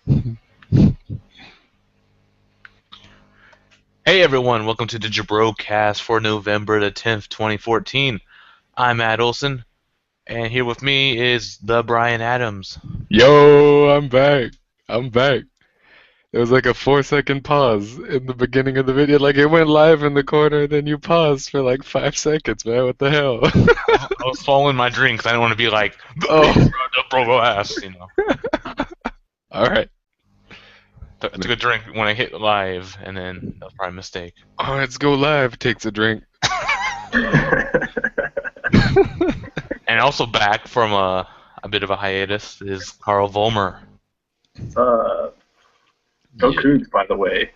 Hey everyone, welcome to the JaBROcast for November the 10th, 2014. I'm Matt Olson, and here with me is the Brian Adams. Yo, I'm back. I'm back. There was like a 4 second pause in the beginning of the video. Like it went live in the corner, then you paused for like 5 seconds, man. What the hell? I was swallowing my drink 'cause I didn't want to be like, Oh, the JaBROcast, you know. all right. I took a drink when I hit live, and then that was probably a mistake. Oh, let's go live. Takes a drink. And also back from a bit of a hiatus is Carl Vollmer. Go Yeah. Cougs, by the way.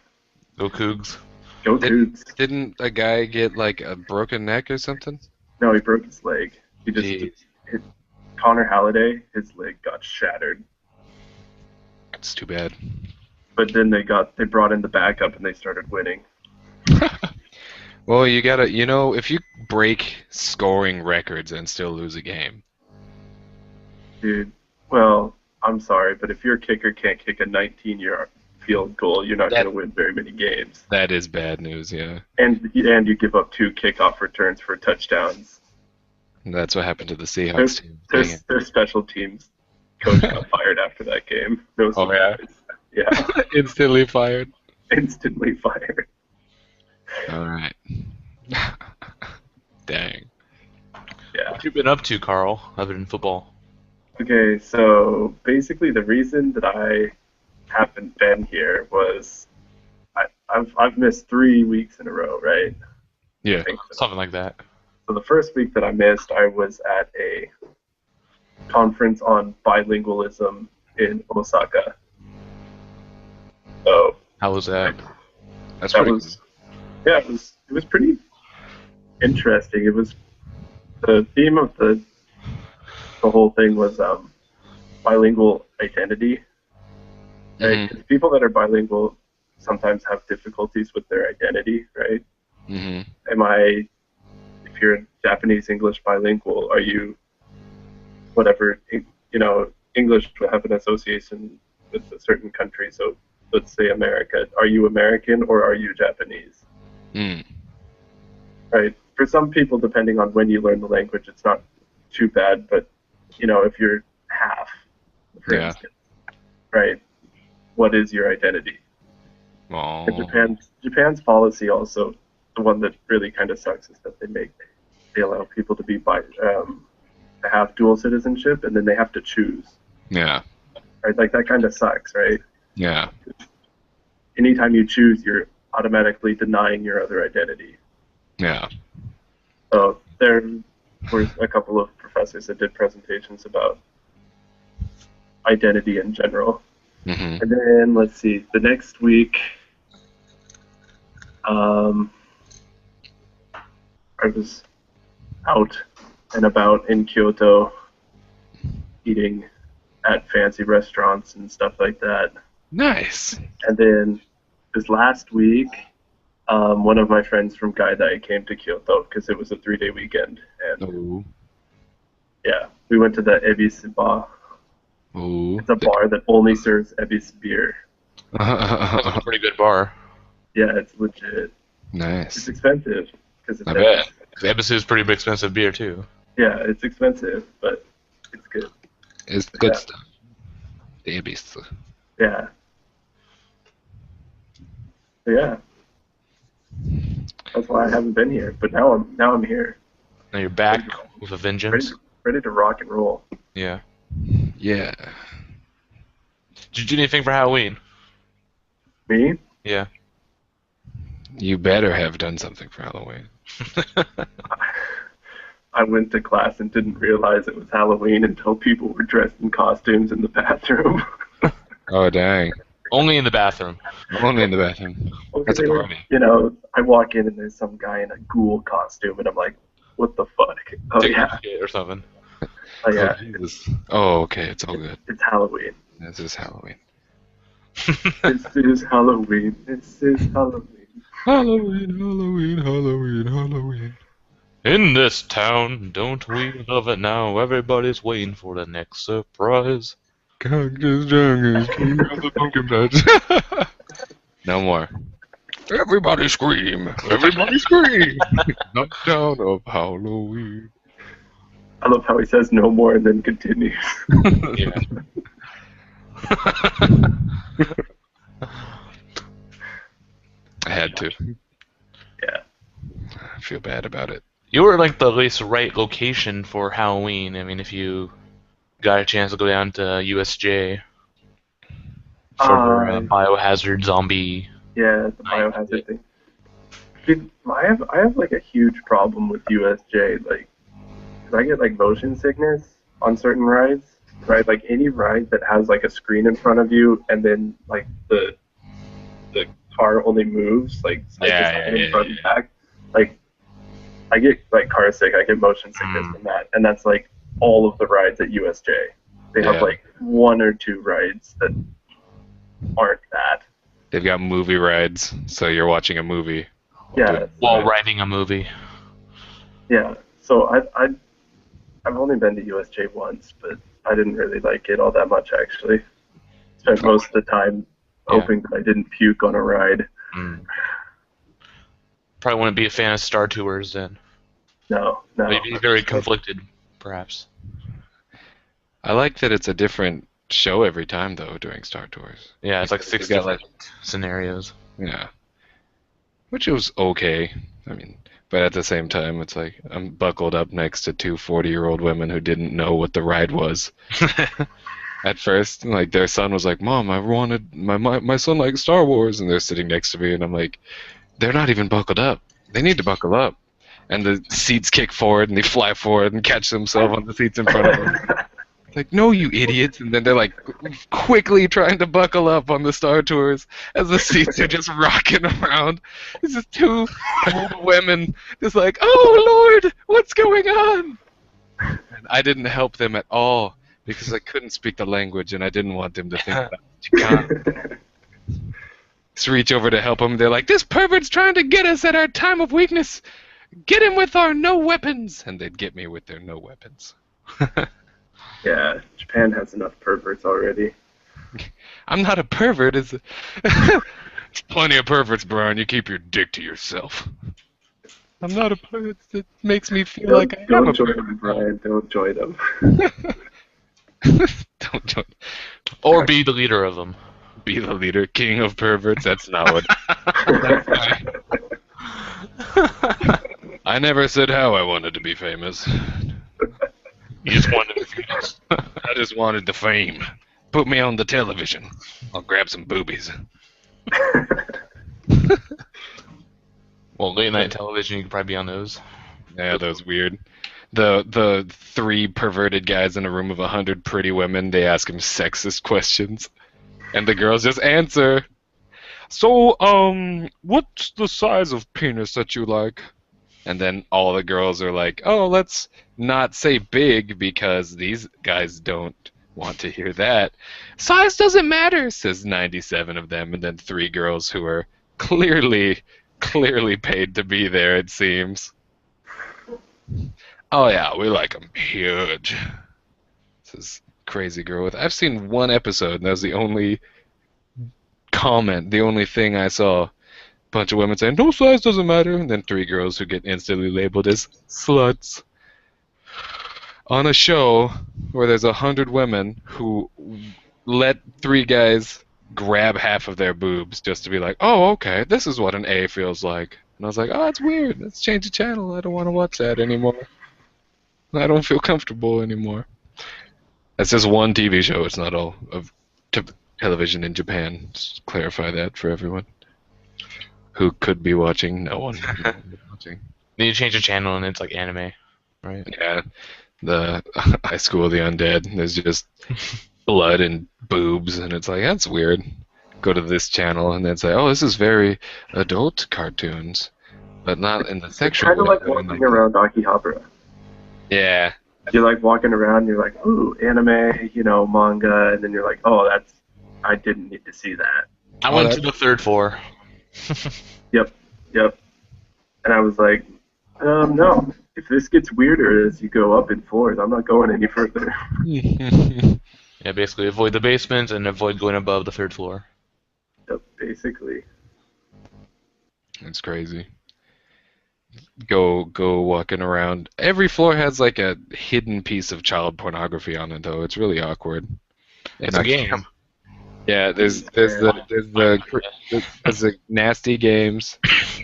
Go Cougs. Go Cougs. Didn't a guy get like a broken neck or something? No, he broke his leg. He just Jeez. hit Connor Halliday. His leg got shattered. It's too bad. But then they brought in the backup and they started winning. Well, you gotta, if you break scoring records and still lose a game. Dude, well, I'm sorry, but if your kicker can't kick a 19-yard field goal, you're not going to win very many games. That is bad news, yeah. And you give up 2 kickoff returns for touchdowns. And that's what happened to the Seahawks team. Dang it. Their special teams coach got fired after that game. No Oh, yeah? surprise. Yeah, Instantly fired. instantly fired. All right. Dang. Yeah. What you been up to, Carl, other than football? Okay, so basically the reason that I haven't been here was I've missed 3 weeks in a row, right? Yeah. I think so. Something like that. So the first week that I missed, I was at a conference on bilingualism in Osaka. So How was that? That's that pretty was, yeah, it was pretty interesting. It was the theme of the whole thing was bilingual identity. Right? Mhm. 'Cause people that are bilingual sometimes have difficulties with their identity, right? Mhm. If you're Japanese English bilingual, are you whatever, English will have an association with a certain country, so let's say America. Are you American or are you Japanese? Mm. Right? For some people, depending on when you learn the language, it's not too bad, but, if you're half, for Yeah. instance, right? What is your identity? Oh. And Japan's policy also, the one that really kind of sucks, is that they allow people to to have dual citizenship, and then they have to choose, Yeah. right? Like that kind of sucks, right? Yeah. Anytime you choose, you're automatically denying your other identity. Yeah. So there were a couple of professors that did presentations about identity in general. Mhm. And then let's see, the next week, I was out and about in Kyoto, eating at fancy restaurants and stuff like that. Nice. And then this last week, one of my friends from Gaidai came to Kyoto because it was a 3-day weekend, and Ooh. yeah, we went to the Ebis bar. Ooh. It's a bar that only serves Ebis beer. That's a pretty good bar. Yeah, it's legit. It's Nice. expensive because it's I bet. Ebis is pretty expensive beer too. Yeah, it's expensive, but it's good. It's good Yeah. stuff. Babies. Yeah. So yeah, that's why I haven't been here. But now I'm here, Now you're back with a ready, vengeance. ready to rock and roll. Yeah. Yeah. Did you do anything for Halloween? Me? Yeah. You better have done something for Halloween. I went to class and didn't realize it was Halloween until people were dressed in costumes in the bathroom. Oh, dang. Only in the bathroom. Only in the bathroom. Well, That's a they were- party. I walk in and there's some guy in a ghoul costume, and I'm like, what the fuck? Oh Take yeah, a shit or something. oh yeah, Oh, Jesus. Oh, okay. It's all good. it's Halloween. This is Halloween. This is Halloween. This is Halloween. Halloween, Halloween, Halloween, Halloween. In this town, don't we love it now? Everybody's waiting for the next surprise. Cactus Jungle, king of the pumpkin patch. No more. Everybody scream! Everybody scream! Not down of Halloween. I love how he says no more and then continues. Yeah. I had to. Yeah. I feel bad about it. You were like the least right location for Halloween. I mean, if you got a chance to go down to USJ for biohazard zombie. Yeah, the biohazard thing. Dude, I have like a huge problem with USJ. Like, 'cause I get like motion sickness on certain rides, right? Like any ride that has like a screen in front of you, and then like the car only moves like side to side and front and back. Like, I get like car sick. I get motion sickness from that, and that's like all of the rides at USJ. They have like one or two rides that aren't that. They've got movie rides, so you're watching a movie. Yeah. While riding a movie. Yeah. So I've only been to USJ once, but I didn't really like it all that much actually. Spent most of the time hoping that I didn't puke on a ride. Probably wouldn't be a fan of Star Tours then. No. Maybe very conflicted, perhaps. I like that it's a different show every time, though, during Star Tours. Yeah, it's like 6 different scenarios. Yeah. Which was okay. I mean, but at the same time, it's like I'm buckled up next to two 40-year-old women who didn't know what the ride was. At first, like their son was like, "Mom, I wanted my son likes Star Wars," and they're sitting next to me, and I'm like, "They're not even buckled up. They need to buckle up." And the seats kick forward, and they fly forward and catch themselves on the seats in front of them. Like, no, you idiots! And then they're like quickly trying to buckle up on the Star Tours as the seats are just rocking around. It's just two old women just like, "Oh Lord, what's going on?" And I didn't help them at all because I couldn't speak the language and I didn't want them to think that you can't. Just reach over to help them. They're like, "This pervert's trying to get us at our time of weakness. Get him with our no weapons!" And they'd get me with their no weapons. Yeah, Japan has enough perverts already. I'm not a pervert, is it? There's plenty of perverts, Brian. You keep your dick to yourself. I'm not a pervert. It makes me feel like I am a Don't join pervert. them, Brian. Don't join them. Don't join. Or be the leader of them. Be the leader, king of perverts. That's not what. I never said how I wanted to be famous. You just wanted to be famous. I just wanted the fame. Put me on the television. I'll grab some boobies. Well, late night television, you could probably be on those. Yeah, that was weird. The three perverted guys in a room of 100 pretty women, they ask him sexist questions. And the girls just answer. "So, what's the size of penis that you like?" And then all the girls are like, "Oh, let's not say big because these guys don't want to hear that." "Size doesn't matter," says 97 of them, and then three girls who are clearly paid to be there, it seems. "Oh yeah, we like them huge." This is crazy girl with. I've seen one episode, and that was the only comment, the only thing I saw. Bunch of women saying, "No, size doesn't matter," and then three girls who get instantly labeled as sluts. On a show where there's 100 women who let three guys grab half of their boobs just to be like, "Oh, okay, this is what an A feels like." And I was like, "Oh, that's weird. Let's change the channel. I don't want to watch that anymore. I don't feel comfortable anymore." That's just one TV show. It's not all of television in Japan. Just clarify that for everyone who could be watching. No one could be watching. Then you change the channel and it's like anime, right? Yeah, the High School of the Undead. There's just blood and boobs, and it's like, that's weird. Go to this channel, and then say, "Oh, this is very adult cartoons, but not in the sexual Kind of way." like walking around Akihabara. Yeah. You're like walking around, you're like, "Ooh, anime, manga," and then you're like, "Oh, I didn't need to see that." I went to the third floor. Yep. And I was like, no. If this gets weirder as you go up in floors, I'm not going any further. Yeah, basically avoid the basement and avoid going above the 3rd floor. Yep, basically. It's crazy. Go walking around. Every floor has like a hidden piece of child pornography on it, though. It's really awkward. It's a game. Yeah, there's the nasty games,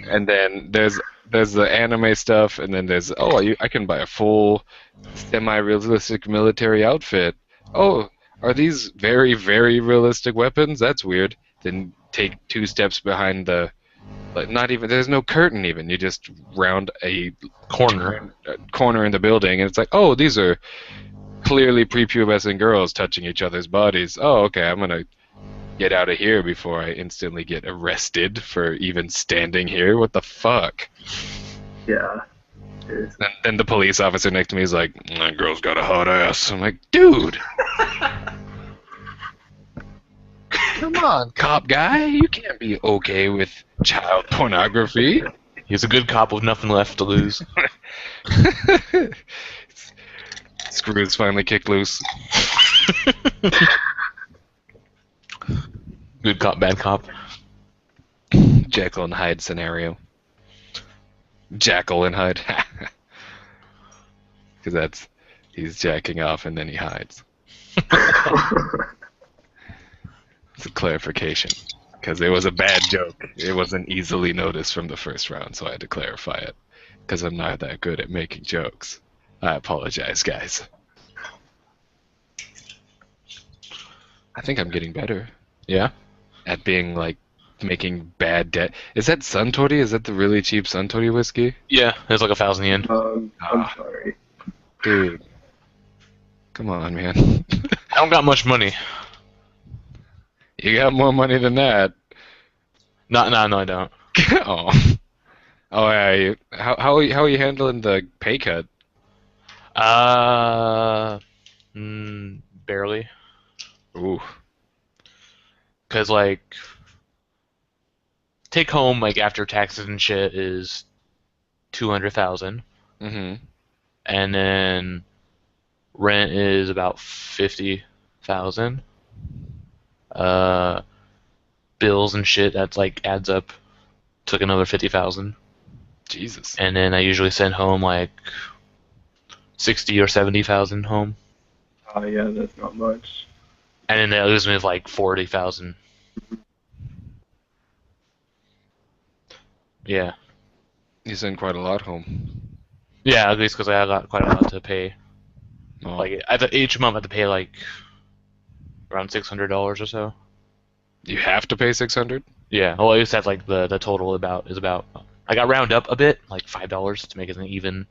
and then there's the anime stuff, and then there's I can buy a full semi-realistic military outfit. Oh, are these very, very realistic weapons? That's weird. Then take 2 steps behind the, like, not even, there's no curtain even. You just round a corner in the building, and it's like, oh, these are clearly prepubescent girls touching each other's bodies. Oh, okay, I'm gonna get out of here before I instantly get arrested for even standing here. What the fuck? Yeah. Then the police officer next to me is like, that girl's got a hot ass. I'm like, dude! Come on, cop guy. You can't be okay with child pornography. He's a good cop with nothing left to lose. Screws finally kicked loose. Good cop, bad cop. Jekyll and Hyde scenario. Jackal and Hyde. Because he's jacking off and then he hides. It's a clarification. Because it was a bad joke. It wasn't easily noticed from the first round, so I had to clarify it. Because I'm not that good at making jokes. I apologize, guys. I think I'm getting better Yeah? at being, like, making bad debt. Is that Suntory? Is that the really cheap Suntory whiskey? Yeah, it's like 1,000 yen. I'm sorry. Dude. Come on, man. I don't got much money. You got more money than that. No, I don't. Oh. Oh, yeah. How are you handling the pay cut? Barely. Ooh. Because, like, take home, like, after taxes and shit is 200,000. Mm-hmm. And then rent is about 50,000. Bills and shit, that's, like, adds up to, like, another 50,000. Jesus. And then I usually send home, like, 60 or 70,000 home. Yeah, that's not much. And then that leaves me with, like, 40,000. Yeah. You send quite a lot home. Yeah, at least because I got quite a lot to pay. Oh. Like, each month I have to pay, like, around $600 or so. You have to pay 600? Yeah, well, I used to have, like, the total is about... I got round up a bit, like $5 to make it an even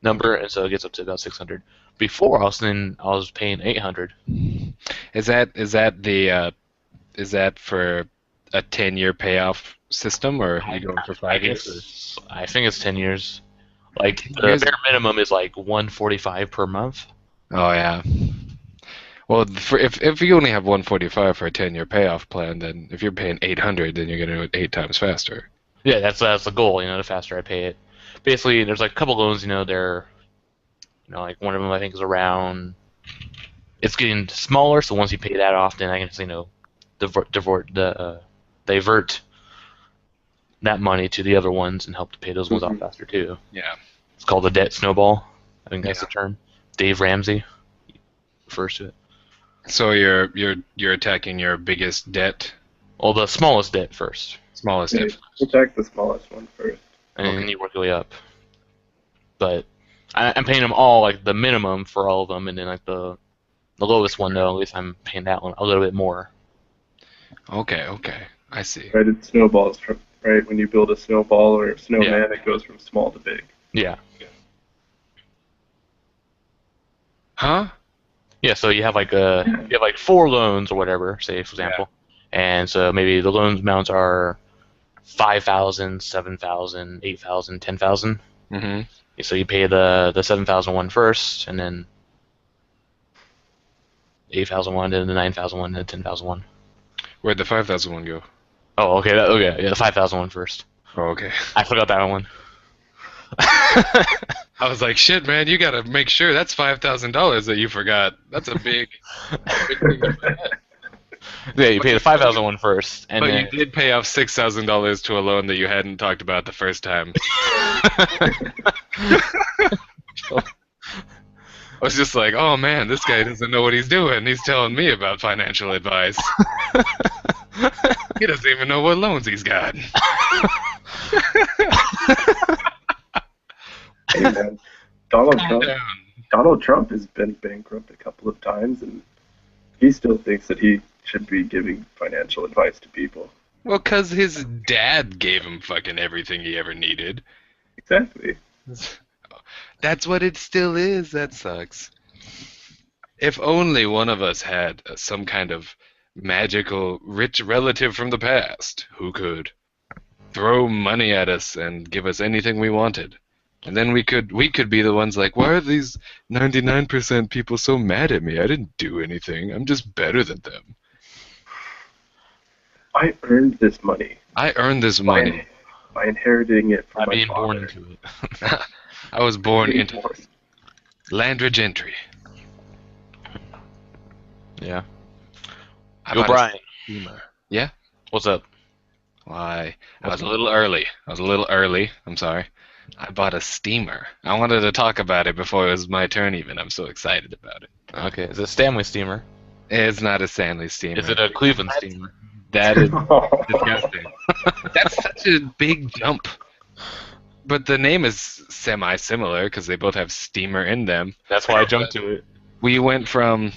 number, and so it gets up to about 600. Before, I was paying 800. Is that for a 10-year payoff system, or are you going for 5 years? I think it's 10 years. Like, the bare minimum is, like, 145 per month. Oh, yeah. Well, if you only have 145 for a 10-year payoff plan, then if you're paying 800, then you're going to do it 8 times faster. Yeah, that's the goal, the faster I pay it. Basically, there's, like, a couple loans, they're... like, one of them I think is around... It's getting smaller, so once you pay that off, then I can just, divert that money to the other ones and help to pay those ones off faster, too. Yeah. It's called the debt snowball. I think that's the term. Dave Ramsey refers to it. So you're attacking your biggest debt? Well, the smallest debt first. Smallest debt. Attack the smallest one first. And then you work your way up. But I'm paying them all, like, the minimum for all of them, and then, like, the lowest one, though, at least I'm paying that one a little bit more. Okay. I see. Right, it snowballs from, right? When you build a snowball or a snowman, it goes from small to big. Yeah. Huh? Yeah, so you have, like, 4 loans or whatever, say, for example. Yeah. And so maybe the loan amounts are 5,000, 7,000, 8,000, 10,000. Mm-hmm. So you pay the 7,000 one first, and then 8,000 one, then the 9,000 one, then the 10,000 one. Where'd the 5,000 one go? Oh, okay. Yeah, the 5,000 one first. Oh, okay. I forgot that one. I was like, shit, man, you gotta make sure that's $5,000 that you forgot. That's a big thing to forget. Yeah, you pay the 5,000 one first, and But then you did pay off $6,000 to a loan that you hadn't talked about the first time. I was just like, oh man, this guy doesn't know what he's doing. He's telling me about financial advice. He doesn't even know what loans he's got. Hey man, Donald Calm Trump. down. Donald Trump has been bankrupt a couple of times, and he still thinks that he should be giving financial advice to people. Well, 'cause his dad gave him fucking everything he ever needed. Exactly. That's what it still is. That sucks. If only one of us had some kind of magical rich relative from the past who could throw money at us and give us anything we wanted. And then we could be the ones like, why are these 99% people so mad at me? I didn't do anything. I'm just better than them. I earned this money I earned this money. by inheriting it from I'm my being father. born into it. I was born Being into born. Landra Gentry. Yeah. I Yo, bought a Brian. steamer. Yeah? What's up? Why? I was a little early. I'm sorry. I bought a steamer. I wanted to talk about it before it was my turn even. I'm so excited about it. Okay, is it a Stanley steamer? It's not a Stanley steamer. Is it a Cleveland steamer? That is disgusting. That's such a big jump. But the name is semi-similar because they both have steamer in them. That's why I jumped to it. We went from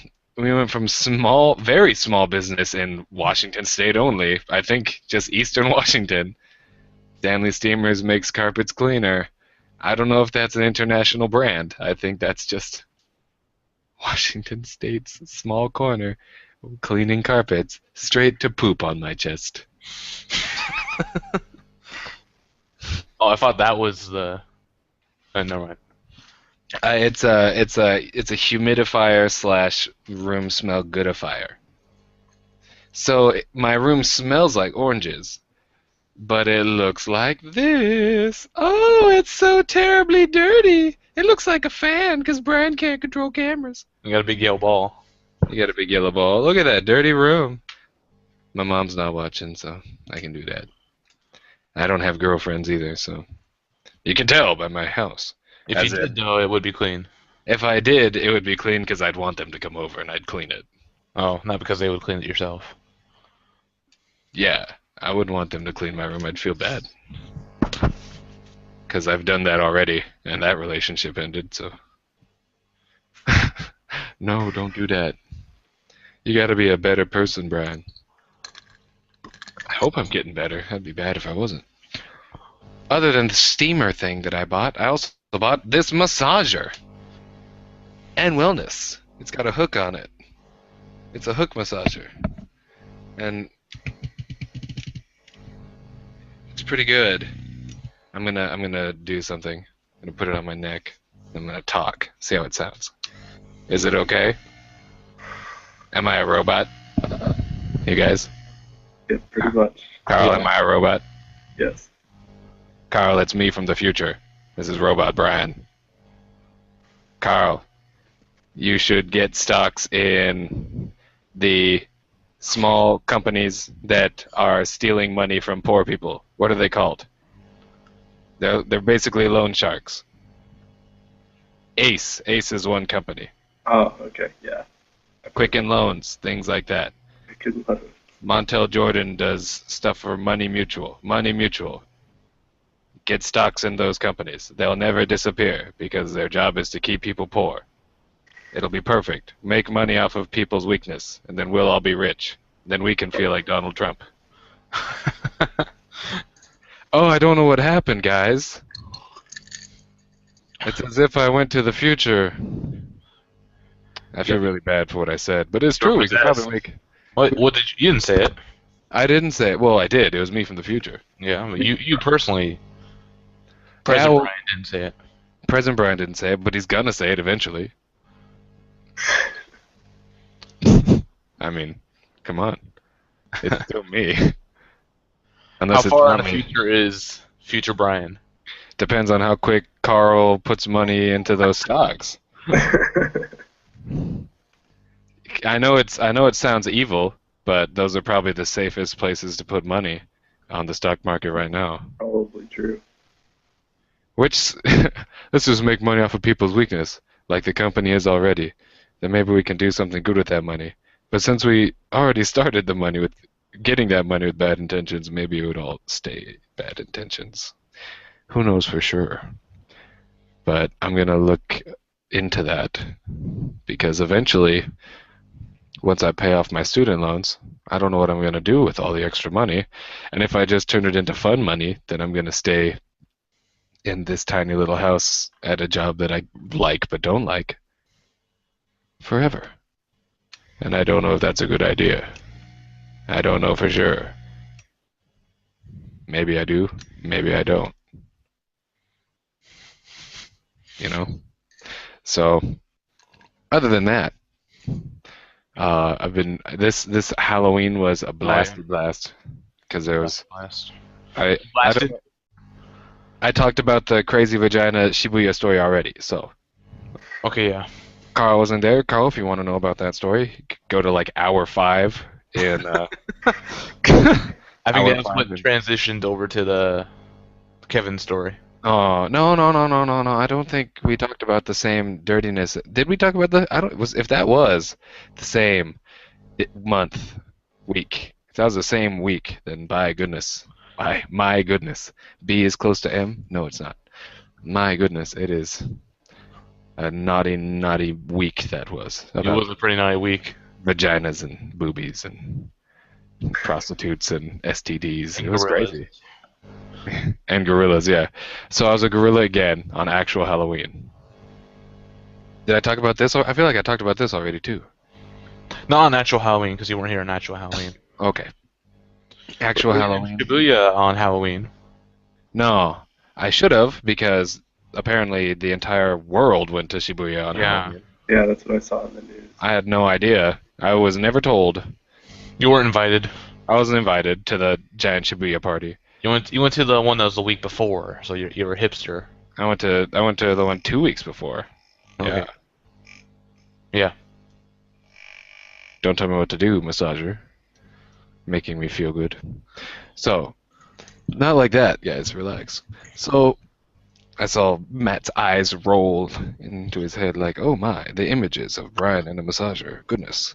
small, very small business in Washington State only. I think just Eastern Washington. Stanley Steamers makes carpets cleaner. I don't know if that's an international brand. I think that's just Washington State's small corner cleaning carpets straight to poop on my chest. Oh, I thought that was the. Never mind. It's a humidifier / room smell goodifier. So my room smells like oranges, but it looks like this. Oh, it's so terribly dirty. It looks like a fan because Brian can't control cameras. You got a big yellow ball. You got a big yellow ball. Look at that dirty room. My mom's not watching, so I can do that. I don't have girlfriends either, so you can tell by my house. If As you did, though, it would be clean. If I did, it would be clean because I'd want them to come over and I'd clean it. Oh, not because they would clean it yourself. Yeah, I wouldn't want them to clean my room. I'd feel bad. Because I've done that already, and that relationship ended, so... No, don't do that. You gotta be a better person, Brian. I hope I'm getting better. That'd be bad if I wasn't. Other than the steamer thing that I bought, I also bought this massager. And wellness. It's got a hook on it. It's a hook massager. And it's pretty good. I'm gonna do something. I'm gonna put it on my neck. I'm gonna talk. See how it sounds. Is it okay? Am I a robot? You guys? Yeah, pretty much. Carl, am I a robot? Yes. Carl, it's me from the future. This is Robot Brian. Carl, you should get stocks in the small companies that are stealing money from poor people. What are they called? They're basically loan sharks. Ace. Ace is one company. Oh, okay, yeah. Quicken Loans, things like that. I couldn't let it. Montel Jordan does stuff for Money Mutual. Money Mutual. Get stocks in those companies. They'll never disappear because their job is to keep people poor. It'll be perfect. Make money off of people's weakness, and then we'll all be rich. Then we can feel like Donald Trump. Oh, I don't know what happened, guys. It's as if I went to the future. I feel really bad for what I said, but it's true. We could probably make... What did you didn't say it? I didn't say it. Well, I did. It was me from the future. Yeah, but you personally. President Brian didn't say it. President Brian didn't say it, but he's gonna say it eventually. I mean, come on. It's still me. How Unless far in it's the not me. future is future Brian? Depends on how quick Carl puts money into those stocks. I know it sounds evil, but those are probably the safest places to put money on the stock market right now. Probably true. Which let's just make money off of people's weakness, like the company is already. Then maybe we can do something good with that money. But since we already started the money with getting that money with bad intentions, maybe it would all stay bad intentions. Who knows for sure? But I'm gonna look into that because eventually, once I pay off my student loans, I don't know what I'm gonna do with all the extra money. And if I just turn it into fun money, then I'm gonna stay in this tiny little house at a job that I like but don't like forever. And I don't know if that's a good idea. I don't know for sure. Maybe I do, maybe I don't. You know? So, other than that, I've been this Halloween was a blast because there was Blast. I Blasted. don't, I talked about the crazy vagina Shibuya story already. So Okay, yeah. Carl wasn't there. Carl, if you want to know about that story, you could go to like hour 5 in. I think Hour that's 5 what in- transitioned over to the Kevin story. Oh no. I don't think we talked about the same dirtiness. Did we talk about the? I don't. Was if that was the same month, week. If that was the same week, then by goodness, my goodness, B is close to M. No, it's not. My goodness, it is a naughty week that was. It About was a pretty naughty week. vaginas and boobies and prostitutes and STDs. And It was gorillas. crazy. And gorillas, yeah. So I was a gorilla again on actual Halloween. Did I talk about this? I feel like I talked about this already too. Not on actual Halloween because you weren't here on actual Halloween. Okay. Actual Halloween? Shibuya on Halloween. No, I should have because apparently the entire world went to Shibuya on Yeah. Halloween. Yeah, that's what I saw in the news. I had no idea. I was never told. You weren't invited. I wasn't invited to the giant Shibuya party. You went to the one that was the week before, so you're a hipster. I went to the one 2 weeks before. Okay. Yeah. Yeah. Don't tell me what to do, massager. Making me feel good. So, not like that, guys. Relax. So, I saw Matt's eyes roll into his head like, oh my, the images of Brian and a massager. Goodness.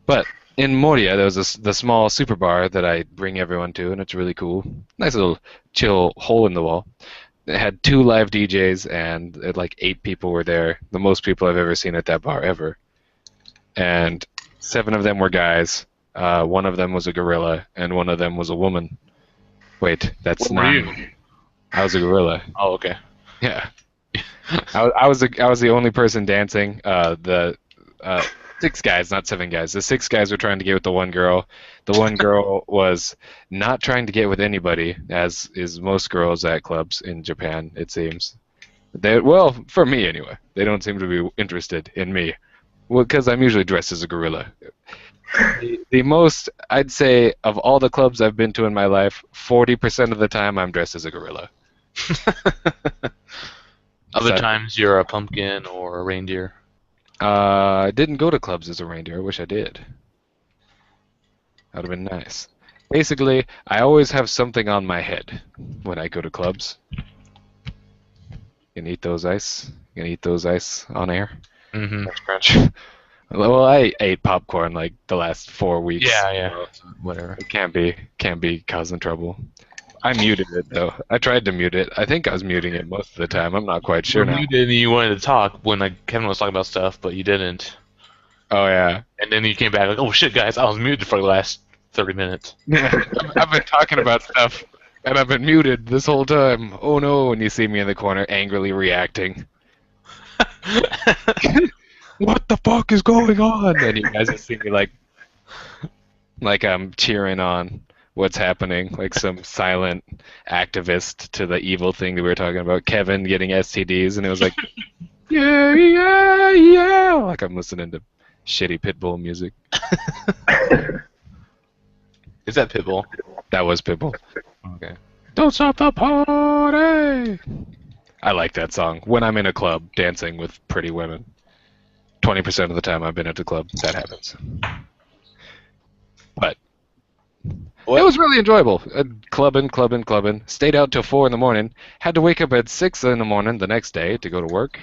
But in Moria, there was the small super bar that I bring everyone to, and it's really cool. Nice little chill hole in the wall. It had 2 live DJs, and like 8 people were there. The most people I've ever seen at that bar ever. And 7 of them were guys. 1 of them was a gorilla, and 1 of them was a woman. Wait, that's What were 9. you? I was a gorilla. Oh, okay. Yeah. I was the only person dancing. The 6 guys, not 7 guys. The 6 guys were trying to get with the 1 girl. The 1 girl was not trying to get with anybody, as is most girls at clubs in Japan, it seems. Well, for me anyway. They don't seem to be interested in me. Well, because I'm usually dressed as a gorilla. The most, I'd say, of all the clubs I've been to in my life, 40% of the time I'm dressed as a gorilla. Other So- times you're a pumpkin or a reindeer. I didn't go to clubs as a reindeer. I wish I did. That would have been nice. Basically, I always have something on my head when I go to clubs. You can eat those ice. You can eat those ice on air. Mm-hmm. Crunch. Well, I ate popcorn like the last 4 weeks. Yeah. Whatever. It can't be causing trouble. I muted it though. I tried to mute it. I think I was muting it most of the time. I'm not quite sure now. You did. You wanted to talk when Kevin was talking about stuff, but you didn't. Oh yeah. And then you came back like, "Oh shit, guys, I was muted for the last 30 minutes." I've been talking about stuff and I've been muted this whole time. Oh no! And you see me in the corner angrily reacting. What the fuck is going on? And you guys just see me like I'm cheering on what's happening, like some silent activist to the evil thing that we were talking about. Kevin getting STDs, and it was like, yeah, like I'm listening to shitty Pitbull music. Is that Pitbull? That was Pitbull. Okay. Don't stop the party. Party! I like that song. When I'm in a club dancing with pretty women. 20% of the time I've been at the club, that happens. But it was really enjoyable. Clubbing. Stayed out till 4 in the morning. Had to wake up at 6 in the morning the next day to go to work.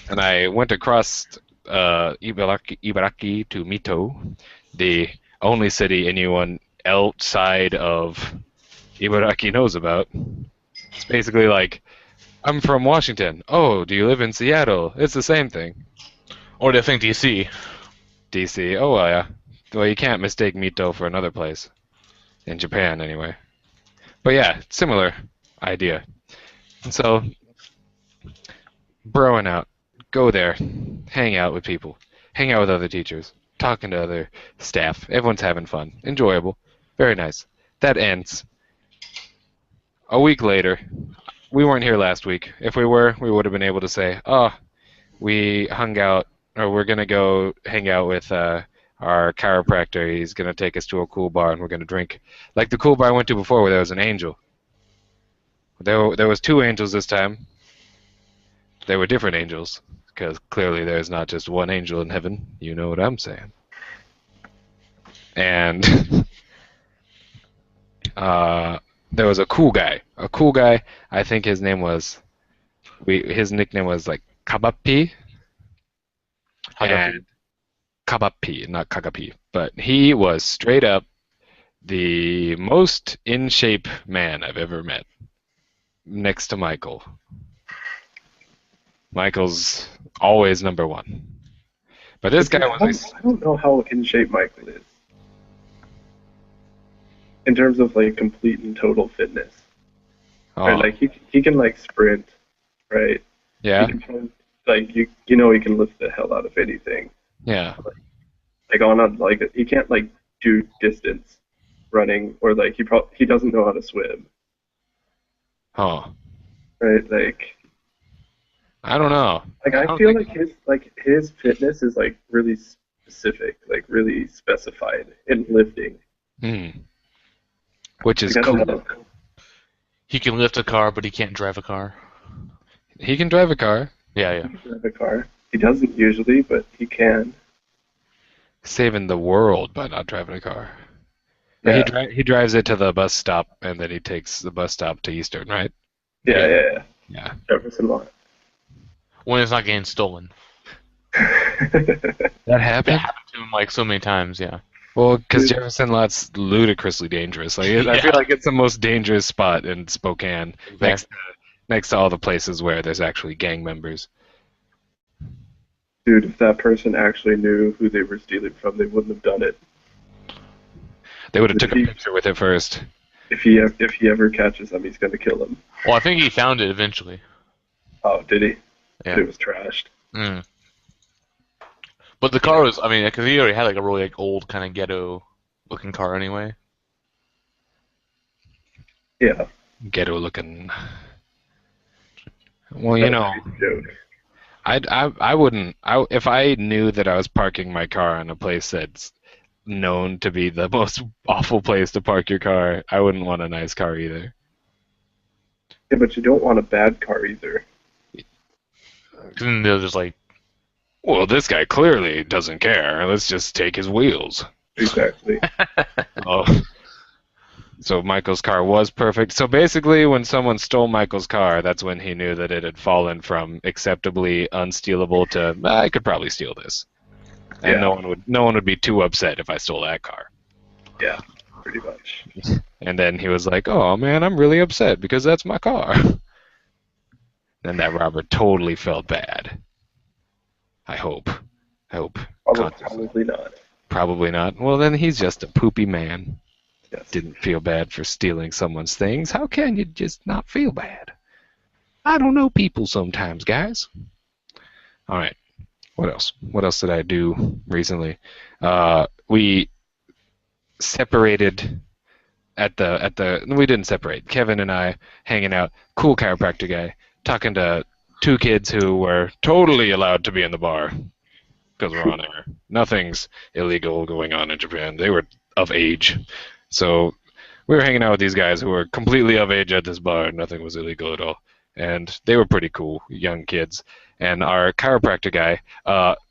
And I went across Ibaraki to Mito, the only city anyone outside of Ibaraki knows about. It's basically like, I'm from Washington. Oh, do you live in Seattle? It's the same thing. Or do you think DC? DC. Oh, well, yeah. Well, you can't mistake Mito for another place. In Japan, anyway. But yeah, similar idea. And so, broing out. Go there. Hang out with people. Hang out with other teachers. Talking to other staff. Everyone's having fun. Enjoyable. Very nice. That ends. A week later. We weren't here last week. If we were, we would have been able to say, oh, we hung out, or we're going to go hang out with our chiropractor. He's going to take us to a cool bar and we're going to drink. Like the cool bar I went to before where there was an angel. There was 2 angels this time. They were different angels, because clearly there's not just one angel in heaven. You know what I'm saying. And there was a cool guy. I think his name was, his nickname was like Kabapi. And Kabapi, not Kagapi. But he was straight up the most in shape man I've ever met. Next to Michael. Michael's always number 1. But this guy was... I don't know how in shape Michael is. In terms of like complete and total fitness. Oh. Right? Like he can like sprint, right? Yeah. He can, like you know he can lift the hell out of anything. Yeah. Like on a, like he can't like do distance running, or like he doesn't know how to swim. Huh. Right? Like I don't know. Like I feel like his fitness is like really specific, like really specified in lifting. Which is like, I cool. don't know. He can lift a car, but he can't drive a car. He can drive a car. Yeah. He can drive a car. He doesn't usually, but he can. Saving the world by not driving a car. Yeah. He drives it to the bus stop, and then he takes the bus stop to Eastern, right? Yeah. Yeah. Jefferson Lot. When it's not getting stolen. That That happened? happened to him like so many times, yeah. Well, because Jefferson Lot's ludicrously dangerous. Like, I feel like it's the most dangerous spot in Spokane, next to all the places where there's actually gang members. Dude, if that person actually knew who they were stealing from, they wouldn't have done it. They would have took a picture with it first. If he ever catches them, he's gonna kill them. Well, I think he found it eventually. Oh, did he? Yeah. But it was trashed. But the car was, I mean, because he already had like a really like old kind of ghetto-looking car anyway. Yeah. Ghetto looking. Well, you know, I wouldn't. If I knew that I was parking my car in a place that's known to be the most awful place to park your car, I wouldn't want a nice car either. Yeah, but you don't want a bad car either. Because then they're just like, Well, this guy clearly doesn't care. Let's just take his wheels. Exactly. Oh. So Michael's car was perfect. So basically, when someone stole Michael's car, that's when he knew that it had fallen from acceptably unstealable to I could probably steal this, and Yeah. no one would be too upset if I stole that car. Yeah, pretty much. And then he was like, "Oh man, I'm really upset because that's my car." Then that robber totally felt bad. I hope. Probably not. Probably not. Well, then he's just a poopy man. Yes. Didn't feel bad for stealing someone's things. How can you just not feel bad? I don't know people sometimes, guys. All right. What else? What else did I do recently? We separated at the. We didn't separate. Kevin and I hanging out. Cool chiropractor guy talking to two kids who were totally allowed to be in the bar because we're on air. Nothing's illegal going on in Japan. They were of age. So we were hanging out with these guys who were completely of age at this bar. Nothing was illegal at all. And they were pretty cool, young kids. And our chiropractor guy,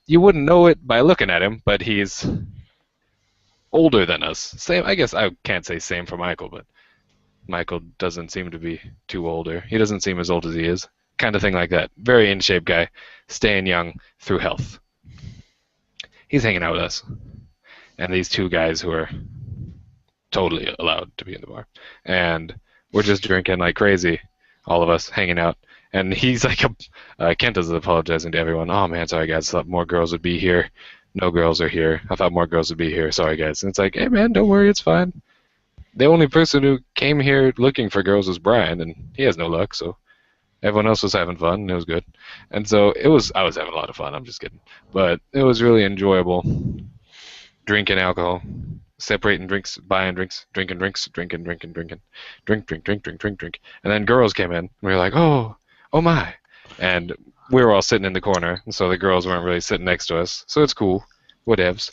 you wouldn't know it by looking at him, but he's older than us. Same, I guess I can't say same for Michael, but Michael doesn't seem to be too older. He doesn't seem as old as he is. Kind of thing like that. Very in shape guy, staying young through health. He's hanging out with us. And these two guys who are totally allowed to be in the bar. And we're just drinking like crazy, all of us hanging out. And he's like, Kent is apologizing to everyone. Oh man, sorry guys, thought more girls would be here. No girls are here. I thought more girls would be here. Sorry guys. And it's like, hey man, don't worry, it's fine. The only person who came here looking for girls was Brian, and he has no luck, so everyone else was having fun, and it was good. And so I was having a lot of fun, I'm just kidding. But it was really enjoyable. Drinking alcohol, separating drinks, buying drinks, drinking drinks, drinking. Drink. And then girls came in, and we were like, oh my. And we were all sitting in the corner, and so the girls weren't really sitting next to us, so it's cool. Whatevs.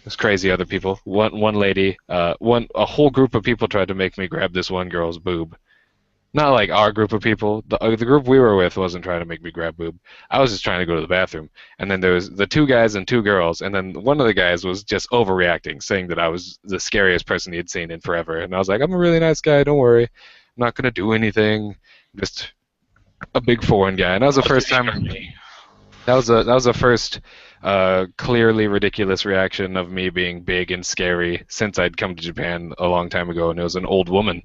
It's crazy other people. One lady, a whole group of people tried to make me grab this one girl's boob. Not like our group of people. The group we were with wasn't trying to make me grab boob. I was just trying to go to the bathroom. And then there was the two guys and two girls, and then one of the guys was just overreacting, saying that I was the scariest person he had seen in forever. And I was like, I'm a really nice guy, don't worry. I'm not going to do anything. Just a big foreign guy. And that was the first time. That was the first clearly ridiculous reaction of me being big and scary since I'd come to Japan a long time ago, and it was an old woman.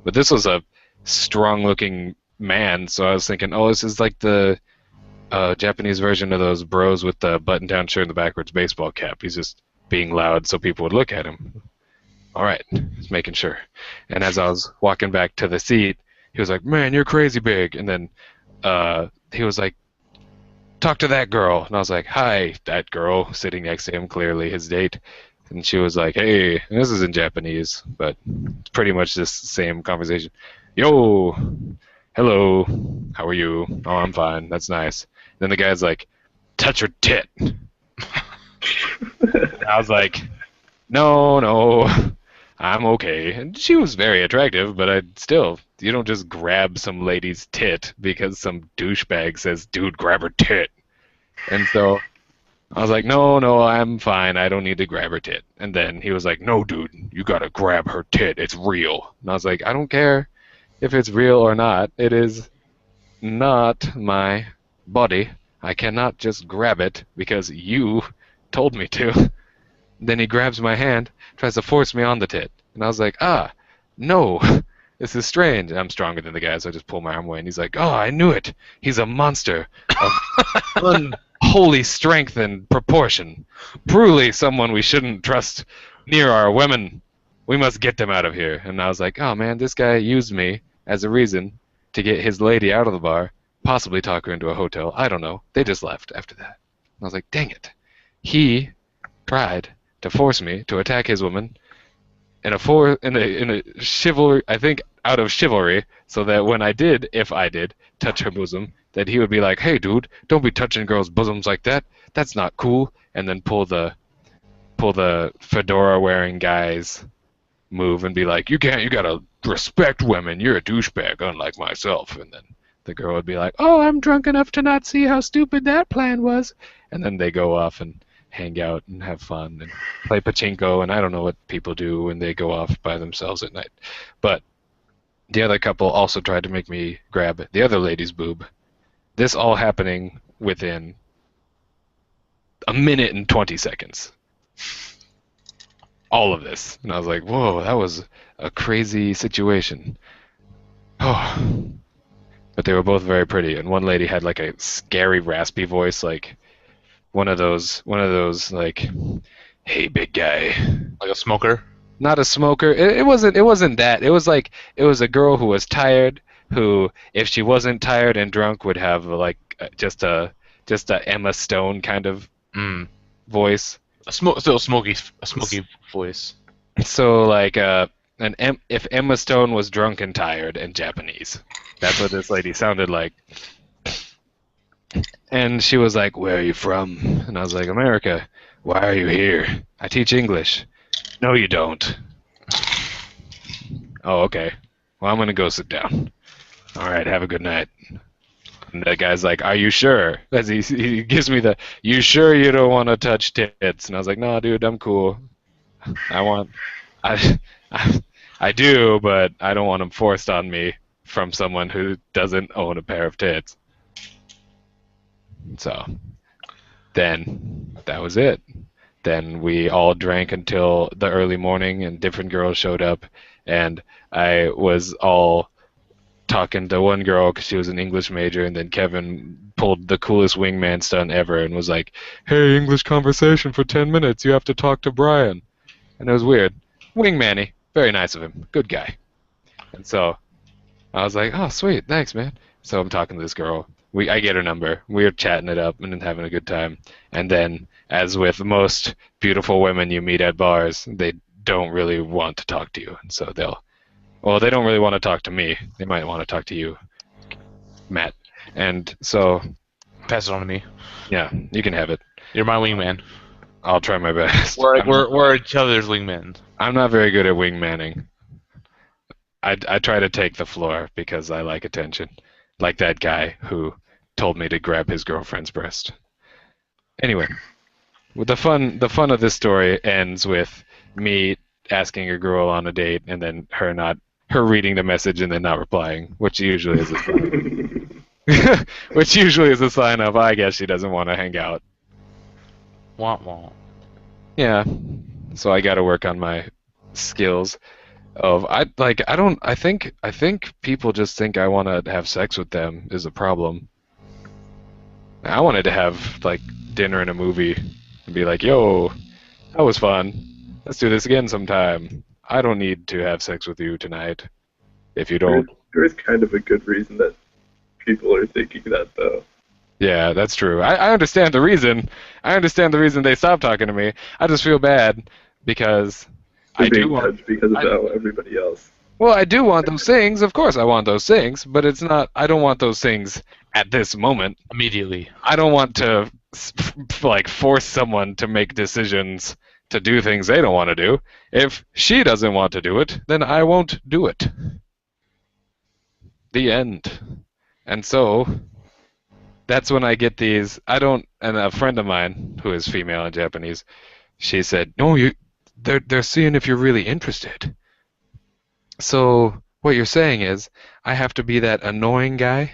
But this was a strong-looking man, so I was thinking, oh, this is like the Japanese version of those bros with the button-down shirt and the backwards baseball cap. He's just being loud so people would look at him. All right, just making sure. And as I was walking back to the seat, he was like, man, you're crazy big. And then he was like, talk to that girl. And I was like, hi, that girl, sitting next to him, clearly his date. And she was like, hey, and this is in Japanese, but it's pretty much the same conversation. Yo, hello, how are you? Oh, I'm fine, that's nice. Then the guy's like, touch her tit. I was like, no, I'm okay. And she was very attractive, but you don't just grab some lady's tit because some douchebag says, dude, grab her tit. And so I was like, no, I'm fine. I don't need to grab her tit. And then he was like, no, dude, you gotta grab her tit. It's real. And I was like, I don't care if it's real or not. It is not my body. I cannot just grab it because you told me to. Then he grabs my hand, tries to force me on the tit. And I was like, no, this is strange. I'm stronger than the guy, so I just pull my arm away. And he's like, oh, I knew it. He's a monster of unholy strength and proportion. Truly someone we shouldn't trust near our women. We must get them out of here. And I was like, oh, man, this guy used me as a reason to get his lady out of the bar, possibly talk her into a hotel. I don't know. They just left after that. I was like, dang it. He tried to force me to attack his woman in a chivalry, I think out of chivalry, so that when if I did touch her bosom, that he would be like, hey dude, don't be touching girls' bosoms like that. That's not cool. And then pull the fedora wearing guy's move and be like, you gotta respect women, you're a douchebag, unlike myself. And then the girl would be like, oh, I'm drunk enough to not see how stupid that plan was. And then they go off and hang out and have fun and play pachinko, and I don't know what people do when they go off by themselves at night. But the other couple also tried to make me grab the other lady's boob. This all happening within a minute and 20 seconds. All of this. And I was like, whoa, that was a crazy situation. Oh. But they were both very pretty, and one lady had like a scary raspy voice, like one of those like, hey big guy. Like a smoker? Not a smoker. It wasn't that. It was like, it was a girl who was tired, who, if she wasn't tired and drunk, would have like just a Emma Stone kind of voice. Still a smoky voice. So like if Emma Stone was drunk and tired and Japanese, that's what this lady sounded like. And she was like, where are you from? And I was like, America. Why are you here? I teach English. No, you don't. Oh, okay. Well, I'm gonna go sit down. All right, have a good night. And the guy's like, "Are you sure?" As he gives me the, "You sure you don't want to touch tits?" And I was like, "No, dude, I'm cool. I want, I, I do, but I don't want them forced on me from someone who doesn't own a pair of tits." So then that was it. Then we all drank until the early morning, and different girls showed up, and I was all talking to one girl because she was an English major, and then Kevin pulled the coolest wingman stunt ever and was like, "Hey, English conversation for 10 minutes. You have to talk to Brian." And it was weird. Wingmanny. Very nice of him. Good guy. And so I was like, "Oh, sweet. Thanks, man." So I'm talking to this girl. I get her number. We're chatting it up and having a good time. And then, as with most beautiful women you meet at bars, they don't really want to talk to you. And so they don't really want to talk to me. They might want to talk to you, Matt. And so, Pass it on to me. yeah, you can have it. You're my wingman. I'll try my best. We're each other's wingmen. I'm not very good at wingmanning. I try to take the floor because I like attention. Like that guy who told me to grab his girlfriend's breast. Anyway, the fun of this story ends with me asking a girl on a date and then her reading the message and then not replying, which usually is a sign of, I guess she doesn't want to hang out. Womp womp. Yeah. So I got to work on my skills of I think people just think I want to have sex with them is a problem. I wanted to have like dinner and a movie and be like, "Yo, that was fun. Let's do this again sometime. I don't need to have sex with you tonight. If you don't." There is kind of a good reason that people are thinking that, though. Yeah, that's true. I understand the reason. I understand the reason they stopped talking to me. I just feel bad because They're I do being want. judged because of how everybody else. Well, I do want those things. Of course, I want those things, but it's not. I don't want those things at this moment. Immediately. I don't want to like force someone to make decisions to do things they don't want to do. If she doesn't want to do it, then I won't do it. The end. And so that's when I get these. And a friend of mine who is female and Japanese, she said, "No, they're seeing if you're really interested." So what you're saying is I have to be that annoying guy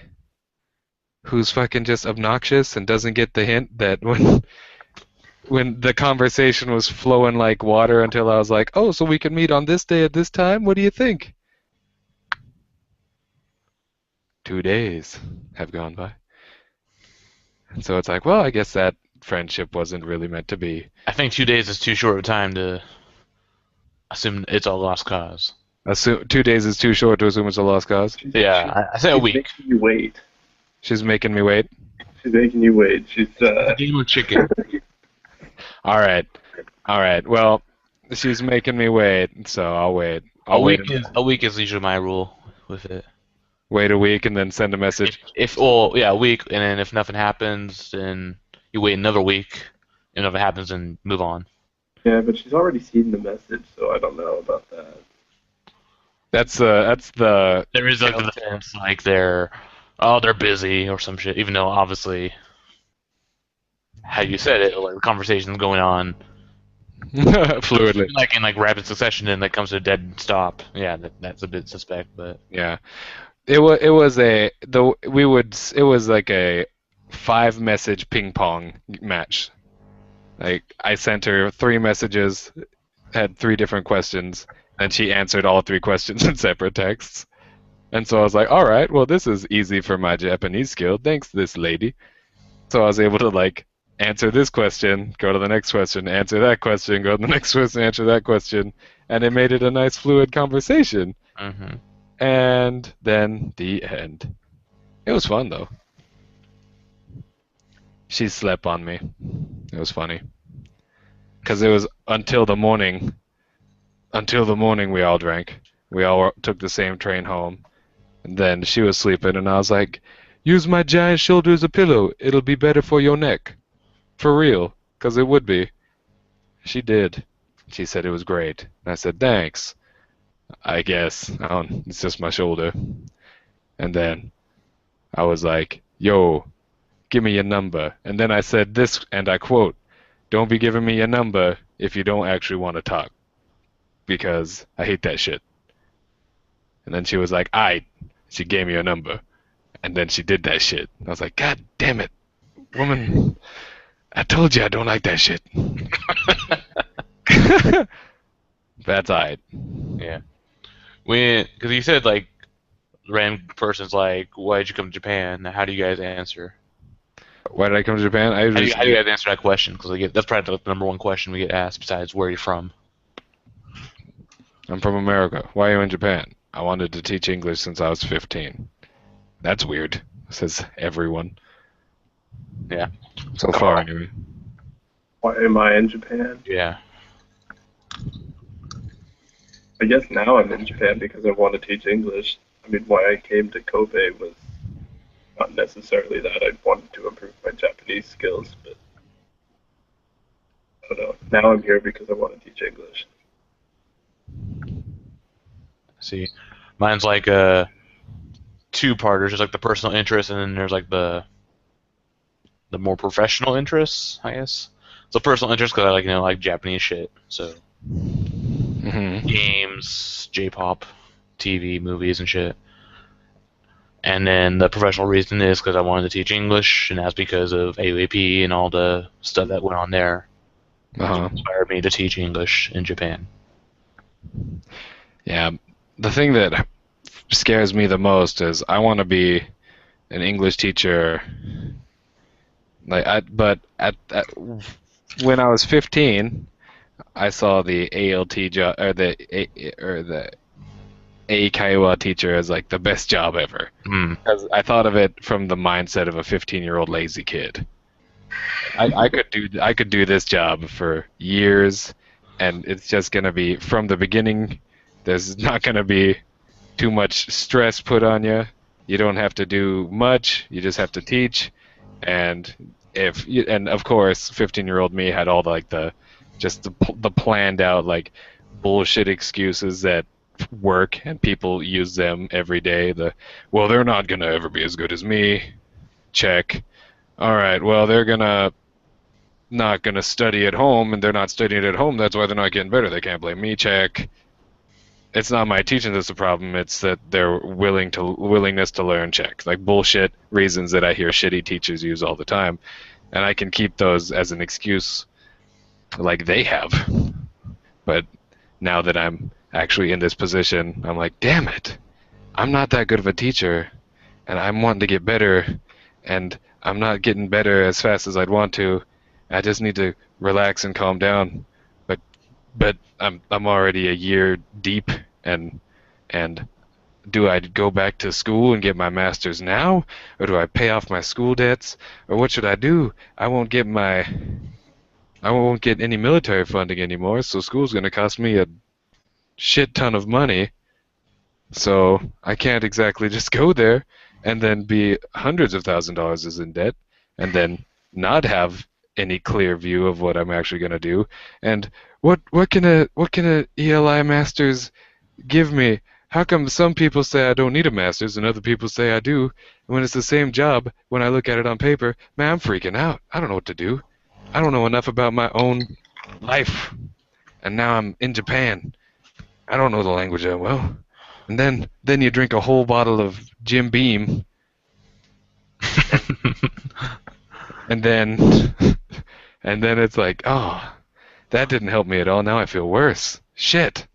who's fucking just obnoxious and doesn't get the hint that when the conversation was flowing like water until I was like, "Oh, so we can meet on this day at this time? What do you think?" 2 days have gone by. And so it's like, well, I guess that friendship wasn't really meant to be. I think 2 days is too short of time to assume it's a lost cause. 2 days is too short to assume it's a lost cause. Yeah, I say a week. She's making you wait. She's making me wait. She's making you wait. She's A game of chicken. All right. Well, she's making me wait, so I'll wait. A week is usually my rule with it. Wait a week and then send a message. A week, and then if nothing happens, then you wait another week, and if it happens, then move on. Yeah, but she's already seen the message, so I don't know about that. That's the. There is like the defense, like they're busy or some shit, even though obviously, how you said it, like the conversation's going on fluidly. like in like rapid succession, and that comes to a dead stop. Yeah, that's a bit suspect, but Yeah. It was like a 5-message ping pong match. Like I sent her 3 messages, had 3 different questions, and she answered all 3 questions in separate texts. And so I was like, all right, well this is easy for my Japanese skill. Thanks, this lady. So I was able to like answer this question, go to the next question, answer that question, go to the next question, answer that question, and it made it a nice fluid conversation. mm-hmm. And then the end. It was fun though. She slept on me. It was funny. Because it was until the morning we all drank. We all took the same train home. And then she was sleeping and I was like, "Use my giant shoulder as a pillow. It'll be better for your neck." For real. Because it would be. She did. She said it was great. And I said, "Thanks." I guess. I don't, it's just my shoulder. And then I was like, yo, give me your number. And then I said this, and I quote, don't be giving me your number if you don't actually want to talk, because I hate that shit. And then she was like, aight. She gave me her number. And then she did that shit. I was like, God damn it, woman. I told you I don't like that shit. That's aight. Yeah. Because you said like random person's like, why'd you come to Japan? Now, how do you guys answer? Why did I come to Japan? I usually How do you guys answer that question? Because that's probably the number one question we get asked besides where you're from. I'm from America. Why are you in Japan? I wanted to teach English since I was 15. That's weird, says everyone. Yeah. So far, anyway. Why am I in Japan? Yeah. I guess now I'm in Japan because I want to teach English. I mean, why I came to Kobe was not necessarily that I wanted to improve my Japanese skills, but I don't know. Now I'm here because I want to teach English. See, mine's like a two-parter. There's like the personal interest, and then there's like the more professional interests, I guess. So personal interest because I like Japanese shit. So games, J-pop, TV, movies, and shit. And then the professional reason is because I wanted to teach English, and that's because of AAP and all the stuff that went on there. Which inspired me to teach English in Japan. Yeah, the thing that scares me the most is I want to be an English teacher. But when I was 15, I saw the ALT job or the A Kaiwa teacher as like the best job ever. Because I thought of it from the mindset of a 15-year-old lazy kid. I could do this job for years, and it's just gonna be from the beginning. There's not gonna be too much stress put on you. You don't have to do much. You just have to teach, and of course, 15-year-old me had all the planned out like bullshit excuses that work, and people use them every day. Well, they're not gonna ever be as good as me. Check. All right. Well, they're not gonna study at home, and they're not studying at home. That's why they're not getting better. They can't blame me. Check. It's not my teaching that's the problem. It's that their willingness to learn. Check. Like bullshit reasons that I hear shitty teachers use all the time, and I can keep those as an excuse, like they have. But now that I'm actually in this position, I'm like, damn it, I'm not that good of a teacher, and I'm wanting to get better, and I'm not getting better as fast as I'd want to. I just need to relax and calm down. But I'm already a year deep, and do I go back to school and get my master's now, or do I pay off my school debts, or what should I do? I won't get any military funding anymore, so school's going to cost me a shit ton of money. So I can't exactly just go there and then be hundreds of $1,000s in debt, and then not have any clear view of what I'm actually going to do. And what can a ELI master's give me? How come some people say I don't need a master's and other people say I do? And when it's the same job, when I look at it on paper, man, I'm freaking out. I don't know what to do. I don't know enough about my own life. And now I'm in Japan. I don't know the language that well. And then you drink a whole bottle of Jim Beam. and then it's like, oh, that didn't help me at all. Now I feel worse. Shit.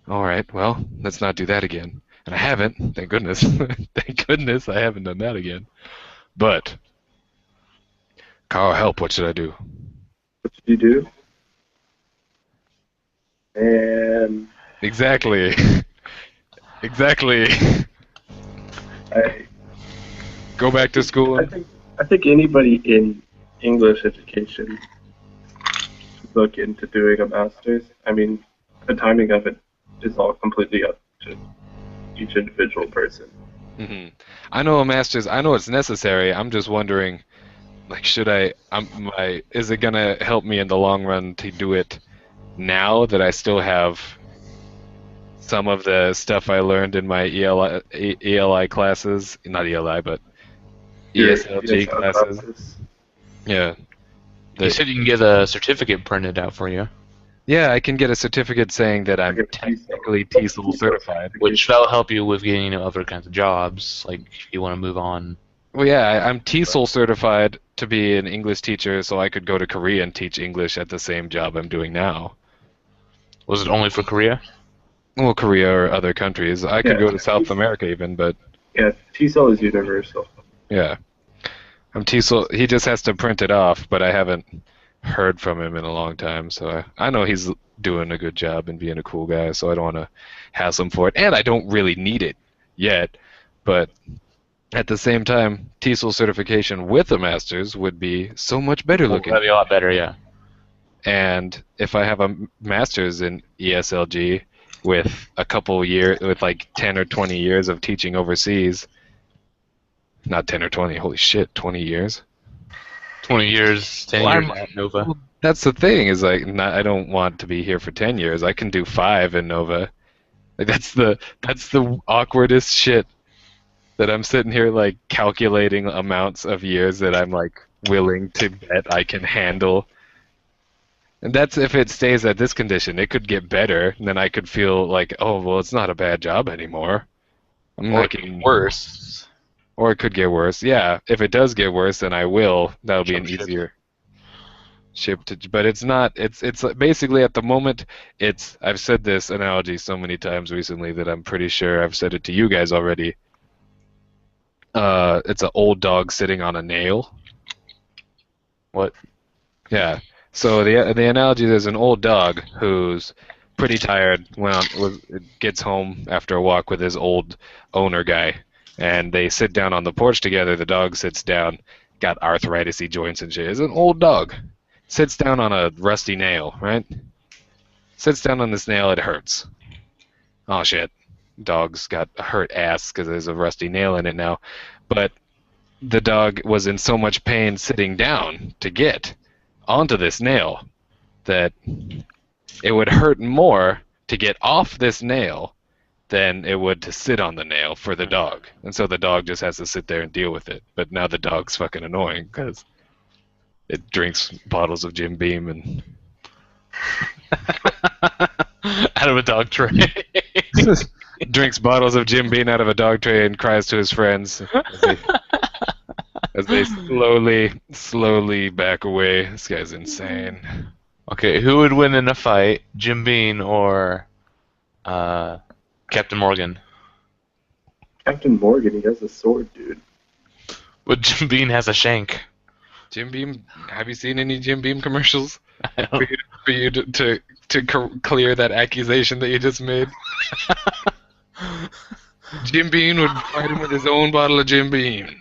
All right, well, let's not do that again. And I haven't, thank goodness. Thank goodness I haven't done that again. But, Carl, help, what should I do? What should you do? And Exactly. Exactly. Go back to school. I think anybody in English education should look into doing a master's. I mean, the timing of it is all completely up to each individual person. Mm-hmm. I know a master's. I know it's necessary. I'm just wondering, like, is it gonna help me in the long run to do it now that I still have some of the stuff I learned in my ELI classes, not ELI, but Your ESLG classes. Yeah. You said you can get a certificate printed out for you, Yeah, I can get a certificate saying that I'm Like a technically TESOL certified. which that'll help you with getting other kinds of jobs, like if you want to move on. Well, yeah, I'm TESOL certified to be an English teacher, so I could go to Korea and teach English at the same job I'm doing now. Was it only for Korea? Well, Korea or other countries. I could go to South America even, but Yeah, TESOL is universal. yeah. I'm TESOL. He just has to print it off, but I haven't heard from him in a long time, so I know he's doing a good job and being a cool guy, so I don't want to hassle him for it. And I don't really need it yet, but at the same time, TESOL certification with a master's would be so much better looking. That'd be a lot better, yeah. And if I have a master's in ESLG with a couple years, with like 10 or 20 years of teaching overseas, not 10 or 20, holy shit, 20 years? 20 years, 10 years at Nova. Well, that's the thing, is like, I don't want to be here for 10 years. I can do 5 in Nova. Like, that's the awkwardest shit, that I'm sitting here like calculating amounts of years that I'm like willing to bet I can handle. And that's if it stays at this condition. It could get better, and then I could feel like, oh, well, it's not a bad job anymore. I'm Or making worse. Or it could get worse. Yeah, if it does get worse, then I will. That'll be an Jump ship. easier ship to. But it's not. It's basically at the moment. I've said this analogy so many times recently that I'm pretty sure I've said it to you guys already. It's an old dog sitting on a nail. What? Yeah. So the analogy, there's an old dog who's pretty tired gets home after a walk with his old owner guy, and they sit down on the porch together. The dog sits down, got arthritis-y joints and shit. It's an old dog. Sits down on a rusty nail, right? Sits down on this nail, it hurts. Oh shit. Dog's got a hurt ass because there's a rusty nail in it now. But the dog was in so much pain sitting down to get onto this nail that it would hurt more to get off this nail than it would to sit on the nail for the dog. And so the dog just has to sit there and deal with it. But now the dog's fucking annoying because it drinks bottles of Jim Beam and Out of a dog tray. drinks bottles of Jim Beam out of a dog tray and cries to his friends as they slowly back away. This guy's insane. Okay, who would win in a fight, Jim Beam or Captain Morgan? Captain Morgan, he has a sword, dude. But Jim Beam has a shank. Jim Beam, have you seen any Jim Beam commercials? I don't- For you to clear that accusation that you just made? Jim Beam would fight him with his own bottle of Jim Beam.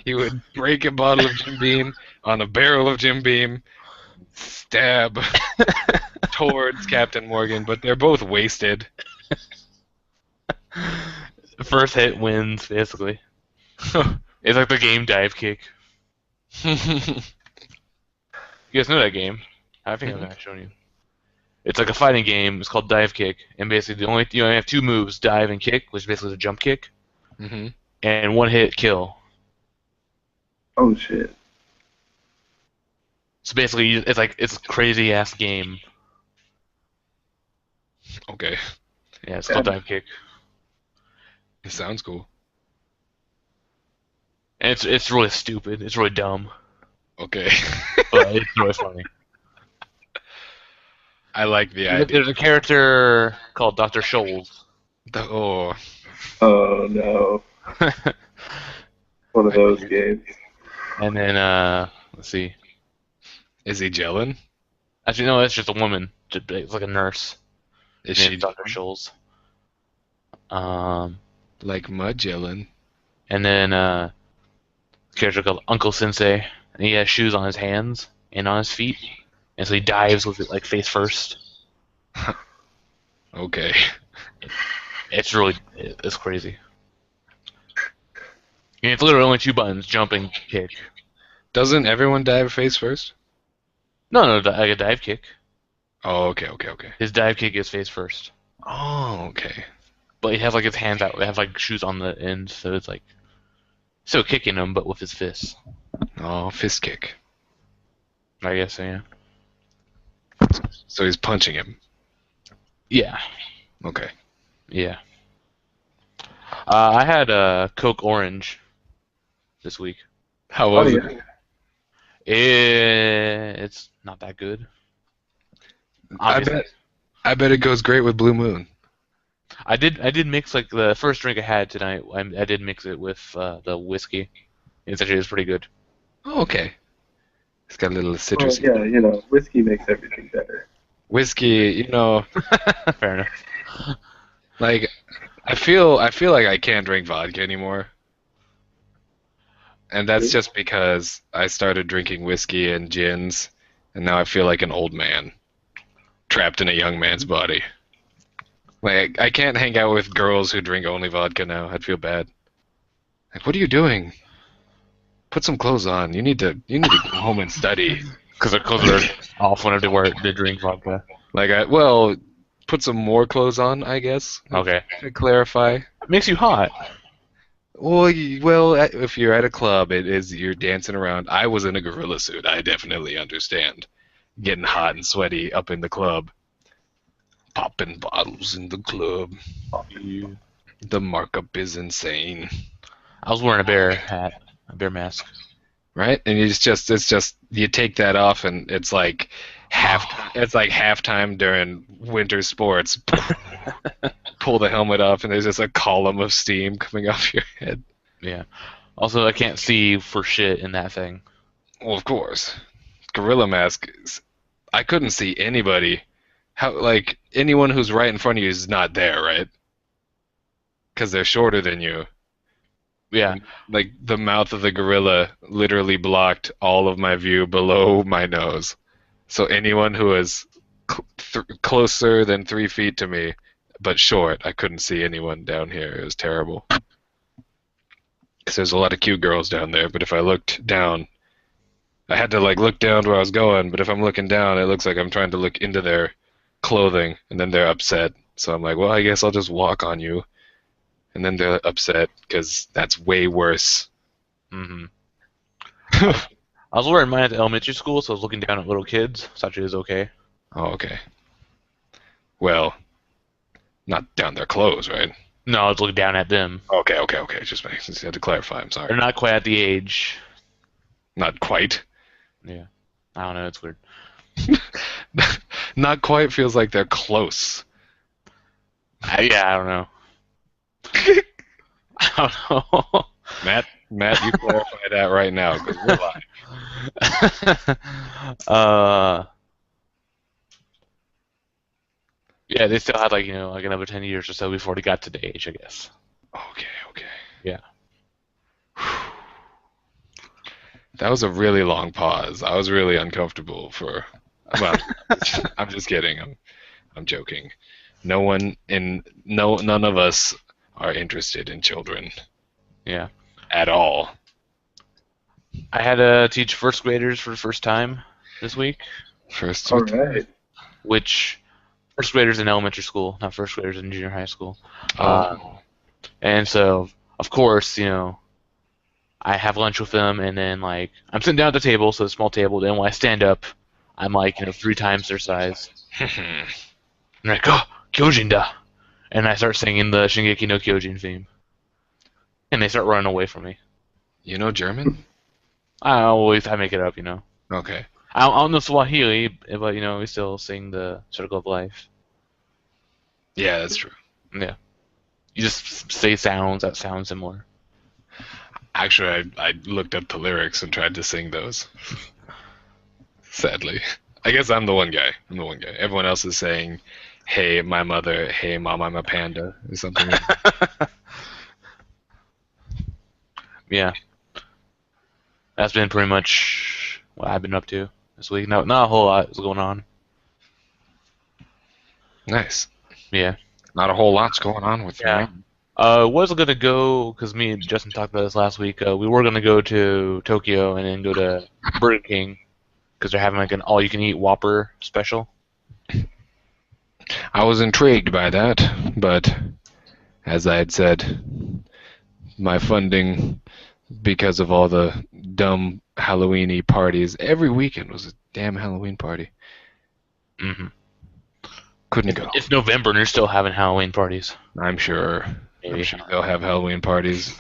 He would break a bottle of Jim Beam on a barrel of Jim Beam, stab towards Captain Morgan, but they're both wasted. The first hit wins, basically. It's like the game Dive Kick. You guys know that game? I think I've shown you. It's like a fighting game. It's called Dive Kick, and basically you only have 2 moves: dive and kick, which is basically a jump kick, Mm-hmm. and 1 hit kill. Oh shit. So basically, it's a crazy ass game. Okay, Yeah, it's called Dive Kick, it sounds cool. and it's really stupid. It's really dumb, Okay, but it's really funny. I like the idea. There's a character called Dr. Scholes. Oh, Oh no. One of those games. And then, let's see. is he gelling? Actually, no, it's just a woman. It's like a nurse. Is named she Dr. Scholes? like Magellan? And then, a character called Uncle Sensei. And he has shoes on his hands and on his feet. And so he dives with it, like, face first. Okay. It's crazy. And it's literally only 2 buttons: jump and kick. Doesn't everyone dive face first? No, like a dive kick. Oh, okay. His dive kick is face first. Oh, okay. But he has like his hands out. They have like shoes on the end, so it's like still kicking him, but with his fists. Oh, fist kick. I guess, yeah. So he's punching him. Yeah, Okay. yeah. I had a Coke Orange this week. How Oh was it? yeah. It's not that good. Obviously. I bet it goes great with Blue Moon. I did mix like the first drink I had tonight. I did mix it with the whiskey. It's actually pretty good. Oh, okay. It's got a little Well, citrusy. yeah, whiskey makes everything better. Whiskey, Fair enough. like I feel like I can't drink vodka anymore. And that's See? just because I started drinking whiskey and gins, and now I feel like an old man trapped in a young man's body. Like I can't hang out with girls who drink only vodka now. I'd feel bad. Like, what are you doing? Put some clothes on. You need to go home and study. Because their clothes are off whenever they drink vodka. Well, put some more clothes on, I guess. Okay. To clarify. It makes you hot. Well, if you're at a club, you're dancing around. I was in a gorilla suit. I definitely understand. Getting hot and sweaty up in the club. Popping bottles in the club. The markup is insane. I was wearing a bear hat, a bear mask. Right? And it's just you take that off and it's like halftime during winter sports. Pull the helmet off and there's just a column of steam coming off your head. Yeah. Also, I can't see for shit in that thing. Well, of course. Gorilla mask. I couldn't see anybody. Like anyone who's right in front of you is not there, right? Because they're shorter than you. Yeah. Like the mouth of the gorilla literally blocked all of my view below my nose. So anyone who was closer than 3 feet to me, but short, I couldn't see anyone down here. It was terrible. Because there's a lot of cute girls down there, but if I looked down, I had to like look down to where I was going, but if I'm looking down, it looks like I'm trying to look into their clothing, and then they're upset. So I'm like, well, I guess I'll just walk on you. And then they're upset because that's way worse. Mm-hmm. I was wearing mine at the elementary school, so I was looking down at little kids, so actually it was okay. Oh, okay. Well, not down their clothes, right? No, I was looking down at them. Okay. Just had to clarify. I'm sorry. They're not quite at the age. Not quite. Yeah. I don't know, it's weird. Not quite feels like they're close. Yeah, I don't know. I don't know. Matt, you clarify that right now because we're live. Yeah, they still had like another 10 years or so before they got to the age, I guess. Okay. Yeah. That was a really long pause. I was really uncomfortable for. Well, I'm just kidding. I'm joking. None of us are interested in children. Yeah. At all. I had to teach first graders for the first time this week. First. All right. Which first graders in elementary school, not first graders in junior high school. And so, of course, I have lunch with them, and then like I'm sitting down at the table, so a small table. Then when I stand up, I'm like 3 times their size. And they're like, oh, Kyojin da, and I start singing the Shingeki no Kyojin theme, and they start running away from me. You know German? I make it up, Okay. I don't know Swahili, but we still sing the Circle of Life. Yeah, that's true. Yeah, you just say sounds that sound similar. Actually, I looked up the lyrics and tried to sing those. Sadly. I guess I'm the one guy. Everyone else is saying, hey, my mother, hey, mom, I'm a panda, or something like that. Yeah. That's been pretty much what I've been up to this week. Not a whole lot is going on. Nice. Yeah. Not a whole lot's going on with Yeah. me. Was going to go, because me and Justin talked about this last week, we were going to go to Tokyo and then go to Burger King, because they're having like an all-you-can-eat Whopper special. I was intrigued by that, but as I had said, my funding, because of all the dumb Halloween-y parties, every weekend was a damn Halloween party. Mm-hmm. Couldn't go. It's November and they're still having Halloween parties. I'm sure. Maybe. I'm sure they'll have Halloween parties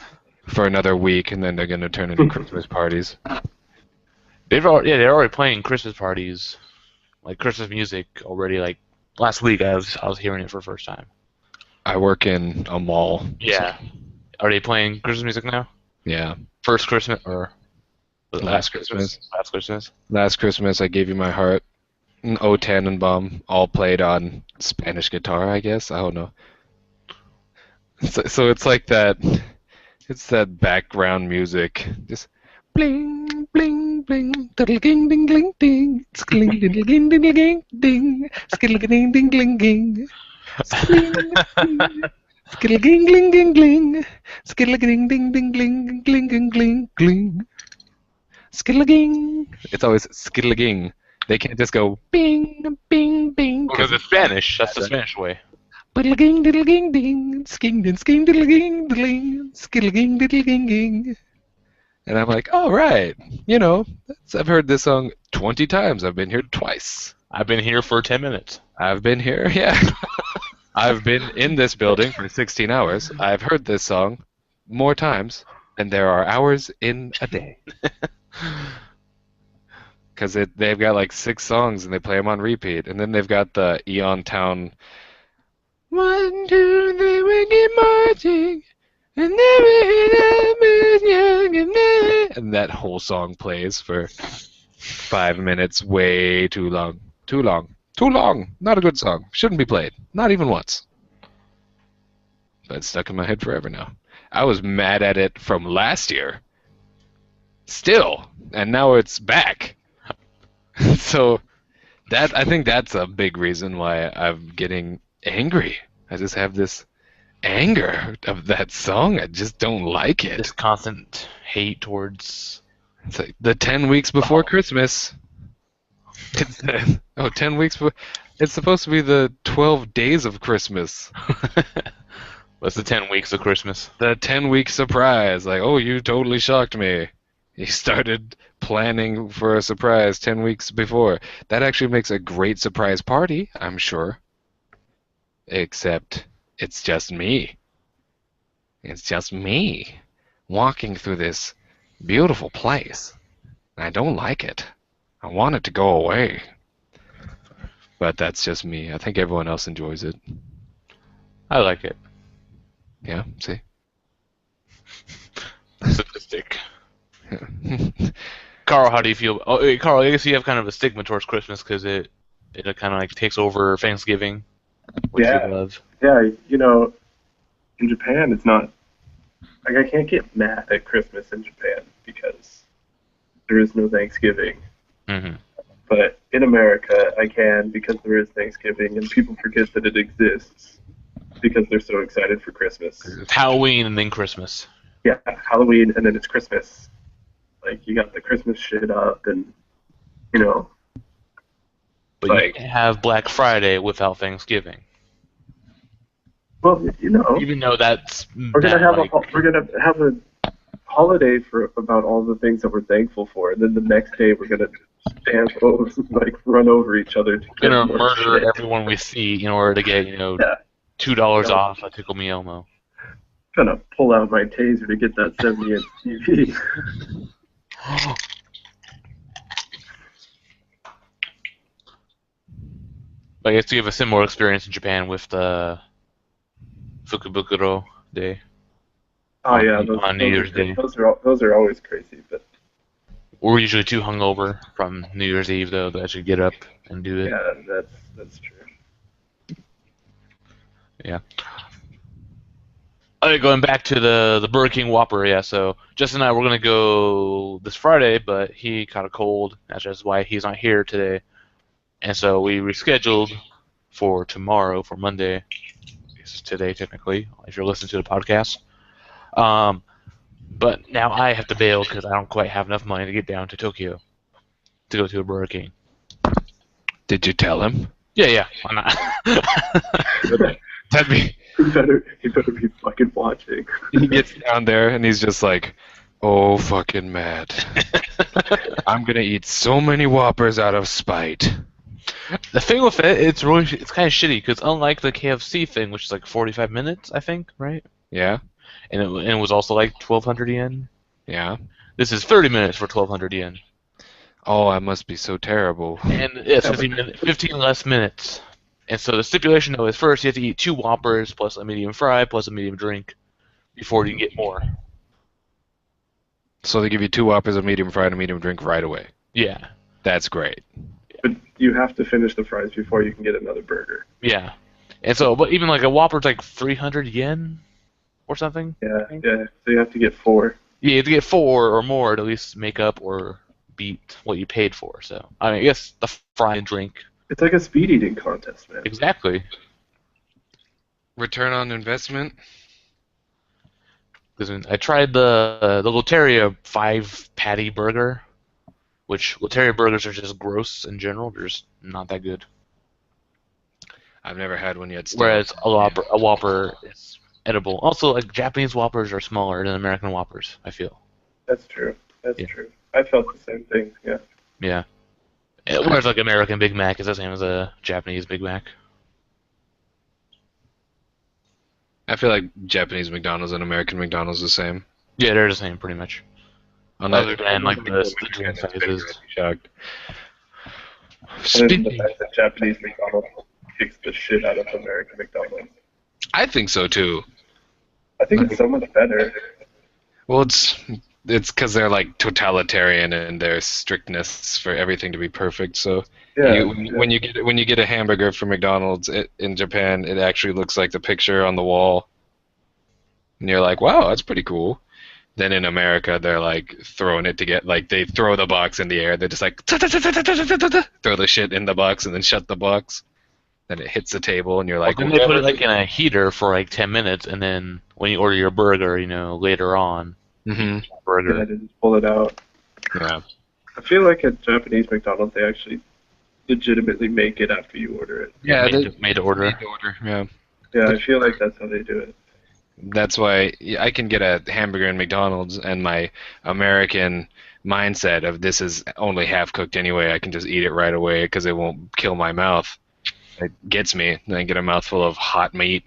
for another week, and then they're going to turn into Christmas parties. They're already playing Christmas parties, like Christmas music already. Like last week, I was hearing it for the first time. I work in a mall. Yeah. So, Are they playing Christmas music now? yeah. First Christmas or Last Christmas. Last Christmas. Last Christmas, I Gave You My Heart, and O Tannenbaum, all played on Spanish guitar, I guess. I don't know. So it's like that. It's that background music. Just bling, bling, bling, diddle ding, ding, ding, ding, skling, diddle ding, ding, ding, ding, skittle ding, ding, ding, ding, skittle ding, ding, ding, ding, skittle ding, ding, ding, ding, gling, gling, gling, gling, skittle ding. It's always skittle ding. They can't just go bing, bing, bing. Because it's Spanish. That's the Spanish way. Diddle ding, diddle ding, ding, sking, ding, sking, diddle ding, diddling, skittle ding, diddle ding, ding. And I'm like, all right, I've heard this song 20 times. I've been here twice. I've been here for 10 minutes. I've been here, yeah. I've been in this building for 16 hours. I've heard this song more times than there are hours in a day. Because they've got like 6 songs and they play them on repeat. And then they've got the Eon Town 1, 2, 3, we keep marching. And that whole song plays for 5 minutes, way too long. Too long. Too long. Not a good song. Shouldn't be played. Not even once. But it's stuck in my head forever now. I was mad at it from last year. Still. And now it's back. So I think that's a big reason why I'm getting angry. I just have this anger of that song. I just don't like it. This constant hate towards... It's like the 10 weeks before Christmas. 10 weeks before. It's supposed to be the 12 days of Christmas. What's the 10 weeks of Christmas? The 10-week surprise. Like, oh, you totally shocked me. You started planning for a surprise 10 weeks before. That actually makes a great surprise party, I'm sure. Except it's just me. It's just me walking through this beautiful place. I don't like it. I want it to go away. But that's just me. I think everyone else enjoys it. I like it. Yeah, see? Sadistic. Carl, how do you feel? Oh, wait, Carl, I guess you have kind of a stigma towards Christmas because it kind of like takes over Thanksgiving, which you love. Yeah, in Japan, it's not like I can't get mad at Christmas in Japan because there is no Thanksgiving. Mm-hmm. But in America, I can because there is Thanksgiving, and people forget that it exists because they're so excited for Christmas. It's Halloween and then Christmas. Yeah, Halloween and then it's Christmas. Like you got the Christmas shit up, and But like, you can't have Black Friday without Thanksgiving. Well, Even though that's we're gonna have a holiday for about all the things that we're thankful for, and then the next day we're gonna run over each other. We're gonna murder everyone we see in order to get $2 off a Tickle Me Elmo. Gonna pull out my taser to get that 70-inch TV. I guess you have a similar experience in Japan with the Fukubukuro Day. Oh yeah, on New Year's Day. Those are always crazy, but We're usually too hungover from New Year's Eve though to actually get up and do it. yeah, that's true. Yeah. Alright, going back to the Burger King Whopper, yeah, so Justin and I were going to go this Friday, but he caught a cold. That's just why he's not here today. And so we rescheduled for tomorrow, for Monday. It's today, technically, if you're listening to the podcast. But now I have to bail because I don't quite have enough money to get down to Tokyo to go to a Burger King. Did you tell him? Yeah. Why not? That'd be. He better be fucking watching. He gets down there and he's just like, oh fucking mad. I'm gonna eat so many Whoppers out of spite. The thing with it, it's kind of shitty because unlike the KFC thing, which is like 45 minutes, I think, right? Yeah, And it was also like 1,200 yen. yeah. This is 30 minutes for 1,200 yen. Oh, I must be so terrible. And it's 15 less minutes. And so the stipulation, though, is first you have to eat 2 Whoppers plus a medium fry plus a medium drink before you can get more. So they give you 2 Whoppers, a medium fry, and a medium drink right away. Yeah. That's great. But you have to finish the fries before you can get another burger. Yeah. And so, but even like a Whopper's like 300 yen or something. Yeah. So you have to get 4. Yeah, you have to get 4 or more to at least make up or beat what you paid for. So, I mean, I guess the fry and drink. It's like a speed eating contest, man. Exactly. Return on investment? Because I tried the Loteria 5-patty burger, which Loteria burgers are just gross in general. They're just not that good. I've never had one yet. Still. Whereas a Whopper is edible. Also, like Japanese Whoppers are smaller than American Whoppers, I feel. That's true. That's Yeah. true. I felt the same thing. Yeah. Yeah. Whereas like American Big Mac is the same as a Japanese Big Mac. I feel like Japanese McDonald's and American McDonald's are the same. Yeah, they're the same pretty much. Other than like the drink sizes. Shocked. Other than the fact that Japanese McDonald's kicks the shit out of American McDonald's. I think so too. I think it's so much better. Well, it's because they're like totalitarian and their strictness for everything to be perfect. So Yeah. when you get a hamburger from McDonald's in Japan, it actually looks like the picture on the wall, and you're like, wow, that's pretty cool. Then in America, they're like throwing it to get like they throw the box in the air. They're just like throw the shit in the box and then shut the box. Then it hits the table, and you're like, Then they put it like in a heater for like 10 minutes, and then when you order your burger, later on, burger. Yeah, they just pull it out. Yeah. I feel like at Japanese McDonald's, they actually legitimately make it after you order it. Yeah, made to order. Yeah. Yeah, I feel like that's how they do it. That's why I can get a hamburger in McDonald's, and my American mindset of this is only half cooked anyway, I can just eat it right away because it won't kill my mouth. It gets me. Then I get a mouthful of hot meat.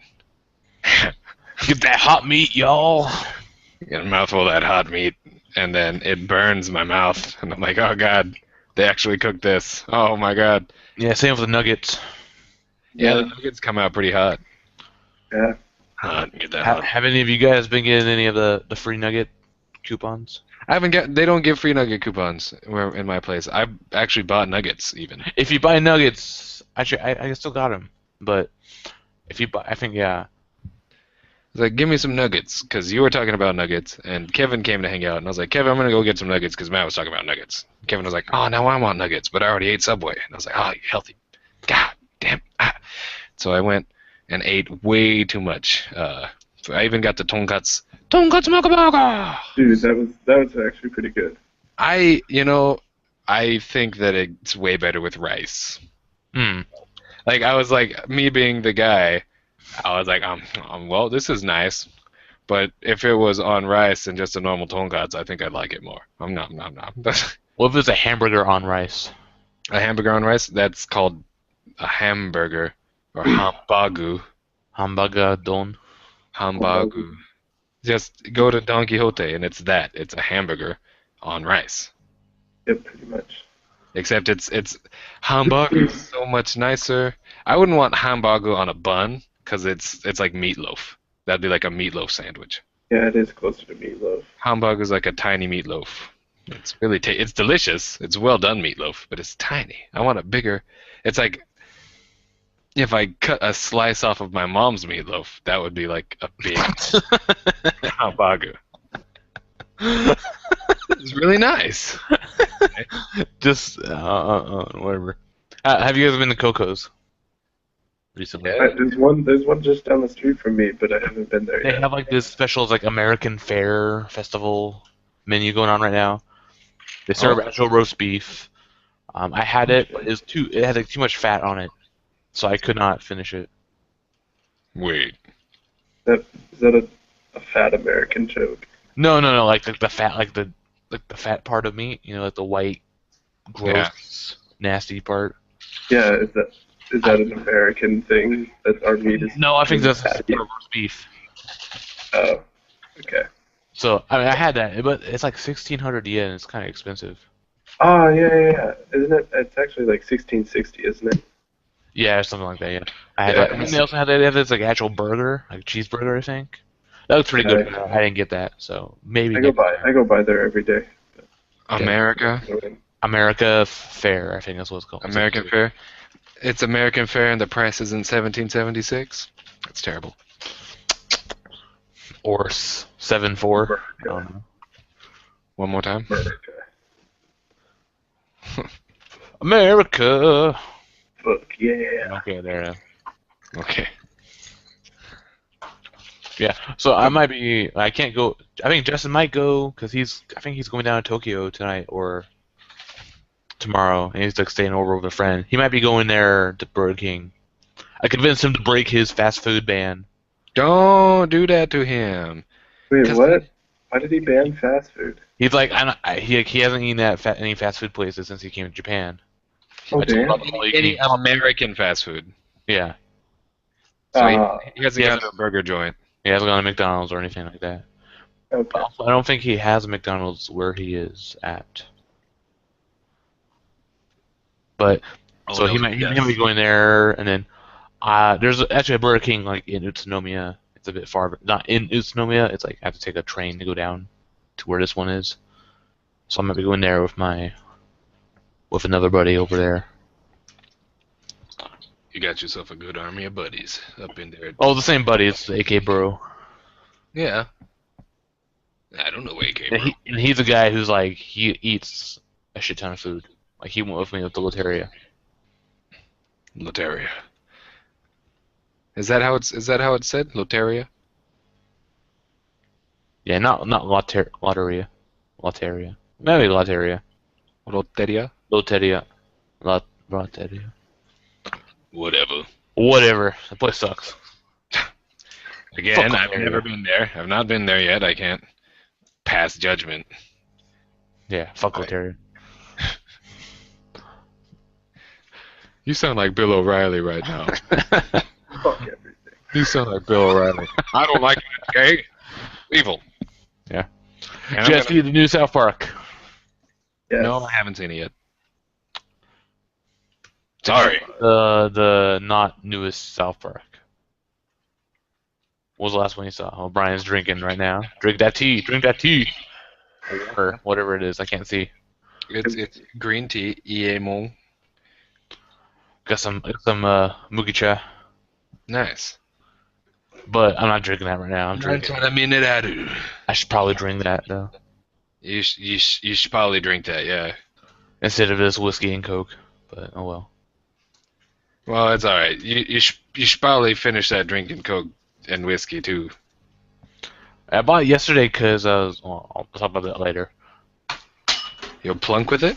Get that hot meat, y'all. Get a mouthful of that hot meat, and then it burns my mouth, and I'm like, oh god, they actually cooked this. Oh my god. Yeah, same with the nuggets. Yeah, the nuggets come out pretty hot. Yeah. Hot, get that hot. Have any of you guys been getting any of the free nugget coupons? I haven't got. They don't give free nugget coupons in my place. I've actually bought nuggets even. If you buy nuggets, actually, I still got them. But if you buy, I think It's like, give me some nuggets, because you were talking about nuggets, and Kevin came to hang out, and I was like, Kevin, I'm going to go get some nuggets, because Matt was talking about nuggets. Kevin was like, oh, now I want nuggets, but I already ate Subway. And I was like, oh, you're healthy. God damn. Ah. So I went and ate way too much. So I even got the tonkatsu mokaboka! Dude, that was actually pretty good. I think that it's way better with rice. Like, I was like, me being the guy, I was like, well, this is nice, but if it was on rice and just a normal tonkatsu, I think I'd like it more. what if it's a hamburger on rice? A hamburger on rice? That's called a hamburger, or hambagu. Hamburger don. Hambagu. Just go to Don Quixote, and it's that. It's a hamburger on rice. Yeah, pretty much. Except it's hambagu is so much nicer. I wouldn't want hambagu on a bun, because it's like meatloaf. That'd be like a meatloaf sandwich. Yeah, it is closer to meatloaf. Hamburg is like a tiny meatloaf. It's really it's delicious. It's well done meatloaf, but it's tiny. I want a bigger. It's like if I cut a slice off of my mom's meatloaf, that would be like a big Hamburg. It's really nice. Just whatever. Have you guys been to Coco's recently? There's one just down the street from me, but I haven't been there yet. They have like this special like American Fair Festival menu going on right now. They serve actual roast beef. I had it, but it had like too much fat on it. so I could not finish it. Wait. Is that a fat American joke? No, like the fat, like the fat part of meat. You know, like the white, gross, nasty part. Yeah, is that an American thing that our meat is? No, I think that's fatty? roast beef. Oh, okay. So I mean, I had that, but it's like 1,600 yen. It's kind of expensive. Oh, yeah. Isn't it? It's actually like 1660, isn't it? Yeah, or something like that. Yeah, I had Yeah. that. And they also had they have this like actual burger, like cheeseburger, I think. That looks pretty good. I didn't get that, so maybe I next time. go by there every day. America? America Fair, I think that's what it's called. American Fair? It's American Fair and the price is in 1776? That's terrible. Or 7-4. I don't know. One more time? America. Fuck yeah. Okay, there. Okay. Yeah, so I might be. I can't go. I think Justin might go because I think he's going down to Tokyo tonight or tomorrow, and he's like staying over with a friend. He might be going there to Burger King. I convinced him to break his fast food ban. Don't do that to him. Wait, 'Cause what? Why did he ban fast food? He's like, he hasn't eaten at any fast food places since he came to Japan. Oh, I told him damn. about the all you can Any eat. American fast food. Yeah, So Uh, he hasn't yeah. gone to a burger joint. he hasn't gone to McDonald's or anything like that. okay. Also, I don't think he has a McDonald's where he is at. But so he might be going there, and then there's actually a Burger King like in Utsunomiya. It's a bit far, but not in Utsunomiya. It's like I have to take a train to go down to where this one is. So I might be going there with another buddy over there. You got yourself a good army of buddies up in there. Oh, the same buddy. It's the AK Bro. Yeah. I don't know AK, And, bro. he's a guy who's like he eats a shit ton of food. Like he went with me with the Loteria. Loteria. Is that how it's said? Loteria? Yeah, not Lotteria. Loteria. Maybe Loteria. Loteria? Loteria. Loteria. Whatever. Whatever. The place sucks. Again, Fuck I've Loteria. never been there. I've not been there yet. I can't pass judgment. Yeah, fuck Right. Loteria. You sound like Bill O'Reilly right now. Fuck everything. You sound like Bill O'Reilly. I don't like it. Okay? Evil. Yeah. And Did I'm you guys gonna- see the new South Park? Yes. No, I haven't seen it yet. Sorry. The not newest South Park. What was the last one you saw? Oh, Brian's drinking right now. Drink that tea. Drink that tea. Or whatever it is. I can't see. It's green tea, Iemon. Got some mugicha. Nice. But I'm not drinking that right now. I'm drinking. I should probably drink that though, You should probably drink that, yeah. instead of this whiskey and Coke. But oh well. Well, it's all right. You should probably finish that drinking Coke and whiskey too. I bought it yesterday because I was. Well, I'll talk about that later. You'll plunk with it?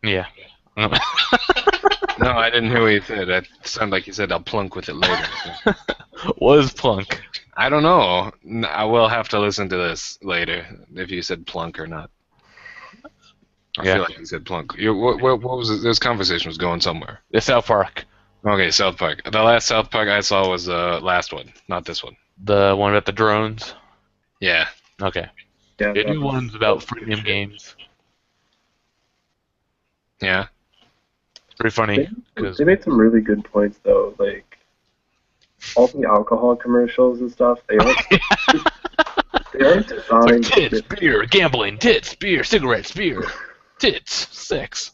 Yeah. No, I didn't hear what you said. That sounded like you said I'll plunk with it later. Was plunk. I don't know. I will have to listen to this later if you said plunk or not. I Yeah. feel like you said plunk. What was it? This conversation was going somewhere. The South Park. Okay, South Park. The last South Park I saw was the last one, not this one. The one about the drones. Yeah. Okay. Yeah, The that new was- one's about freemium games. Yeah. Pretty funny. 'Cause They made some really good points though. Like all the alcohol commercials and stuff. They aren't it's like designed. tits, beer, gambling, tits, beer, cigarettes, beer, tits, sex.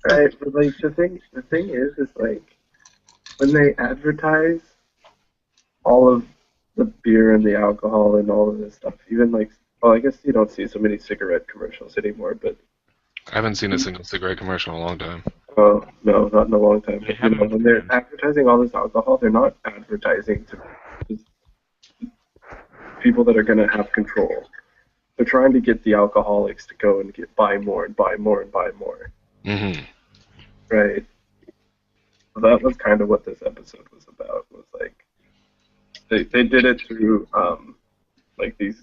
Right, but like the thing is like when they advertise all of the beer and the alcohol and all of this stuff, even like, well, I guess you don't see so many cigarette commercials anymore, but I haven't seen a single cigarette commercial in a long time. oh no, not in a long time. They But, haven't when they're advertising all this alcohol, they're not advertising to people that are going to have control. They're trying to get the alcoholics to go and buy more and buy more and buy more. Mm-hmm. Right. So that was kind of what this episode was about. Was like they did it through like these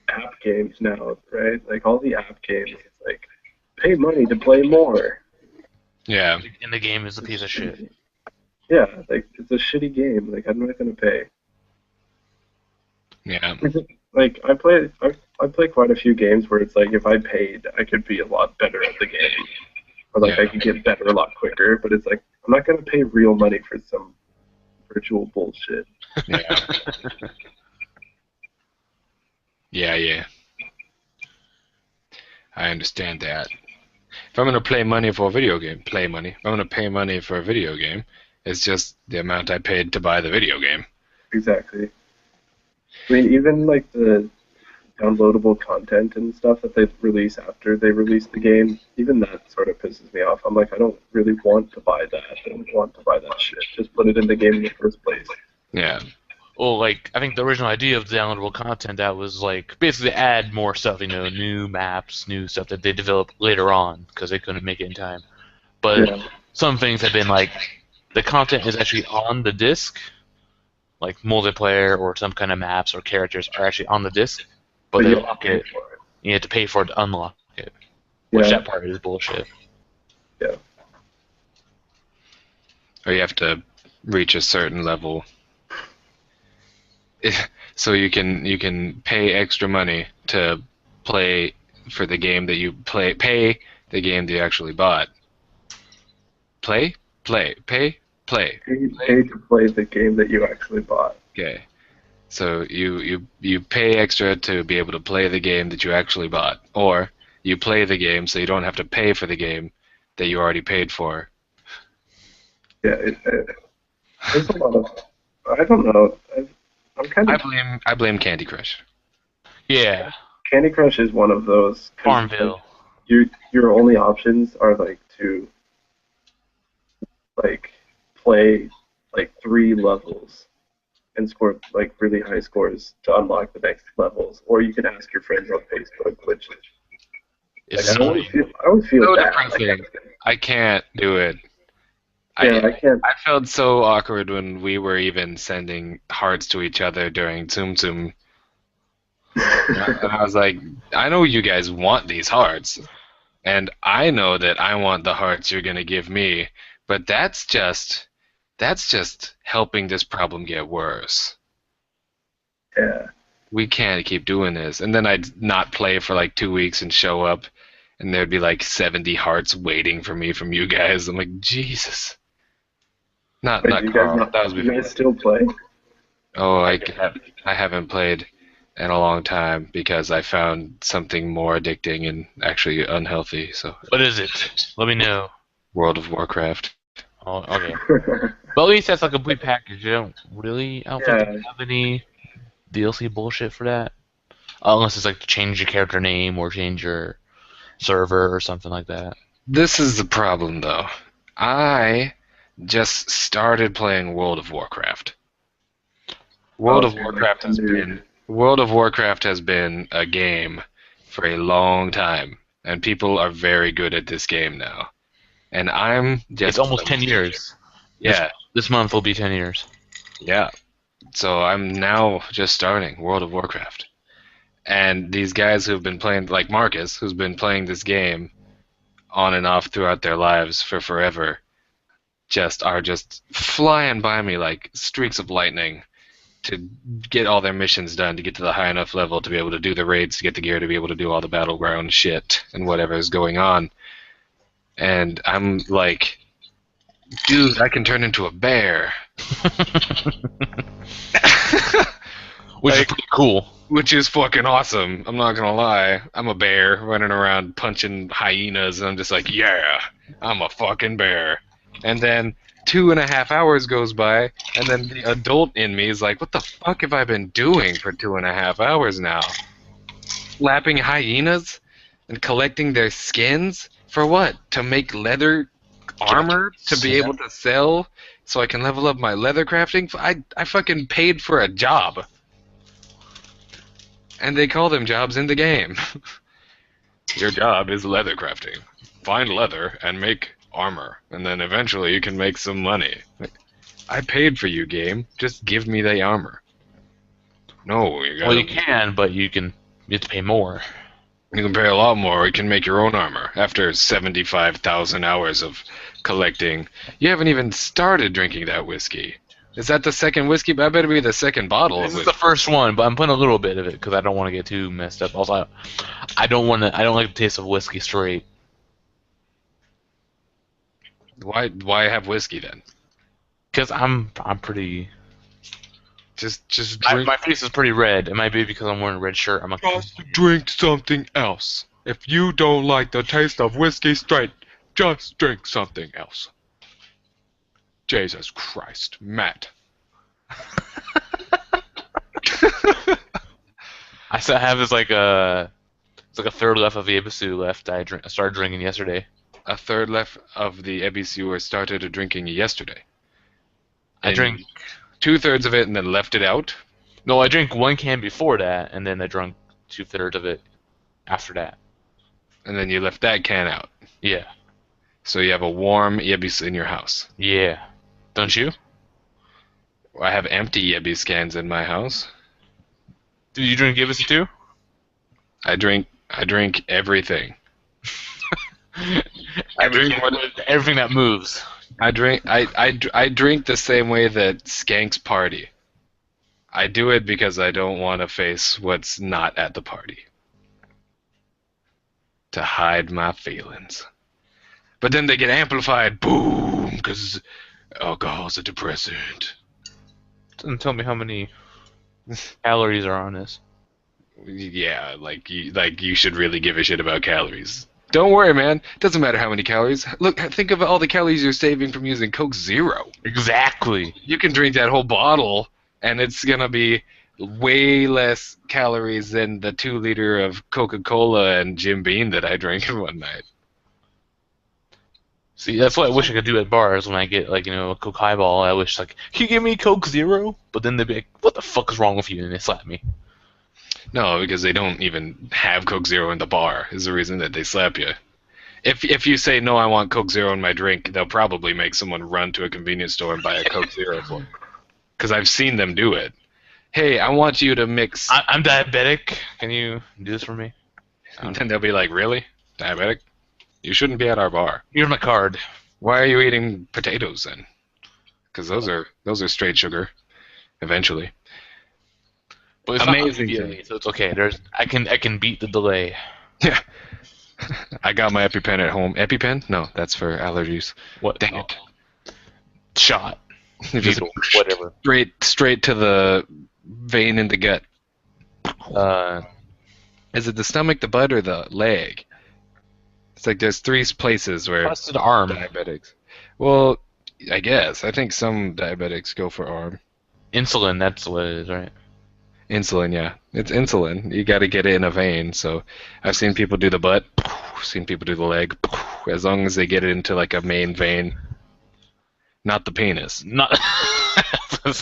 app games now, right? Like all the app games, it's like pay money to play more. Yeah. And the game is a piece of shit. Yeah, like it's a shitty game. Like I'm not gonna pay. Yeah. Like I play quite a few games where it's like if I paid, I could be a lot better at the game, or like I Yeah. could get better a lot quicker. But it's like I'm not gonna pay real money for some virtual bullshit. Yeah. Yeah. I understand that. If I'm gonna play money for a video game, play money. If I'm gonna pay money for a video game, it's just the amount I paid to buy the video game. Exactly. I mean, even like the downloadable content and stuff that they release after they release the game, even that sort of pisses me off. I'm like, I don't really want to buy that. I don't want to buy that shit. Just put it in the game in the first place. Yeah. Well, like, I think the original idea of the downloadable content, that was, like, basically add more stuff, new maps, new stuff that they developed later on, because they couldn't make it in time. But Yeah. some things have been, like, the content is actually on the disc, like multiplayer or some kind of maps or characters are actually on the disc, but they you lock it. for it. You have to pay for it to unlock it, which Yeah. that part is bullshit. Yeah. Or you have to reach a certain level. So you can pay extra money to play for the game that you pay the game that you actually bought. Pay, play. Pay to play the game that you actually bought. Okay. So you pay extra to be able to play the game that you actually bought, or you play the game so you don't have to pay for the game that you already paid for. Yeah. There's a lot of. I don't know. I'm kind of. I blame Candy Crush. Yeah, Candy Crush is one of those. 'Cause, Farmville. like, your only options are like to like play like 3 levels and score like really high scores to unlock the next levels, or you can ask your friends on Facebook, which It's like, annoying. I always feel So bad. depressing. I can't do it. Yeah, I can't. I felt so awkward when we were even sending hearts to each other during Tsum Tsum. And I was like, I know you guys want these hearts, and I know that I want the hearts you're gonna give me, but that's just helping this problem get worse. Yeah. We can't keep doing this. And then I'd not play for like 2 weeks and show up, and there'd be like 70 hearts waiting for me from you guys. I'm like, Jesus. Not Wait, Carl. That was you before. guys still play? Oh, I haven't played in a long time because I found something more addicting and actually unhealthy. So What is it? Let me know. World of Warcraft. Oh, okay. But at least that's a complete package. I don't think they have any DLC bullshit for that. Unless it's like to change your character name or change your server or something like that. This is the problem, though. I just started playing World of Warcraft. World of Warcraft has been a game for a long time, and people are very good at this game now. And I'm just. It's almost 10 years. Yeah. This month will be 10 years. Yeah. So I'm now just starting World of Warcraft. And these guys who've been playing, like Marcus, who's been playing this game on and off throughout their lives for forever, are just flying by me like streaks of lightning to get all their missions done, to get to the high enough level to be able to do the raids, to get the gear, to be able to do all the battleground shit and whatever is going on. And I'm like, dude, I can turn into a bear. Which is pretty cool. Which is fucking awesome. I'm not gonna lie. I'm a bear running around punching hyenas, and I'm just like, yeah, I'm a fucking bear. And then 2.5 hours goes by, and then the adult in me is like, what the fuck have I been doing for 2.5 hours now? Slapping hyenas and collecting their skins? For what? To make leather armor to be able to sell so I can level up my leather crafting? I fucking paid for a job. And they call them jobs in the game. Your job is leather crafting. Find leather and make armor, and then eventually you can make some money. Like, I paid for you, game. Just give me the armor. No, you gotta. Well, you can, but you have to pay more. You can pay a lot more, or you can make your own armor. After 75,000 hours of collecting, you haven't even started drinking that whiskey. Is that the second whiskey? That better be the second bottle This of is whiskey. the first one, but I'm putting a little bit of it because I don't want to get too messed up. Also, I don't like the taste of whiskey straight. Why have whiskey then? Because I'm pretty. Just drink. My face is pretty red. It might be because I'm wearing a red shirt. I'm like, Just drink something else. If you don't like the taste of whiskey straight, just drink something else. Jesus Christ, Matt. I still have this it's like a third left of the Ibisu left. I started drinking yesterday. A third left of the Ebisu or started drinking yesterday. I And drank. 2/3 of it and then left it out. No, I drank one can before that, and then I drank 2/3 of it after that. And then you left that can out. Yeah. So you have a warm Yebis in your house. Yeah. Don't you? I have empty Yebis cans in my house. Do you drink Ibisu too? I drink everything. Everything that moves. I drink the same way that skanks party. I do it because I don't want to face what's not at the party. To hide my feelings. But then they get amplified, boom, because alcohol's a depressant. Doesn't tell me how many calories are on this. Yeah, like you should really give a shit about calories. Don't worry, man. Doesn't matter how many calories. Look, think of all the calories you're saving from using Coke Zero. Exactly. You can drink that whole bottle, and it's gonna be way less calories than the 2 liter of Coca-Cola and Jim Beam that I drank in one night. See, that's what I wish I could do at bars when I get, like, a Coke Highball. I wish, like, can you give me Coke Zero? But then they'd be like, what the fuck is wrong with you? And they slap me. No, because they don't even have Coke Zero in the bar, is the reason that they slap you. If you say, no, I want Coke Zero in my drink, they'll probably make someone run to a convenience store and buy a Coke Zero for you. Because I've seen them do it. Hey, I want you to mix... I'm diabetic. Can you do this for me? And then they'll be like, really? Diabetic? You shouldn't be at our bar. Here's my card. Why are you eating potatoes then? Because those are straight sugar, eventually. But it's Amazing not thing. so it's okay. I can beat the delay. Yeah. I got my EpiPen at home. EpiPen? No, that's for allergies. What? Dang it. Shot. You just Needle, whatever. straight to the vein in the gut. Is it the stomach, the butt, or the leg? It's like there's 3 places where Busted arm. diabetics. Well, I guess. I think some diabetics go for arm. Insulin, that's what it is, right? Insulin, yeah. It's insulin. You got to get it in a vein. So I've seen people do the butt, seen people do the leg, as long as they get it into like a main vein. Not the penis. Not. That's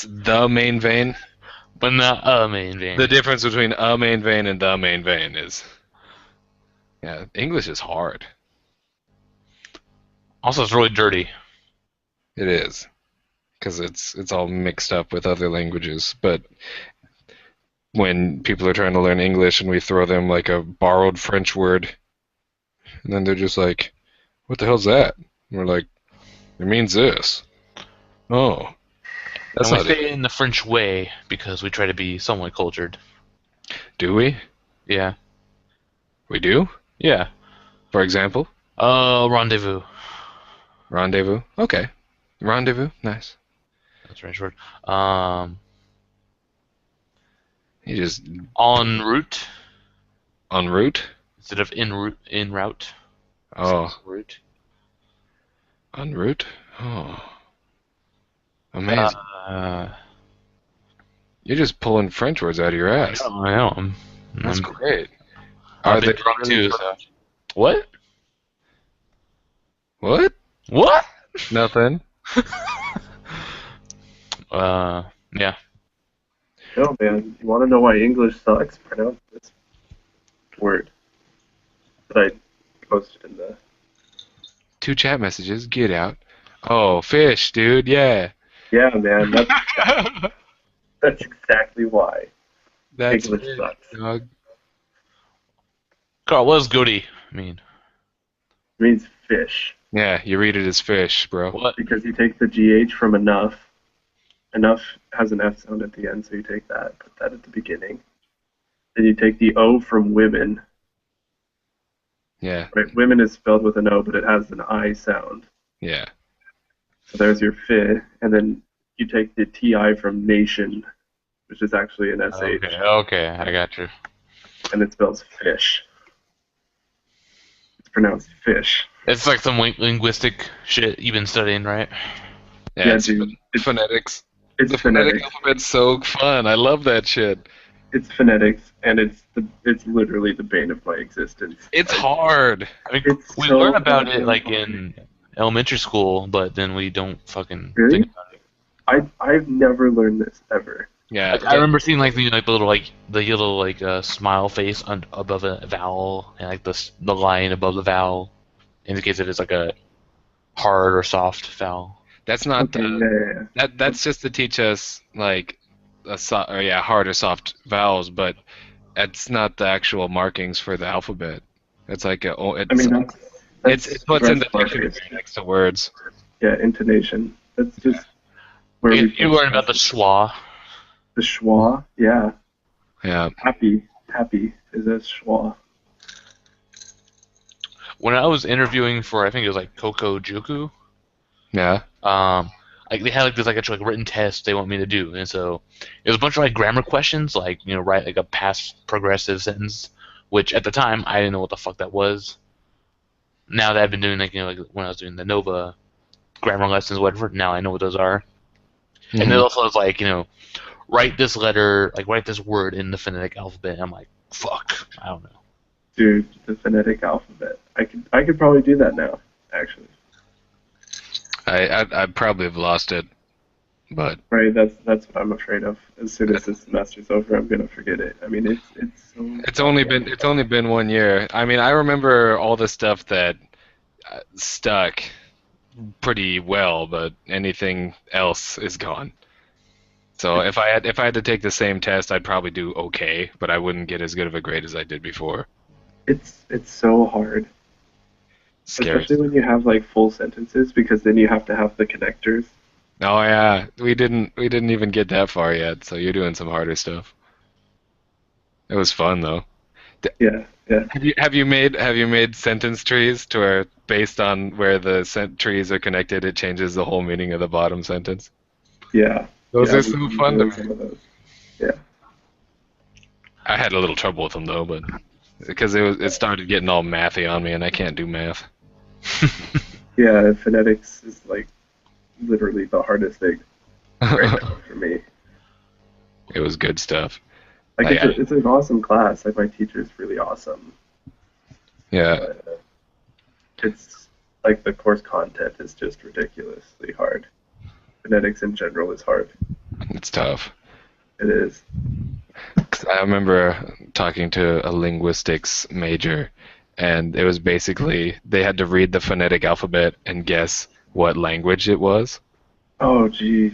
the main vein. But not a main vein. The difference between a main vein and the main vein is... Yeah, English is hard. Also, it's really dirty. It is. Because it's all mixed up with other languages. But when people are trying to learn English and we throw them like a borrowed French word, and then they're just like, what the hell's that? And we're like, it means this. Oh. That's and we not say it in the French way because we try to be somewhat cultured. Do we? Yeah. We do? Yeah. For example? Rendezvous. Rendezvous? Okay. Rendezvous? Nice. That's a French word. You just... En route En route? instead of en route. Oh. Route. En route? Oh. Amazing. You're just pulling French words out of your ass. I know. That's great. Are Are they they drunk too? So. What? What? What? Nothing. Yeah. No, man. You want to know why English sucks? Pronounce this word that I posted in the 2 chat messages. Get out. Oh, fish, dude. Yeah. Yeah, man, that's exactly why. That's English fish, sucks. dog. Carl, what does goatee mean? It means fish. Yeah, you read it as fish, bro. What? Because you take the GH from enough. Enough has an F sound at the end, so you take that, put that at the beginning. Then you take the O from women. Yeah, Right? Women is spelled with an O, but it has an I sound. yeah. So there's your fi, and then you take the TI from nation, which is actually an SH, Okay, I got you. and it spells fish. It's pronounced fish. It's like some linguistic shit you've been studying, right? Yeah, Yeah, it's dude. It's phonetics. It's The phonetic phonetics. alphabet's so fun. I love that shit. It's phonetics, and it's literally the bane of my existence. It's hard. I mean, It's we so learn about it fucking like hard. in elementary school, but then we don't fucking Really? think about it. I've never learned this ever. Yeah, Like, I remember seeing like the little smile face above a vowel, and like the line above the vowel indicates if it's like a hard or soft vowel. that's not Okay, the yeah. that's just to teach us like hard or soft vowels, but it's not the actual markings for the alphabet. It's like I mean, that's it's what's in the rest dictionary markers. next to words. Yeah, intonation. That's just where You, we you learn about the schwa. the schwa. Yeah, Yeah. happy is a schwa. When I was interviewing for, I think it was like Koko Juku, Yeah. like they had like this like actual like written test they want me to do, and so it was a bunch of like grammar questions, like write like a past progressive sentence, which at the time I didn't know what the fuck that was. Now that I've been doing like like when I was doing the Nova grammar lessons, whatever, now I know what those are. And then Mhm. also it's like write this letter, like write this word in the phonetic alphabet. And I'm like, fuck, I don't know. Dude, the phonetic alphabet. I could probably do that now, actually. I probably have lost it, but Right, that's what I'm afraid of. As soon as this semester's over, I'm gonna forget it. I mean, it's so. it's only been 1 year. I mean, I remember all the stuff that stuck pretty well, but anything else is gone. So if I had to take the same test, I'd probably do okay, but I wouldn't get as good of a grade as I did before. It's so hard, Scary. especially when you have like full sentences, because then you have to have the connectors. Oh yeah, we didn't even get that far yet, so you're doing some harder stuff. It was fun though. Yeah, yeah, Have you made sentence trees to where based on where the trees are connected, it changes the whole meaning of the bottom sentence? yeah. Those Yeah, are so we've been fun to doing me. some of those. Yeah. I had a little trouble with them though, but because it started getting all mathy on me, and I can't do math. Yeah, phonetics is like literally the hardest thing right now for me. It was good stuff. Like I- it's an awesome class. Like my teacher's really awesome. Yeah, But it's like the course content is just ridiculously hard. Phonetics in general is hard. it's tough. It is. 'Cause I remember talking to a linguistics major, and it was basically they had to read the phonetic alphabet and guess what language it was. Oh, geez.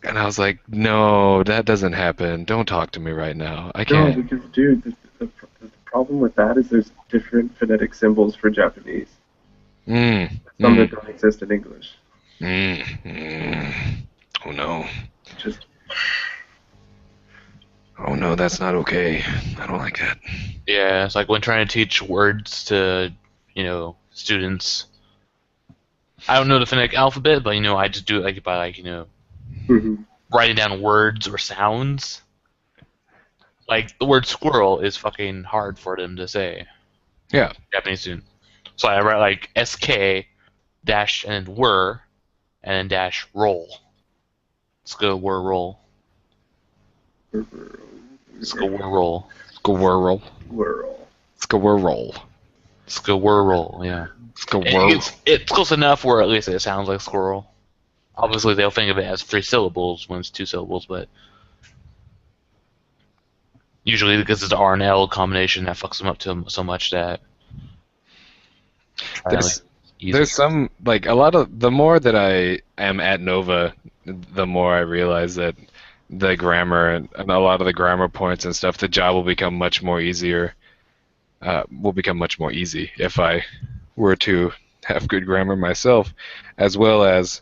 And I was like, no, that doesn't happen. Don't talk to me right now. I No, can't. because dude, the problem with that is there's different phonetic symbols for Japanese. Mm, Some that mm, don't exist in English. mm, mm. Oh no. Just Oh no, that's not okay. I don't like that. Yeah, it's like when trying to teach words to students. I don't know the phonetic alphabet, but I just do it like by mhm. writing down words or sounds. Like the word squirrel is fucking hard for them to say. Yeah. Japanese student. So I write like SK dash and then were and then dash roll. Let's go were roll. Let's go were roll. Squirrel. Whirl. Squirrel. Let's go were roll. Yeah. Squirrel. It's close enough where at least it sounds like squirrel. Obviously they'll think of it as 3 syllables when it's 2 syllables, but usually because it's the R and L combination that fucks them up to so much that. There's easier. There's some, like, a lot of, the more that I am at Nova, the more I realize that the grammar and a lot of the grammar points and stuff, the job will become much more easier, will become much more easy if I were to have good grammar myself, as well as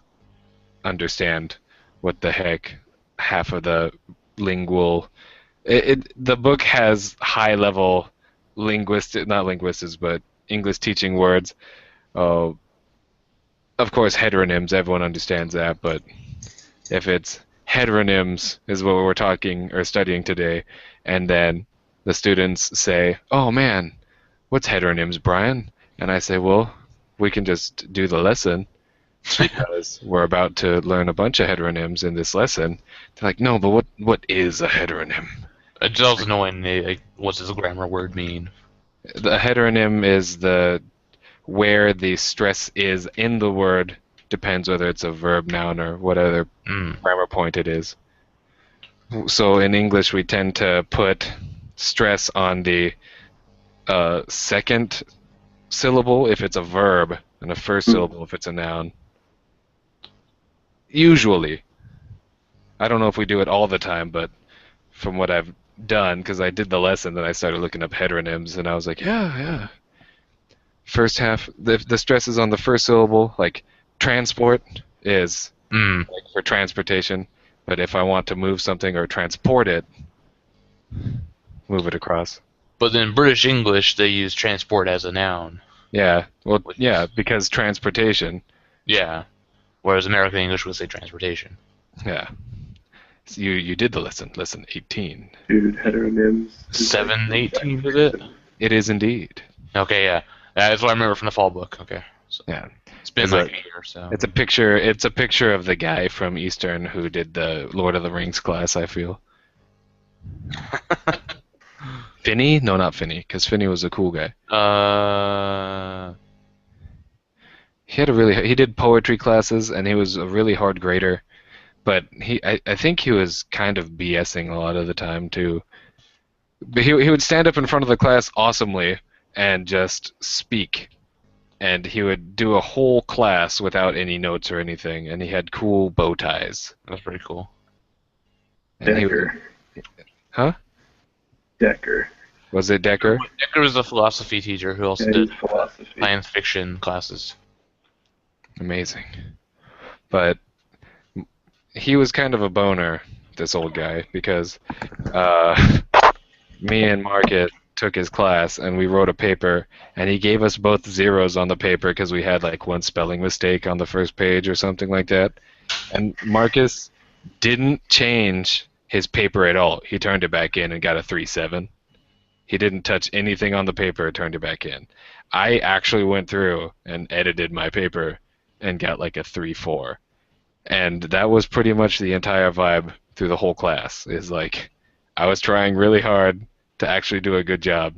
understand what the heck half of the lingual. The book has high level linguistic, not linguistics, but English teaching words. Uh, of course, heteronyms, everyone understands that, but if it's heteronyms is what we're talking or studying today, and then the students say, "Oh man, what's heteronyms, Brian?" And I say, "Well, we can just do the lesson because we're about to learn a bunch of heteronyms in this lesson." They're like, "No, but what is a heteronym?" It's also knowing like, what's this grammar word mean. The heteronym is the where the stress is in the word depends whether it's a verb, noun, or what other grammar point it is. So in English, we tend to put stress on the second syllable if it's a verb, and the first syllable if it's a noun. Usually. I don't know if we do it all the time, but from what I've done, because I did the lesson, then I started looking up heteronyms, and I was like, yeah. First half, the stress is on the first syllable, like transport is like for transportation, but if I want to move something or transport it, move it across. But in British English, they use transport as a noun. Yeah, well, yeah, because transportation. Yeah. Whereas American English would say transportation. Yeah. So you did the lesson 18. Dude, heteronyms. 7:18 is it? It is indeed. Okay, yeah. That's what I remember from the fall book. Okay. So Yeah. it's been It's like a- a year, so. It's a picture. It's a picture of the guy from Eastern who did the Lord of the Rings class. I feel. Finney? No, not Finney, because Finney was a cool guy. He did poetry classes, and he was a really hard grader. But I think he was kind of BSing a lot of the time too. But he would stand up in front of the class awesomely and just speak. And he would do a whole class without any notes or anything, and he had cool bow ties. That's pretty cool. And Decker. Huh? Decker. Was it Decker? Decker was a philosophy teacher who also Yeah, did he's philosophy. science fiction classes. Amazing. But he was kind of a boner, this old guy, because me and Market took his class and we wrote a paper, and he gave us both zeros on the paper because we had like one spelling mistake on the first page or something like that. And Marcus didn't change his paper at all. He turned it back in and got a 3.7. He didn't touch anything on the paper, turned it back in. I actually went through and edited my paper and got like a 3.4. And that was pretty much the entire vibe through the whole class. Is like, I was trying really hard to actually do a good job,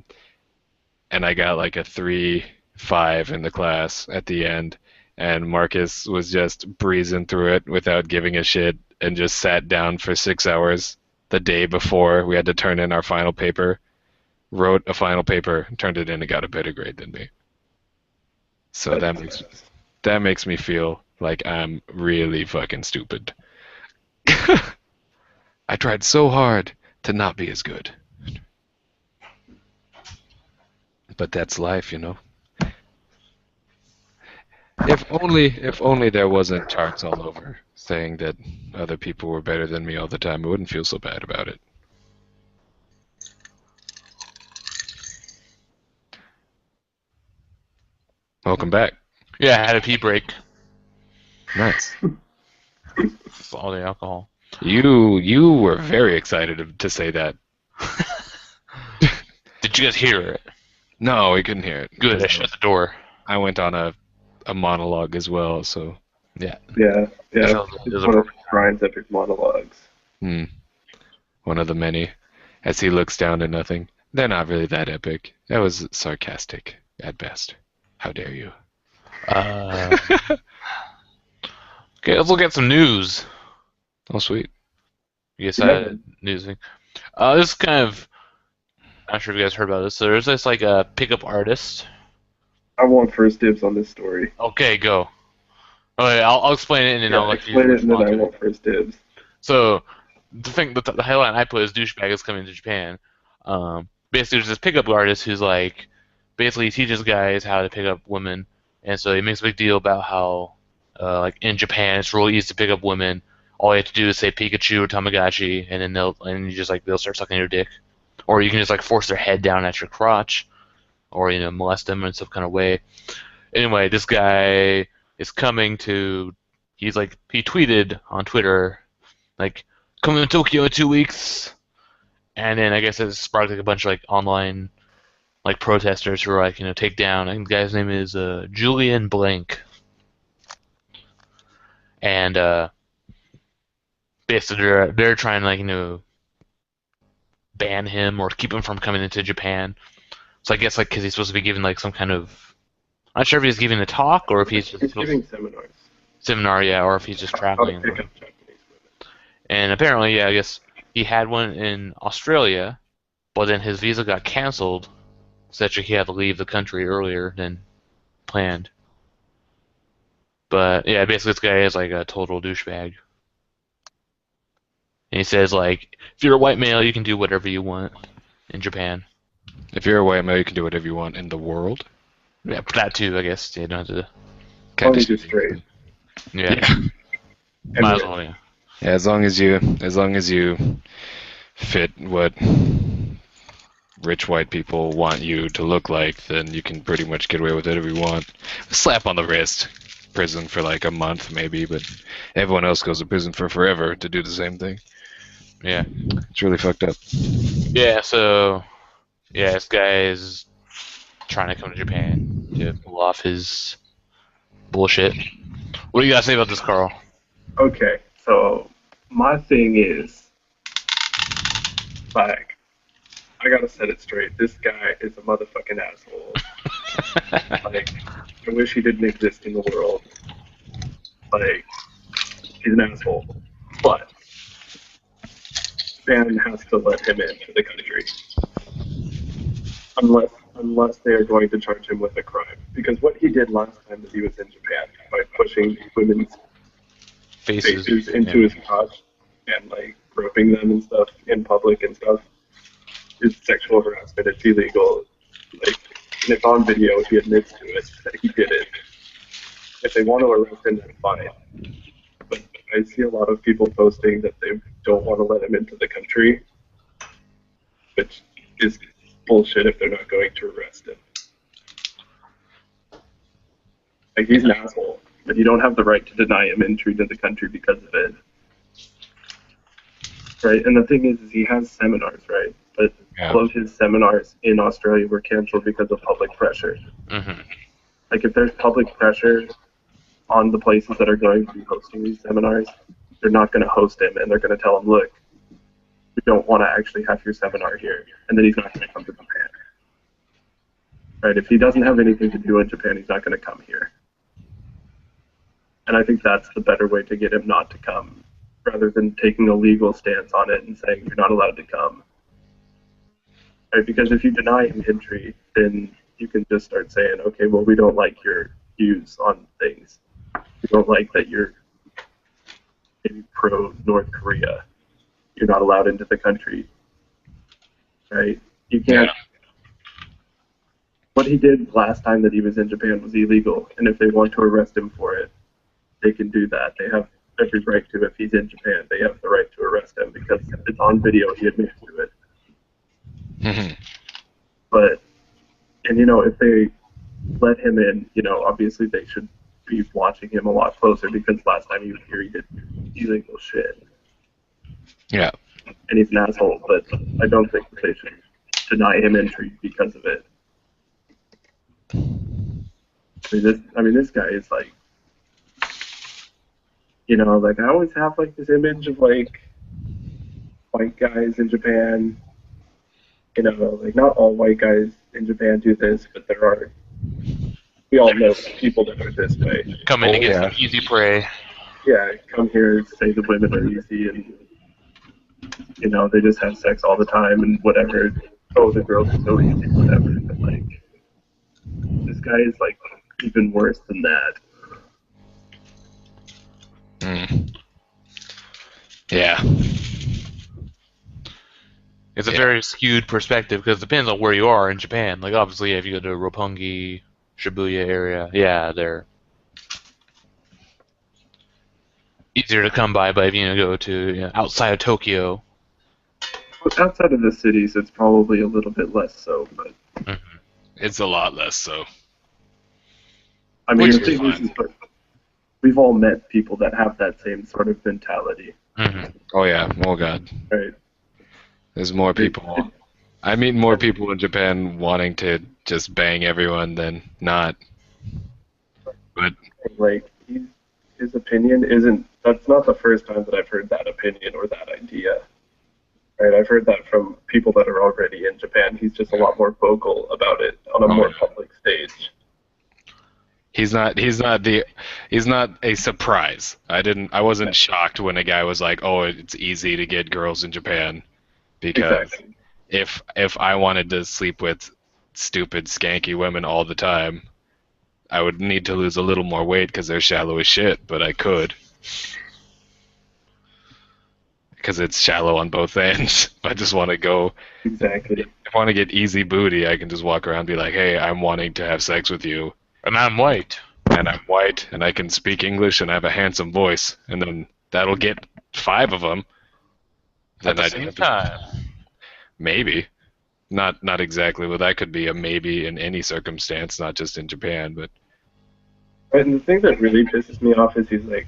and I got like a 3.5 in the class at the end, and Marcus was just breezing through it without giving a shit and just sat down for 6 hours the day before we had to turn in our final paper, wrote a final paper, turned it in, and got a better grade than me. So that makes me feel like I'm really fucking stupid. I tried so hard to not be as good. But that's life, you know. If only there wasn't charts all over saying that other people were better than me all the time, I wouldn't feel so bad about it. Welcome back. Yeah, I had a pee break. Nice. It's all the alcohol. You were very excited to say that. Did you guys hear it? No, we couldn't hear it. Good, I shut the door. I went on a monologue as well, so Yeah. Yeah. It It's was one of Brian's epic monologues. one of the many. As he looks down at nothing. They're not really that epic. That was sarcastic at best. How dare you? Okay, let's look at some news. Oh, sweet. Yes, I had a news thing. This is kind of, I'm not sure if you guys heard about this. So there's this like a pickup artist. I want first dibs on this story. Okay, go. Okay, I'll explain it and then Yeah, I'll let you explain it and then respond I to it. want first dibs. So, the headline I put is douchebag is coming to Japan. Basically, there's this pickup artist who's like, basically he teaches guys how to pick up women, and so he makes a big deal about how, like in Japan, it's really easy to pick up women. All you have to do is say Pikachu or Tamagotchi, and then they'll start sucking your dick, or you can just like force their head down at your crotch, or molest them in some kind of way. Anyway, this guy is coming to. He tweeted on Twitter like, coming to Tokyo in 2 weeks, and then I guess it sparked like a bunch of like online like protesters who were like take down. I think the guy's name is Julian Blank, and basically they're trying to ban him or keep him from coming into Japan. So I guess like because he's supposed to be giving like some kind of, I'm not sure if he's giving a talk or if he's just giving seminars. Seminar, yeah, or if he's just How to traveling. pick up Japanese women. And apparently, yeah, I guess he had one in Australia, but then his visa got canceled, so that he had to leave the country earlier than planned. But yeah, basically this guy is like a total douchebag. And he says like, if you're a white male, you can do whatever you want in Japan. If you're a white male, you can do whatever you want in the world. Yeah, but that too, I guess. You don't have to. As long as you're straight. Yeah. Might as well, yeah. Yeah, as long as you fit what rich white people want you to look like, then you can pretty much get away with whatever you want. A slap on the wrist, prison for like a month maybe, but everyone else goes to prison for forever to do the same thing. Yeah. It's really fucked up. Yeah, so yeah, this guy is trying to come to Japan to pull off his bullshit. What do you gotta say about this, Carl? Okay, so my thing is, like, I gotta set it straight. This guy is a motherfucking asshole. Like, I wish he didn't exist in the world. Like, he's an asshole. But Japan has to let him into the country. Unless they are going to charge him with a crime. Because what he did last time that he was in Japan, by pushing women's faces into his crotch and like groping them and stuff in public and stuff, is sexual harassment. It's illegal. Like, and if on video he admits to it that he did it. If they want to arrest him, then fine. But I see a lot of people posting that they don't want to let him into the country, which is bullshit if they're not going to arrest him. Like, he's an asshole, but you don't have the right to deny him entry to the country because of it. Right? And the thing is he has seminars, right? But all of his seminars in Australia were canceled because of public pressure. Mm-hmm. Like, if there's public pressure on the places that are going to be hosting these seminars, they're not going to host him, and they're going to tell him, look, we don't want to actually have your seminar here, and then he's not going to come to Japan. Right? If he doesn't have anything to do in Japan, he's not going to come here. And I think that's the better way to get him not to come, rather than taking a legal stance on it and saying you're not allowed to come. Right? Because if you deny him entry, then you can just start saying, okay, well, we don't like your views on things. We don't like that you're maybe pro-North Korea. You're not allowed into the country. Right? You can't. Yeah. What he did last time that he was in Japan was illegal, and if they want to arrest him for it, they can do that. They have every right to. If he's in Japan, they have the right to arrest him because it's on video. He admits to it. Mm-hmm. But, and if they let him in, obviously they should be watching him a lot closer because last time he was here, he did illegal shit. Yeah. And he's an asshole, but I don't think they should deny him entry because of it. This guy is like, like, I always have like this image of like white guys in Japan. Like, not all white guys in Japan do this, but there are. We all know people that are this way. Come in to get some easy prey. Yeah, come here, say the women are easy, and they just have sex all the time and whatever. Oh, the girls are so easy, whatever. But like, This guy is like even worse than that. Mm. Yeah. It's a Yeah. very skewed perspective because it depends on where you are in Japan. Like obviously, if you go to Roppongi, Shibuya area, yeah, they're easier to come by. But if you go to outside of Tokyo, But outside of the cities, it's probably a little bit less so. But It's a lot less so. I mean, Which the is thing is, fine. but we've all met people that have that same sort of mentality, Oh yeah. Oh god. right? There's more people. I meet more people in Japan wanting to just bang everyone than not. But Like his opinion isn't. That's not the first time that I've heard that opinion or that idea. Right? I've heard that from people that are already in Japan. He's just a lot more vocal about it on a Oh, more yeah. public stage. he's not a surprise. I wasn't shocked when a guy was like, "Oh, it's easy to get girls in Japan," because Exactly. if I wanted to sleep with stupid skanky women all the time, I would need to lose a little more weight because they're shallow as shit, but I could. Because it's shallow on both ends. I just want to go. Exactly. If I want to get easy booty, I can just walk around and be like, "Hey, I'm wanting to have sex with you, and I'm white. and I'm white, and I can speak English, and I have a handsome voice," and then that'll get 5 of them. At Then the I'd same have time, maybe not exactly. Well, that could be a maybe in any circumstance, not just in Japan. But Right, and the thing that really pisses me off is he's like,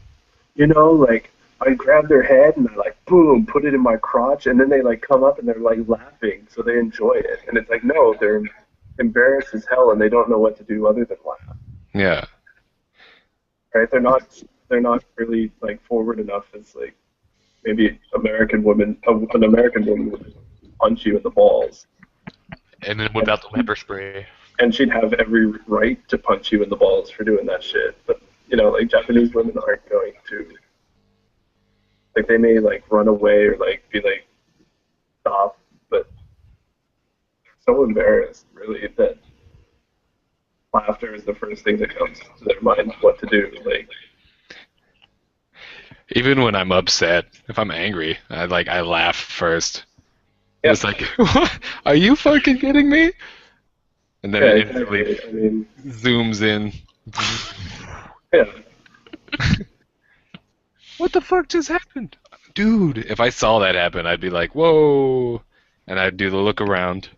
like I grab their head and I like boom, put it in my crotch, and then they like come up and they're like laughing, so they enjoy it. And it's like, no, they're embarrassed as hell and they don't know what to do other than laugh. yeah, Right? They're not really like forward enough as like maybe an American woman would punch you in the balls, and then whip out the pepper spray. and she'd have every right to punch you in the balls for doing that shit. But like Japanese women aren't going to. Like they may like run away or like be like stop, but they're so embarrassed really that laughter is the first thing that comes to their mind what to do. Like even when I'm upset, if I'm angry, I laugh first. yeah, It's like, are you fucking kidding me? And then yeah, it instantly exactly. I mean, zooms in. yeah, What the fuck just happened? Dude, if I saw that happen, I'd be like, whoa. And I'd do the look around.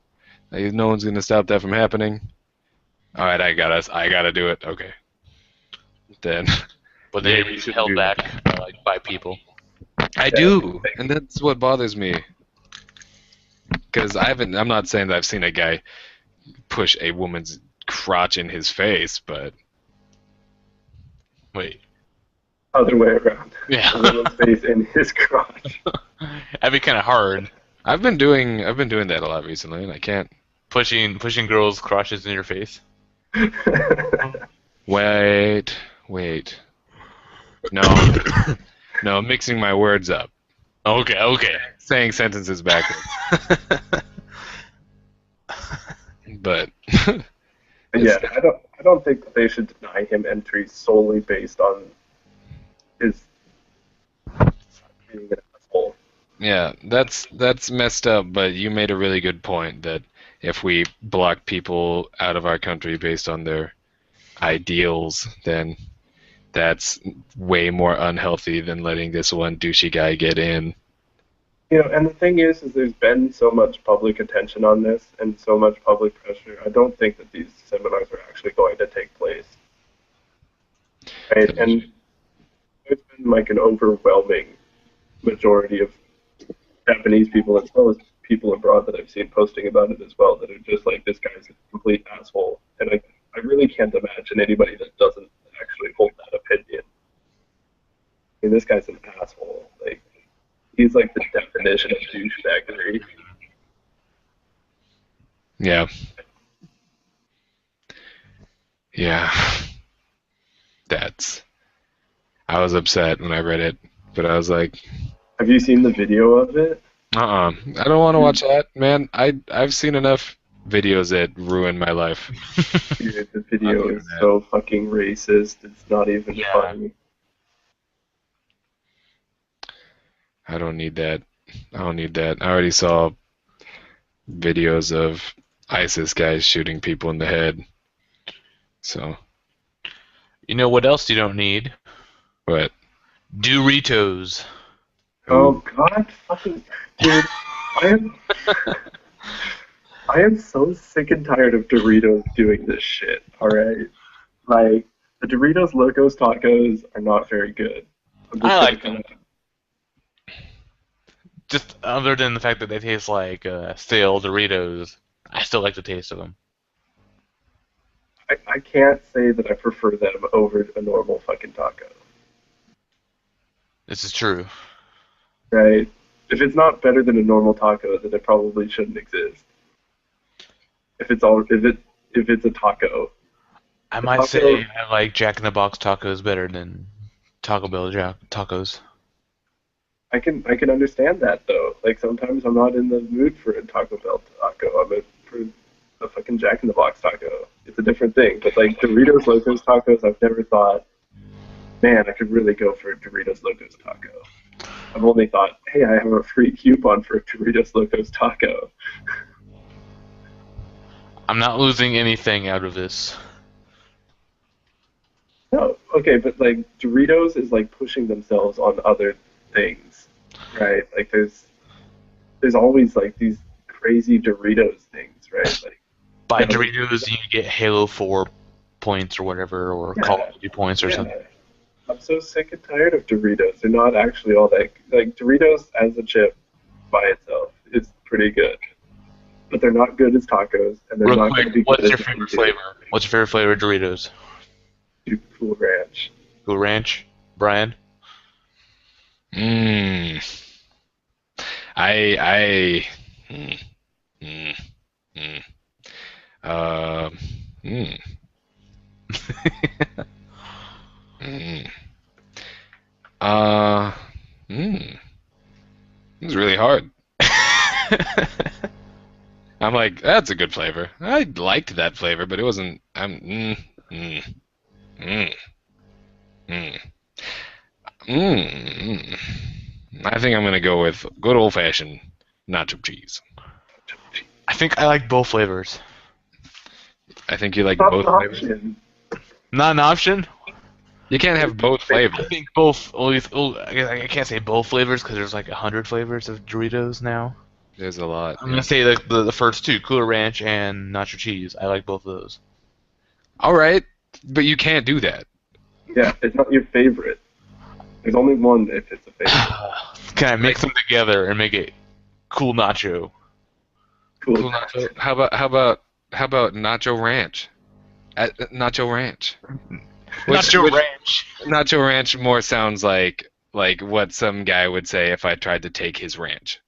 Like, no one's going to stop that from happening. All right, I gotta do it. Okay. Then, But yeah, they you shouldn't held do back that. by people. I do. And that's what bothers me. Because I'm not saying that I've seen a guy push a woman's crotch in his face, but Wait. other way around. Yeah. A woman's face in his crotch. That'd be kind of hard. I've been doing that a lot recently, and I can't. Pushing girls' crotches in your face. Wait. No, no, mixing my words up. Okay. Saying sentences backwards. But Yeah, I don't think that they should deny him entry solely based on his being an asshole. yeah, that's messed up. But you made a really good point that if we block people out of our country based on their ideals, then that's way more unhealthy than letting this one douchey guy get in. And the thing is there's been so much public attention on this and so much public pressure. I don't think that these seminars are actually going to take place. Right? And there's been like an overwhelming majority of Japanese people as well as people abroad that I've seen posting about it as well that are just like, this guy's a complete asshole. And I really can't imagine anybody that doesn't actually hold that opinion. I mean, this guy's an asshole. Like, he's like the definition of douchebaggery. Yeah. Yeah. I was upset when I read it, but I was like, Have you seen the video of it? I don't want to watch that, man. I've seen enough videos that ruin my life. Dude, the video doing is that. so fucking racist. It's not even Yeah. funny. I don't need that. I don't need that. I already saw videos of ISIS guys shooting people in the head. So, You know what else you don't need? but Doritos. Oh God, fucking dude, I am I am so sick and tired of Doritos doing this shit. All right, like the Doritos Locos Tacos are not very good. I'm just I gonna like them. kinda- Just other than the fact that they taste like stale Doritos, I still like the taste of them. I can't say that I prefer them over a normal fucking taco. This is true. Right? If it's not better than a normal taco, then it probably shouldn't exist. If it's a taco, I a might taco, say I like Jack in the Box tacos better than Taco Bell tacos. I can understand that though. Like sometimes I'm not in the mood for a Taco Bell taco. I'm in for a fucking Jack in the Box taco. It's a different thing. But like Doritos Locos tacos, I've never thought, man, I could really go for a Doritos Locos taco. I've only thought, hey, I have a free coupon for a Doritos Locos taco. I'm not losing anything out of this. No, okay, but like Doritos is like pushing themselves on other things, right? Like there's always like these crazy Doritos things, right? Like Buy yeah, Doritos, you get Halo 4 points or whatever, or Call of Duty points or something. yeah. I'm so sick and tired of Doritos. They're not actually all that like Doritos as a chip by itself is pretty good, but they're not good as tacos, and they're Real not quick, going to be what's good your as favorite flavor? What's your favorite flavor of Doritos? Cool Ranch. Cool Ranch? Brian? Mmm. I mm, mm, mm. Um mm, mm. Uh mm. It's really hard. I'm like, that's a good flavor. I liked that flavor, but it wasn't. Mm, mm, mm, mm. I think I'm gonna go with good old fashioned nacho cheese. I think I like both flavors. I think you like Not both an flavors. option. Not an option? You can't have both flavors. I think both. I can't say both flavors because there's like 100 flavors of Doritos now. There's a lot. I'm gonna say the first two, Cooler Ranch and Nacho Cheese. I like both of those. All right, but you can't do that. Yeah, it's not your favorite. There's only one if it's a favorite. Can I mix them together and make it Cool Nacho? Cool. Cool Nacho. How about Nacho Ranch? Nacho Ranch. Nacho Ranch. Nacho Ranch more sounds like what some guy would say if I tried to take his ranch.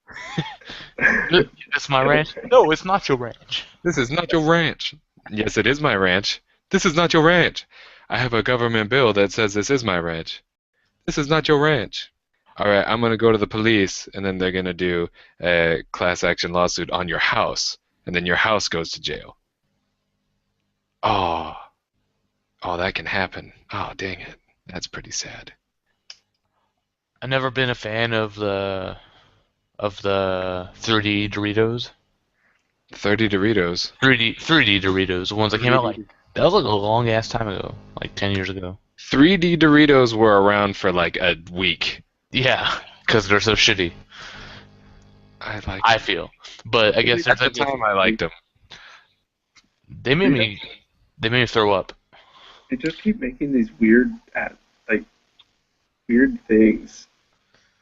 It's my ranch? No, it's Nacho Ranch. This is Nacho Ranch. Yes, it is my ranch. This is Nacho Ranch. I have a government bill that says this is my ranch. This is Nacho Ranch. All right, I'm going to go to the police, and then they're going to do a class action lawsuit on your house, and then your house goes to jail. Oh, that can happen. Oh, dang it. That's pretty sad. I've never been a fan of the 3D Doritos. 30 Doritos. 3D Doritos, the ones that came out like that was like a long ass time ago, like 10 years ago. 3D Doritos were around for like a week. Yeah, because they're so shitty. I feel, but I guess At there's the time I liked them. they made me throw up. They just keep making these weird, like, weird things.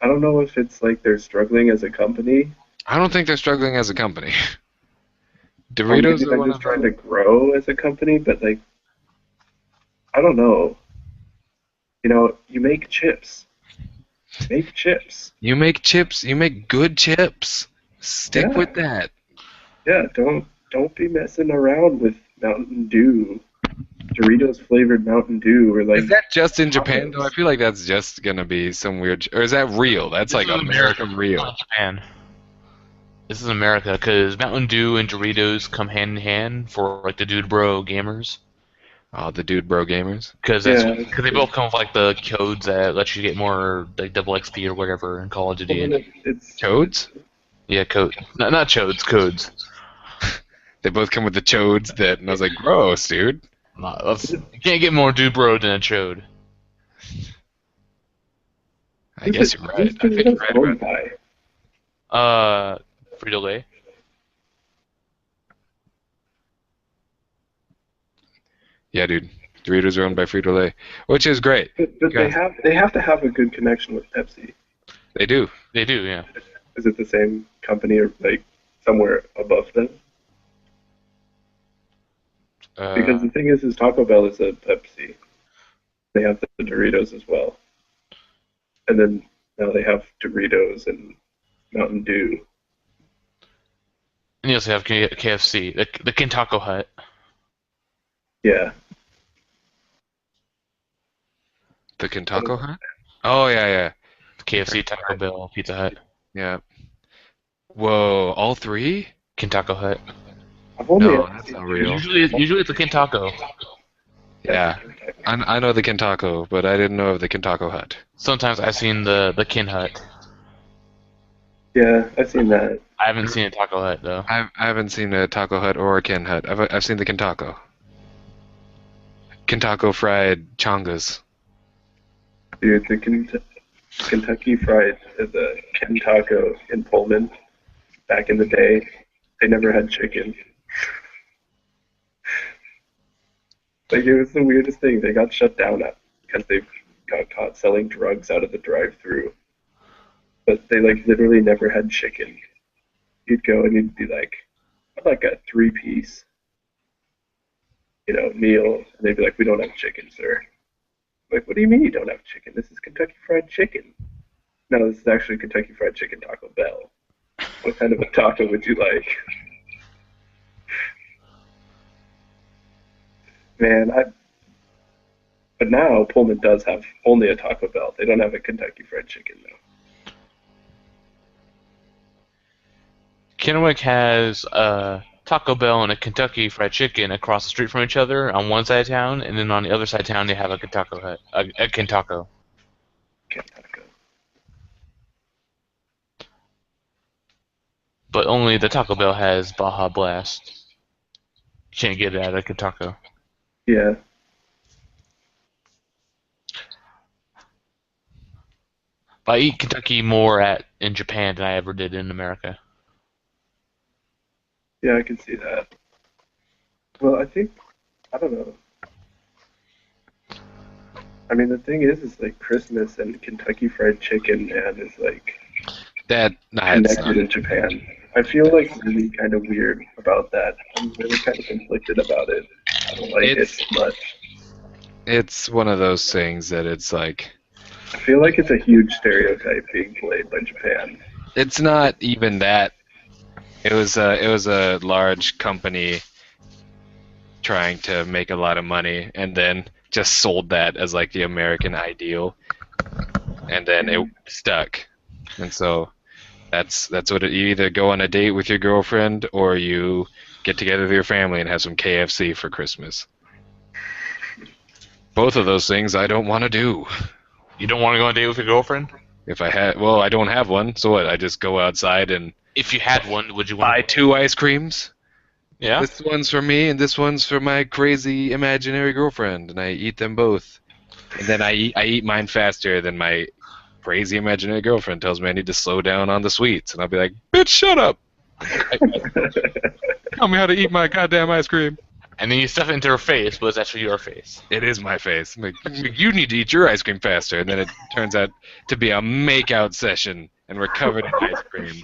I don't know if it's like they're struggling as a company. I don't think they're struggling as a company. Or Doritos maybe are they're one just of trying to grow as a company, but like, I don't know. You know, you make chips. Make chips. You make chips. You make good chips. Stick Yeah. with that. Yeah, don't be messing around with Mountain Dew, Doritos flavored Mountain Dew, or like. Is that just in Japan, tacos. though? I feel like that's just gonna be some weird. Or is that real? That's like This is American real. not Japan. This is America, because Mountain Dew and Doritos come hand in hand for like the Dude Bro gamers. Oh, the Dude Bro Gamers. Because Yeah, that's they true. both come with like the codes that let you get more like double XP or whatever in Call of Well, then Duty. it's Chodes? Yeah, code. Not chodes, codes. They both come with the chodes that, and I was like, gross, dude. You can't get more Dude Bro than a chode. I guess you're right. Who's I think you're Doritos right owned about by? Frito-Lay. Yeah, dude. Doritos are owned by Frito-Lay, which is great. But they have to have a good connection with Pepsi. They do. They do, yeah. Is it the same company or like somewhere above them? Because the thing is Taco Bell is a Pepsi. They have the Doritos as well, and then now they have Doritos and Mountain Dew. And you also have KFC, the Kentaco Hut. Yeah, The Kentaco Hut? Oh, yeah. KFC, Taco Bell, Pizza Hut, Yeah. Whoa, all three? Kentaco Hut. I've only No, ever that's seen not real. Usually it's a Kentaco. Yeah. I know the Kentaco, but I didn't know of the Kentaco Hut. Sometimes I've seen the Kin Hut. Yeah, I've seen that. I haven't seen a Taco Hut though. I haven't seen a Taco Hut or a Ken Hut. I've seen the Kentaco. Kentaco fried chongas. Dude, the Kentucky Fried, the Ken Taco in Pullman back in the day, they never had chicken. Like, it was the weirdest thing. They got shut down because they got caught selling drugs out of the drive-thru. But they, like, literally never had chicken. You'd go and you'd be like, I'd like a 3-piece, meal. And they'd be like, we don't have chicken, sir. Like, what do you mean you don't have chicken? This is Kentucky Fried Chicken. No, this is actually Kentucky Fried Chicken Taco Bell. What kind of a taco would you like? Man, but now Pullman does have only a Taco Bell. They don't have a Kentucky Fried Chicken though. Kennewick has a Taco Bell and a Kentucky Fried Chicken across the street from each other on one side of town, and then on the other side of town they have a Kentaco Hut, a Kentaco. Kentucky. But only the Taco Bell has Baja Blast. You can't get it at a Kentaco. Yeah. But I eat Kentucky more in Japan than I ever did in America. Yeah, I can see that. Well, I don't know. I mean, the thing is like Christmas and Kentucky Fried Chicken, man, is like connected in Japan. I feel like really kind of weird about that. I'm really kind of conflicted about it. I don't like it much. It's one of those things that it's like, I feel like it's a huge stereotype being played by Japan. it's not even that. It was a large company trying to make a lot of money, and then just sold that as like the American ideal, and then it stuck. And so that's what you either go on a date with your girlfriend or you get together with your family and have some KFC for Christmas. Both of those things I don't want to do. You don't want to go on a date with your girlfriend? If I had, well, I don't have one, so what? I just go outside and If you had one, would you buy want 2 ice creams? Yeah? This one's for me, and this one's for my crazy imaginary girlfriend, and I eat them both. And then I eat mine faster than my crazy imaginary girlfriend tells me I need to slow down on the sweets, and I'll be like, "Bitch, shut up! Tell me how to eat my goddamn ice cream." And then you stuff it into her face, but it's actually your face. It is my face. I'm like, you need to eat your ice cream faster, and then it turns out to be a make-out session, and we're covered in ice cream.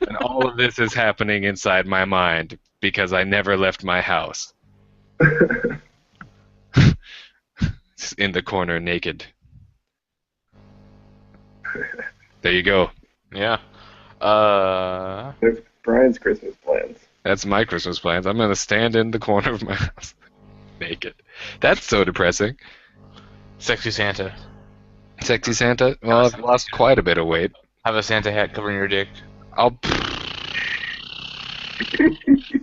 And all of this is happening inside my mind because I never left my house. Just in the corner, naked. There you go. Yeah. There's Brian's Christmas plans. That's my Christmas plans. I'm gonna stand in the corner of my house, naked. That's so depressing. Sexy Santa. Sexy Santa? Well, I've lost quite a bit of weight. Have a Santa hat covering your dick. It's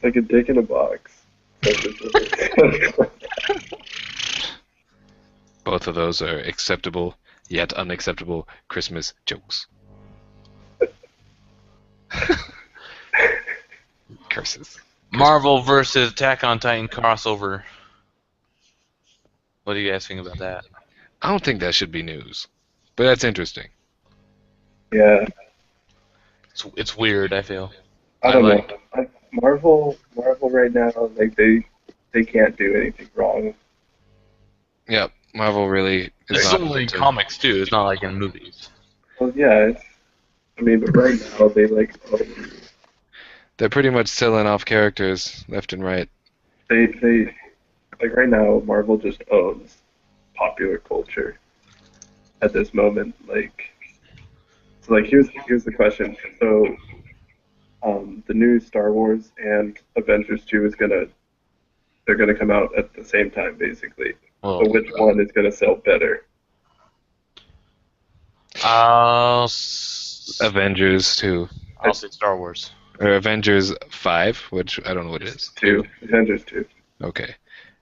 like a dick in a box. Both of those are acceptable, yet unacceptable Christmas jokes. Curses. Marvel versus Attack on Titan crossover. What do you guys think about that? I don't think that should be news, but that's interesting. Yeah, It's weird, I feel. I don't know. Marvel right now, like they can't do anything wrong. Yep, Marvel really is It's not only into- comics too. It's not like in movies. Well, yeah, I mean, but right now they like They're pretty much selling off characters left and right. they like right now Marvel just owns popular culture at this moment. So here's the question. So the new Star Wars and Avengers 2 they're gonna come out at the same time basically. Well, So which one is gonna sell better? I'll Avengers 2. say Star Wars. Or Avengers 5, which I don't know what it is. Avengers 2. Okay.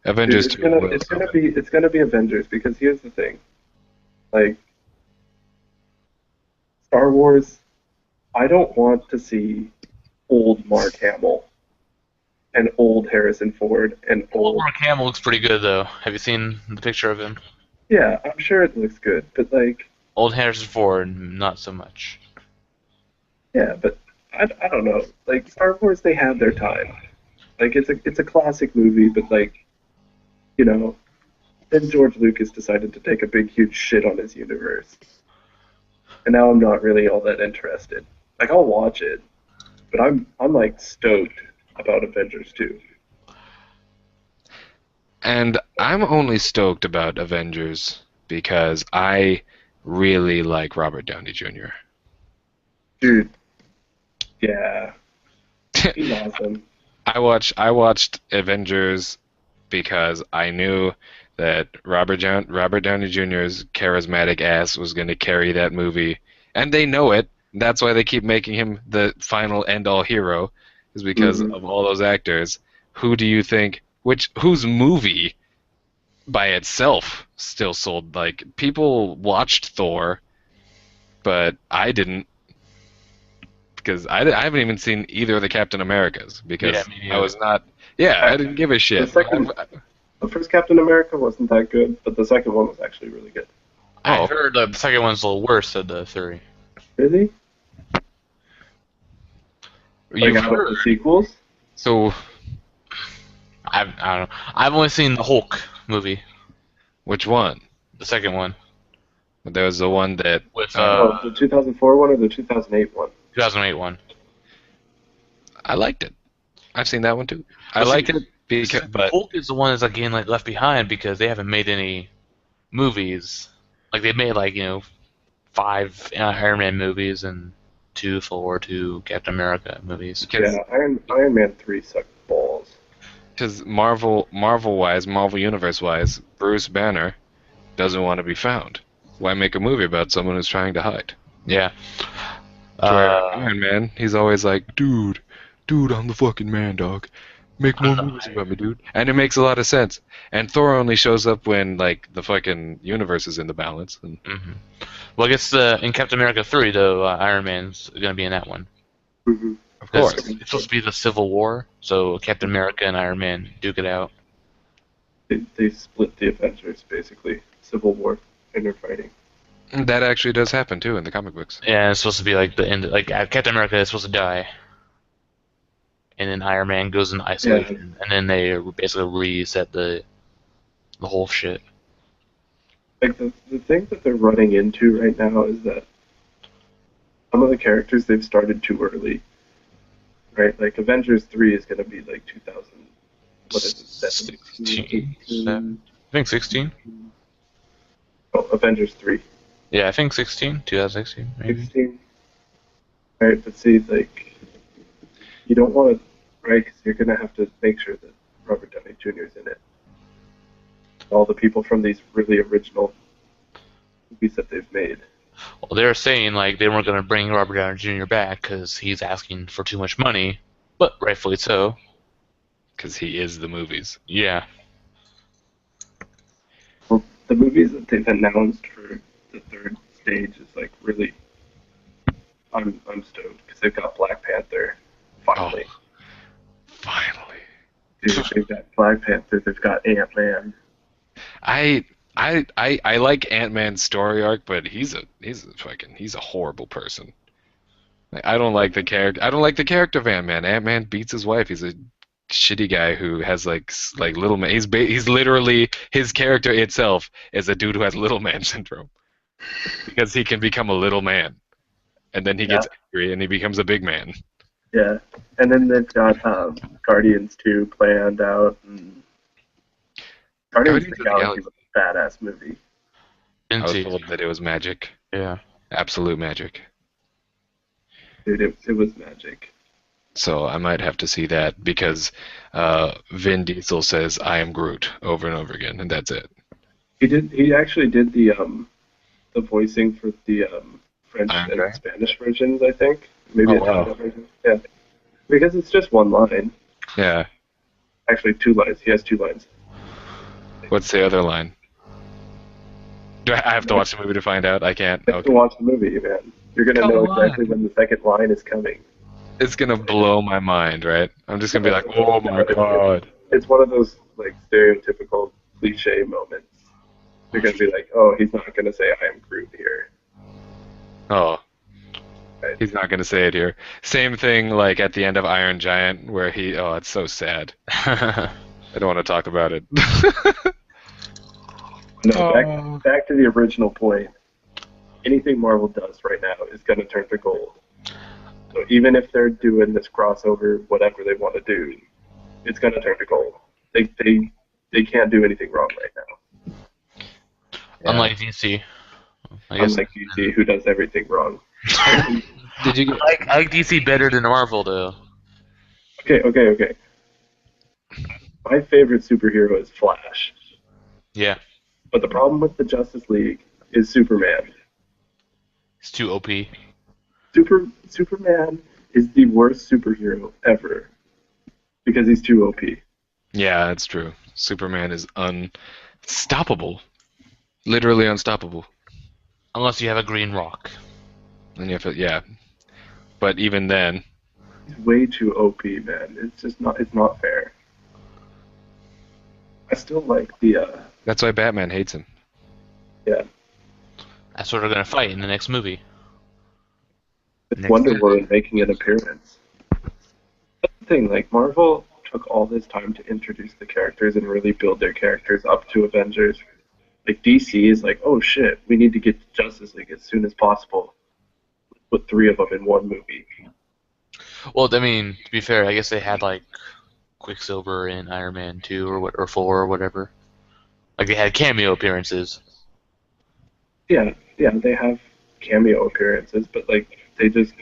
Avengers Dude, 2. it's gonna be Avengers because here's the thing. Like Star Wars, I don't want to see old Mark Hamill and old Harrison Ford and old. Mark Hamill looks pretty good though. Have you seen the picture of him? Yeah, I'm sure it looks good, but like, Old Harrison Ford, not so much. yeah, but I don't know. Like Star Wars, they had their time. Like it's a classic movie, but like, you know, then George Lucas decided to take a big huge shit on his universe, and now I'm not really all that interested. Like I'll watch it, but I'm like stoked about Avengers 2. And I'm only stoked about Avengers because I really like Robert Downey Jr. Dude, yeah, he's awesome. I watched Avengers because I knew that Robert Downey Jr.'s charismatic ass was going to carry that movie, and they know it. That's why they keep making him the final end-all hero, is because of all those actors. Who do you think? Whose movie by itself still sold? Like people watched Thor, but I didn't. Because I haven't even seen either of the Captain Americas because I was not. Yeah, I didn't give a shit. The first Captain America wasn't that good, but the second one was actually really good. I heard the second one's a little worse than the three. Really? You've Like out of the sequels? So, I don't know. I've only seen the Hulk movie, which one? the second one, There was the one that with The 2004 one or the 2008 one? 2008 one. I liked it. I've seen that one too. I Well, see, liked it because, but Hulk is the one that's like getting like left behind because they haven't made any movies. Like they made 5 Iron Man movies and 2 Thor, 2 Captain America movies. Yeah, Iron Man 3 sucked balls. because Marvel Universe wise, Bruce Banner doesn't want to be found. Why make a movie about someone who's trying to hide? Yeah. Iron Man, he's always like, dude, I'm the fucking man, dog. Make more movies about me, dude. And it makes a lot of sense. And Thor only shows up when the fucking universe is in the balance. And Well, I guess in Captain America 3, though, Iron Man's going to be in that one. Mm-hmm. of course, It's supposed to be the Civil War, so Captain America and Iron Man duke it out. They split the Avengers, basically. Civil War, and they're fighting. that actually does happen too in the comic books. Yeah, it's supposed to be like the end. Like Captain America is supposed to die, and then Iron Man goes into isolation, and then they basically reset the whole shit. Like the thing that they're running into right now is that some of the characters they've started too early. Right? Like Avengers 3 is going to be like 2000. What is it? 16? I think 16. Oh, Avengers 3. Yeah, I think 16. 2016, maybe. 16. Right, but see, like, you don't want to, right? Because you're going to have to make sure that Robert Downey Jr. is in it. All the people from these really original movies that they've made. Well, Well, they were saying like they weren't going to bring Robert Downey Jr. back because he's asking for too much money, but rightfully so. Because he is the movies. Yeah. Well, the movies that they've announced for the third stage is like really. I'm stoked because they've got Black Panther. Finally. Oh, finally. Dude, they've got Black Panther. They've got Ant-Man. I like Ant-Man's story arc, but he's a horrible person. Like, I don't like the character. I don't like the character of Ant-Man. Ant-Man beats his wife. He's a shitty guy who has like little man. He's literally, his character itself is a dude who has little man syndrome because he can become a little man, and then he gets angry and he becomes a big man. Yeah, and then they've got Guardians 2 planned out. And Guardians of the Galaxy was a badass movie. I was told that it was magic. Yeah. Absolute magic. Dude, it was magic. So I might have to see that because Vin Diesel says "I am Groot" over and over again, and that's it. He actually did the voicing for the French and Spanish versions, I think. Maybe Italian version. Yeah, because it's just one line. Yeah. Actually, 2 lines. He has 2 lines. What's the other line? Do I have to watch the movie to find out? I can't. You have to watch the movie, man. You're gonna know exactly when the second line is coming. It's gonna blow my mind, right? I'm just gonna be like, "Oh my god!" It's one of those like stereotypical cliche moments. You're gonna be like, "Oh, he's not gonna say I am Groot here." Oh, Right. he's not gonna say it here. Same thing, like at the end of Iron Giant, where he. Oh, it's so sad. I don't want to talk about it. No, back to the original point. Anything Marvel does right now is gonna turn to gold. So even if they're doing this crossover, whatever they want to do, it's gonna turn to gold. They can't do anything wrong right now. Unlike DC. I guess. Unlike DC, who does everything wrong. Did you get? I like DC better than Marvel, though. Okay. My favorite superhero is Flash. Yeah. But the problem with the Justice League is Superman. It's too OP. Superman is the worst superhero ever because he's too OP. Yeah, that's true. Superman is unstoppable. Literally unstoppable. Unless you have a green rock. And you have to, yeah. But even then, He's way too OP, man. It's just not. It's not fair. I still like the. that's why Batman hates him. Yeah. That's what they're gonna fight in the next movie. It's Wonder Woman making an appearance. That's the thing. Like Marvel took all this time to introduce the characters and really build their characters up to Avengers. Like DC is like, oh shit, we need to get to Justice League as soon as possible. Put 3 of them in one movie. Well, I mean, to be fair, I guess they had like Quicksilver in Iron Man 2 or 4 or whatever. Like they had cameo appearances. Yeah, they have cameo appearances, but like they just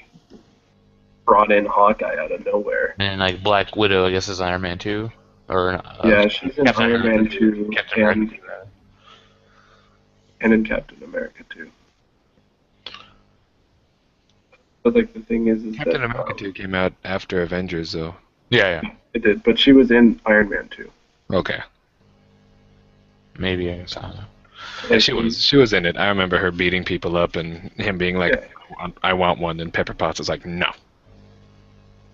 brought in Hawkeye out of nowhere. And like Black Widow, I guess, is Iron Man 2. Or Yeah, she's in Captain Iron Man America 2 Captain America. and in Captain America 2. But like the thing is Captain that America 2 came out after Avengers, though. Yeah. it did, but she was in Iron Man 2. Okay. Maybe, I guess, I don't know. Yeah, she was in it. I remember her beating people up and him being like, "I want one," and Pepper Potts was like, "No."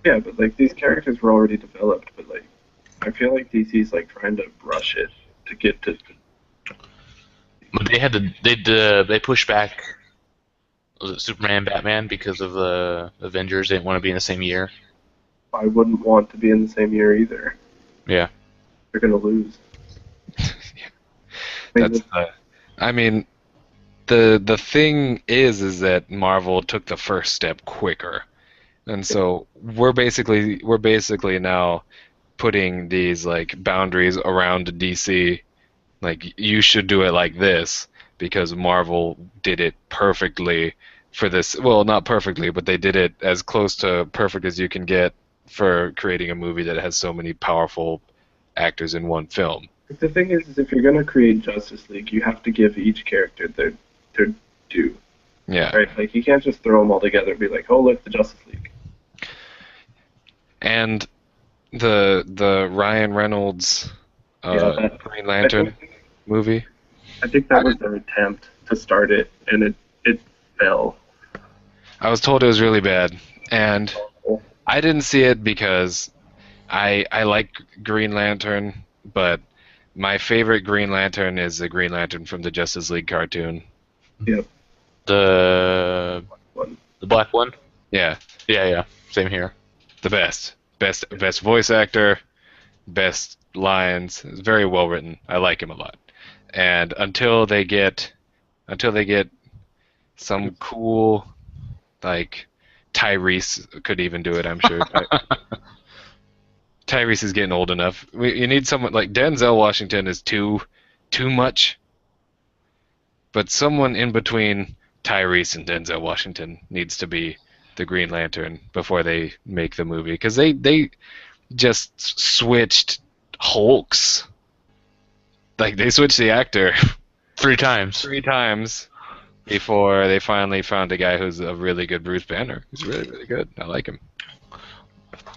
Yeah, but like these characters were already developed, but like I feel like DC's like trying to rush it to get to. But they pushed back. Was it Superman, Batman because of the Avengers? They didn't want to be in the same year. I wouldn't want to be in the same year either. Yeah. They're gonna lose. That's I mean, the thing is that Marvel took the first step quicker, and so we're basically now putting these like boundaries around DC. Like you should do it like this because Marvel did it perfectly for this. Well, not perfectly, but they did it as close to perfect as you can get for creating a movie that has so many powerful actors in one film. The thing is if you're gonna create Justice League, you have to give each character their due. Yeah. right? Like, you can't just throw them all together and be like, oh, look, the Justice League. And the Ryan Reynolds Green Lantern movie. I think that was their attempt to start it, and it fell. I was told it was really bad, and I didn't see it because I like Green Lantern, but my favorite Green Lantern is the Green Lantern from the Justice League cartoon. Yep. The black one? Yeah, Yeah. Same here. the best voice actor, best lines. It's very well written. I like him a lot. And until they get some cool, like, Tyrese could even do it, I'm sure. Tyrese is getting old enough. You need someone like Denzel Washington is too much, but someone in between Tyrese and Denzel Washington needs to be the Green Lantern before they make the movie, because they just switched Hulks. Like, they switched the actor 3 times. 3 times before they finally found a guy who's a really good Bruce Banner. He's really, really good. I like him.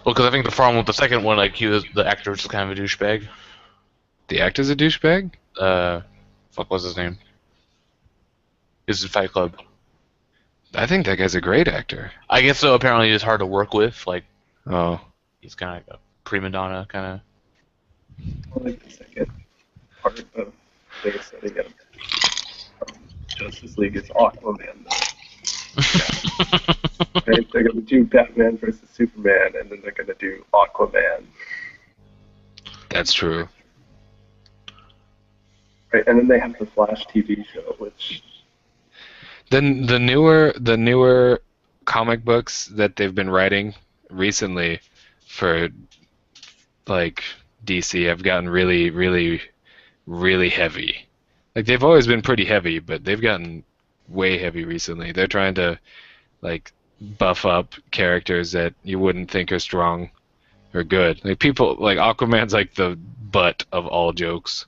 Well, because I think the problem with the second one, like, the actor was just kind of a douchebag. The actor's a douchebag? Fuck, what's his name? He's in Fight Club. I think that guy's a great actor. I guess so. Apparently, he's hard to work with. Like, Oh. he's kind of like a prima donna, kind of. I like the second part of their setting up Justice League is Aquaman, though. Right? They're going to do Batman versus Superman, and then they're going to do Aquaman. That's true. Right? And then they have the Flash TV show, which... Then the newer comic books that they've been writing recently for, like, DC have gotten really, really, really heavy. Like, they've always been pretty heavy, but they've gotten way heavy recently. They're trying to, like, buff up characters that you wouldn't think are strong or good. Like, people, like, Aquaman's like the butt of all jokes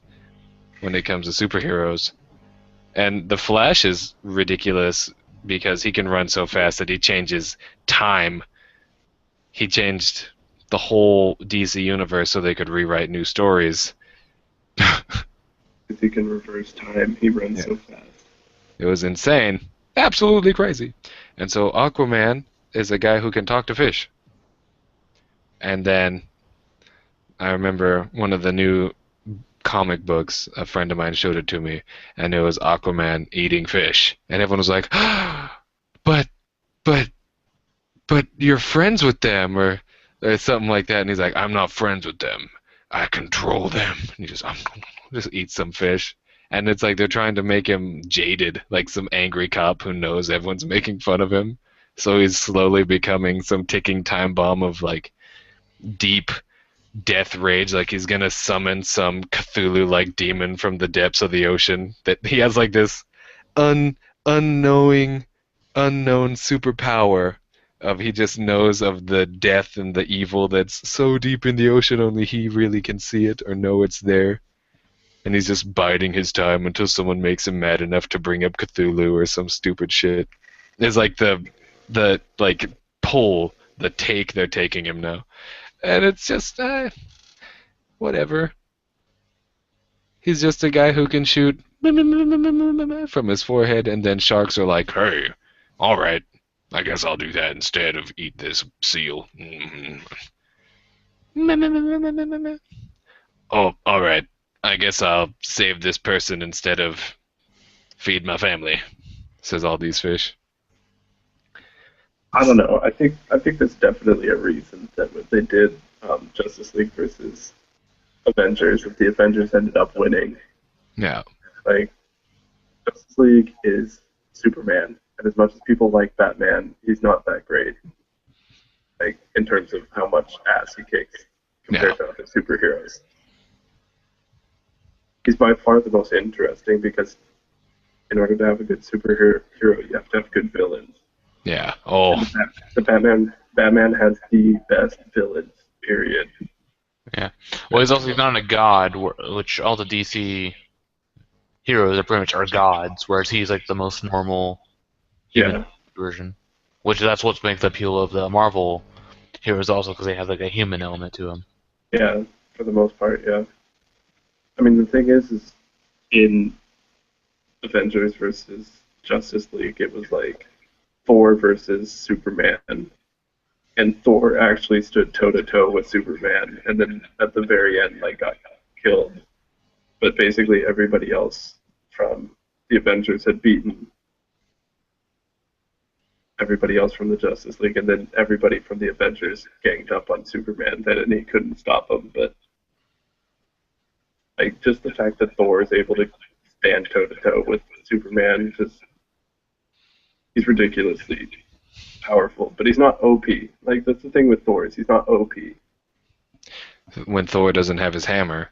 when it comes to superheroes. And the Flash is ridiculous because he can run so fast that he changes time. He changed the whole DC universe so they could rewrite new stories. If he can reverse time, he runs so fast. It was insane. Absolutely crazy. And so Aquaman is a guy who can talk to fish. And then I remember one of the new comic books, a friend of mine showed it to me, and it was Aquaman eating fish. And everyone was like, but you're friends with them, or something like that. And he's like, I'm not friends with them. I control them. And he just eats some fish. And it's like they're trying to make him jaded, like some angry cop who knows everyone's making fun of him. So he's slowly becoming some ticking time bomb of, like, deep death rage. Like, he's gonna summon some Cthulhu-like demon from the depths of the ocean. That he has, like, this unknown superpower of, he just knows of the death and the evil that's so deep in the ocean only he really can see it or know it's there. And he's just biding his time until someone makes him mad enough to bring up Cthulhu or some stupid shit. It's like the like pull, the take they're taking him now. And it's just whatever. He's just a guy who can shoot from his forehead, and then sharks are like, hey, alright, I guess I'll do that instead of eat this seal. Oh, alright. I guess I'll save this person instead of feed my family, says all these fish. I don't know. I think there's definitely a reason that when they did Justice League versus Avengers, that the Avengers ended up winning. Yeah. Like, Justice League is Superman, and as much as people like Batman, he's not that great. Like, in terms of how much ass he kicks compared to other superheroes. He's by far the most interesting because in order to have a good superhero, you have to have good villains. Yeah. Oh. The Batman has the best villains, period. Yeah. Well, he's not a god, which all the DC heroes are pretty much are gods, whereas he's like the most normal human Yeah. version. Which that's what makes the appeal of the Marvel heroes also, because they have like a human element to them. Yeah, for the most part, yeah. I mean, the thing is in Avengers versus Justice League, it was like Thor versus Superman, and Thor actually stood toe to toe with Superman, and then at the very end, like got killed. But basically, everybody else from the Avengers had beaten everybody else from the Justice League, and then everybody from the Avengers ganged up on Superman, and he couldn't stop him. But like, just the fact that Thor is able to stand toe to toe with Superman, just he's ridiculously powerful. But he's not OP. Like, that's the thing with Thor, is he's not OP, When Thor doesn't have his hammer,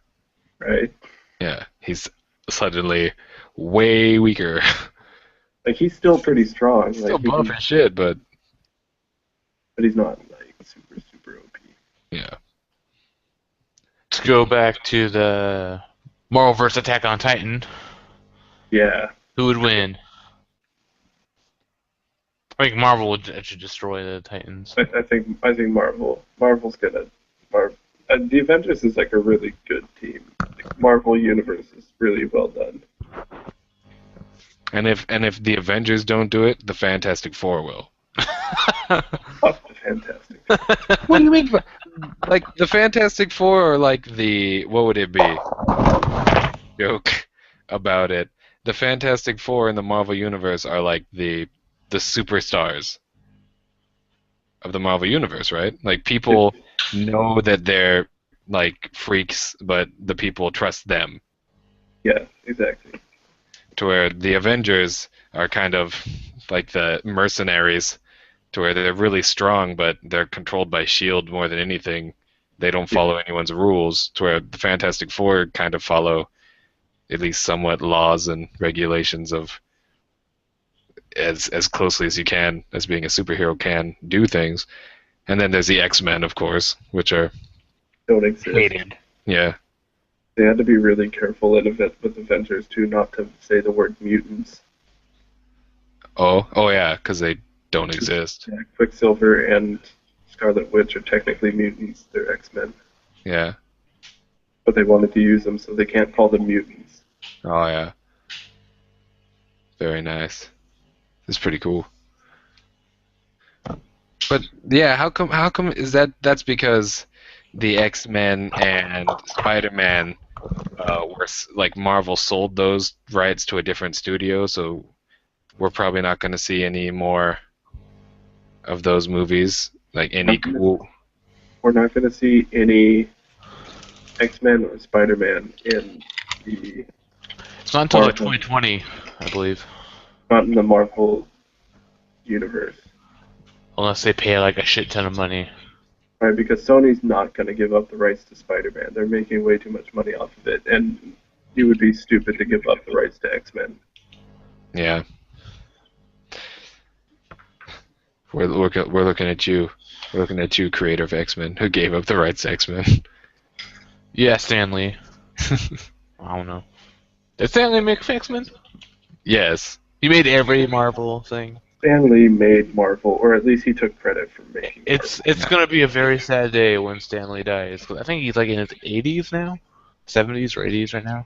right? yeah, he's suddenly way weaker. Like, he's still pretty strong. Still Like, he buff can, and shit, but but he's not like super OP. yeah. To go back to the Marvel vs. Attack on Titan, Yeah, who would win? I think Marvel would actually destroy the Titans. I think Marvel's gonna the Avengers is like a really good team. Like, Marvel Universe is really well done. And if the Avengers don't do it, the Fantastic Four will. Fuck the Fantastic. What do you mean? Like the Fantastic Four, or like the what would it be? Joke about it. The Fantastic Four in the Marvel Universe are like the superstars of the Marvel Universe, right? Like people know that they're like freaks, but the people trust them. Yeah, exactly. To where the Avengers are kind of like the mercenaries, to where they're really strong, but they're controlled by S.H.I.E.L.D. more than anything. They don't follow anyone's rules, to where the Fantastic Four kind of follow at least somewhat laws and regulations of as closely as you can, as being a superhero can do things. And then there's the X-Men, of course, which are, Don't exist. Hated. yeah, They had to be really careful with Avengers too, not to say the word mutants. oh yeah, because they don't exist. Yeah, Quicksilver and Scarlet Witch are technically mutants. They're X-Men, Yeah. but they wanted to use them, so they can't call them mutants. Oh yeah. Very nice. It's pretty cool. But yeah, how come is that? That's because the X-Men and Spider-Man like Marvel sold those rights to a different studio, so we're probably not going to see any more of those movies. Like any cool. We're not going to see any X-Men or Spider-Man in the It's not until like Marvel. 2020, I believe. Not in the Marvel universe, Unless they pay like a shit ton of money. right? Because Sony's not going to give up the rights to Spider-Man. They're making way too much money off of it, and you would be stupid to give up the rights to X-Men. Yeah. We're looking at you. We're looking at you, creator of X-Men, who gave up the rights to X-Men. Yeah, Stanley. I don't know. Did Stanley make X-Men? Yes. He made every Marvel thing. Stan Lee made Marvel, or at least he took credit for making It's gonna be a very sad day when Stanley dies. 'Cause I think he's like in his 80s now, 70s or 80s right now.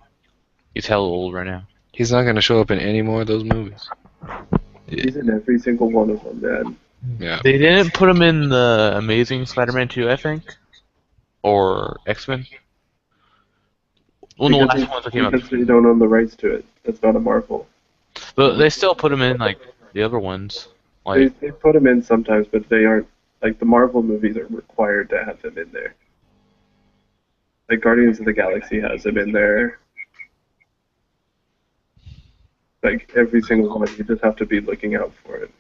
He's hella old right now. He's not going to show up in any more of those movies. Marvel. He's in every single one of them, man. Yeah. They didn't put him in the Amazing Spider-Man 2, I think, or X-Men. Well, the Because last ones that came out. because they don't own the rights to it. That's not a Marvel. But they still put him in like the other ones. Like They put him in sometimes, but they aren't, like, the Marvel movies are required to have him in there. Like, Guardians of the Galaxy has him in there. Like, every single one, you just have to be looking out for it.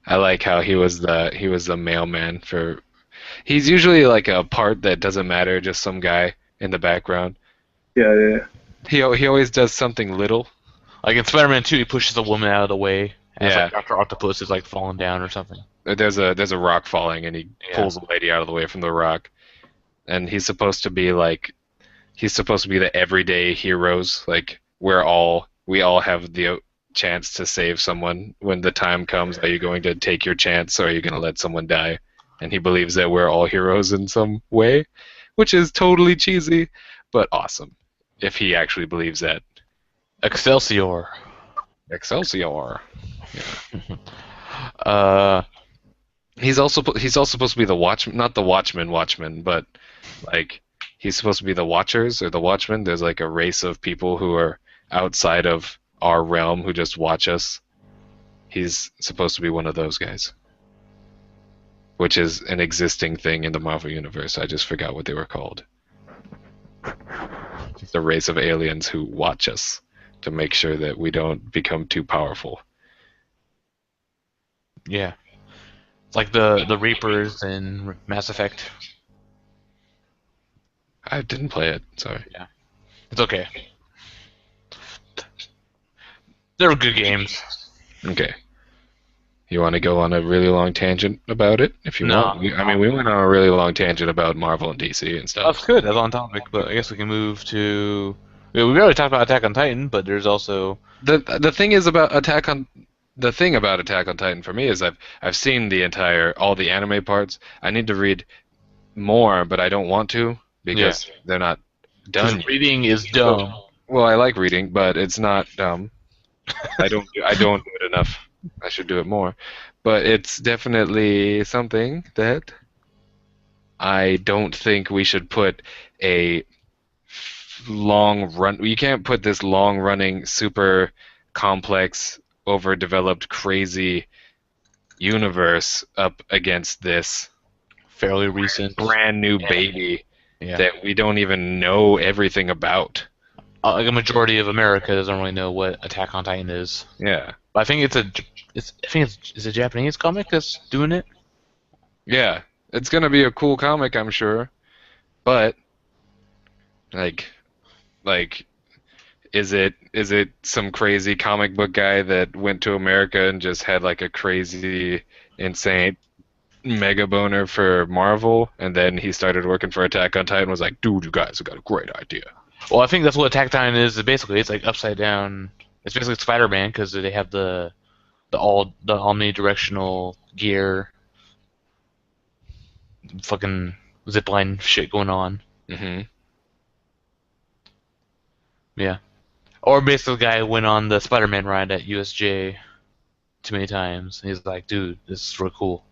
I like how he was the mailman for. He's usually like a part that doesn't matter, just some guy in the background. Yeah. He always does something little. in Spider-Man 2, he pushes a woman out of the way as Yeah. like Dr. Octopus is like falling down or something. There's a rock falling, and he pulls a lady out of the way from the rock. And he's supposed to be the everyday heroes. Like we all have the chance to save someone when the time comes. Are you going to take your chance, or are you going to let someone die? And he believes that we're all heroes in some way, which is totally cheesy, but awesome. If he actually believes that. Excelsior. Excelsior. Uh, He's also supposed to be the watchman, not the watchman, but like he's supposed to be the watchers or the watchmen. There's like a race of people who are outside of our realm who just watch us. He's supposed to be one of those guys, which is an existing thing in the Marvel universe. I just forgot what they were called. It's a race of aliens who watch us to make sure that we don't become too powerful. yeah. It's like the Reapers in Mass Effect. I didn't play it, sorry. Yeah. It's okay. They were good games. Okay. You want to go on a really long tangent about it? If you No. want. We went on a really long tangent about Marvel and DC and stuff. That's good. That's on topic, but I guess we can move to. Yeah, we already talked about Attack on Titan, but there's also The thing is about Attack on Titan for me is I've seen all the anime parts. I need to read more, but I don't want to because they're not done. because reading is dumb. Well, I like reading, but it's not dumb. I don't do it enough. I should do it more. But it's definitely something that I don't think we should put a long run. You can't put this long running, super complex, overdeveloped, crazy universe up against this Fairly recent. brand new baby Yeah. that we don't even know everything about. Like a majority of America doesn't really know what Attack on Titan is. Yeah. But I think it's a Japanese comic that's doing it. Yeah. It's gonna be a cool comic, I'm sure. But like is it some crazy comic book guy that went to America and just had like a crazy insane mega boner for Marvel, and then he started working for Attack on Titan and was like, dude, you guys have got a great idea. Well, I think that's what Attack Titan is. Basically, it's like upside down. It's basically Spider-Man because they have the omnidirectional gear, fucking zipline shit going on. Mm-hmm. Yeah. Or basically, the guy went on the Spider-Man ride at USJ too many times. And he's like, dude, this is real cool.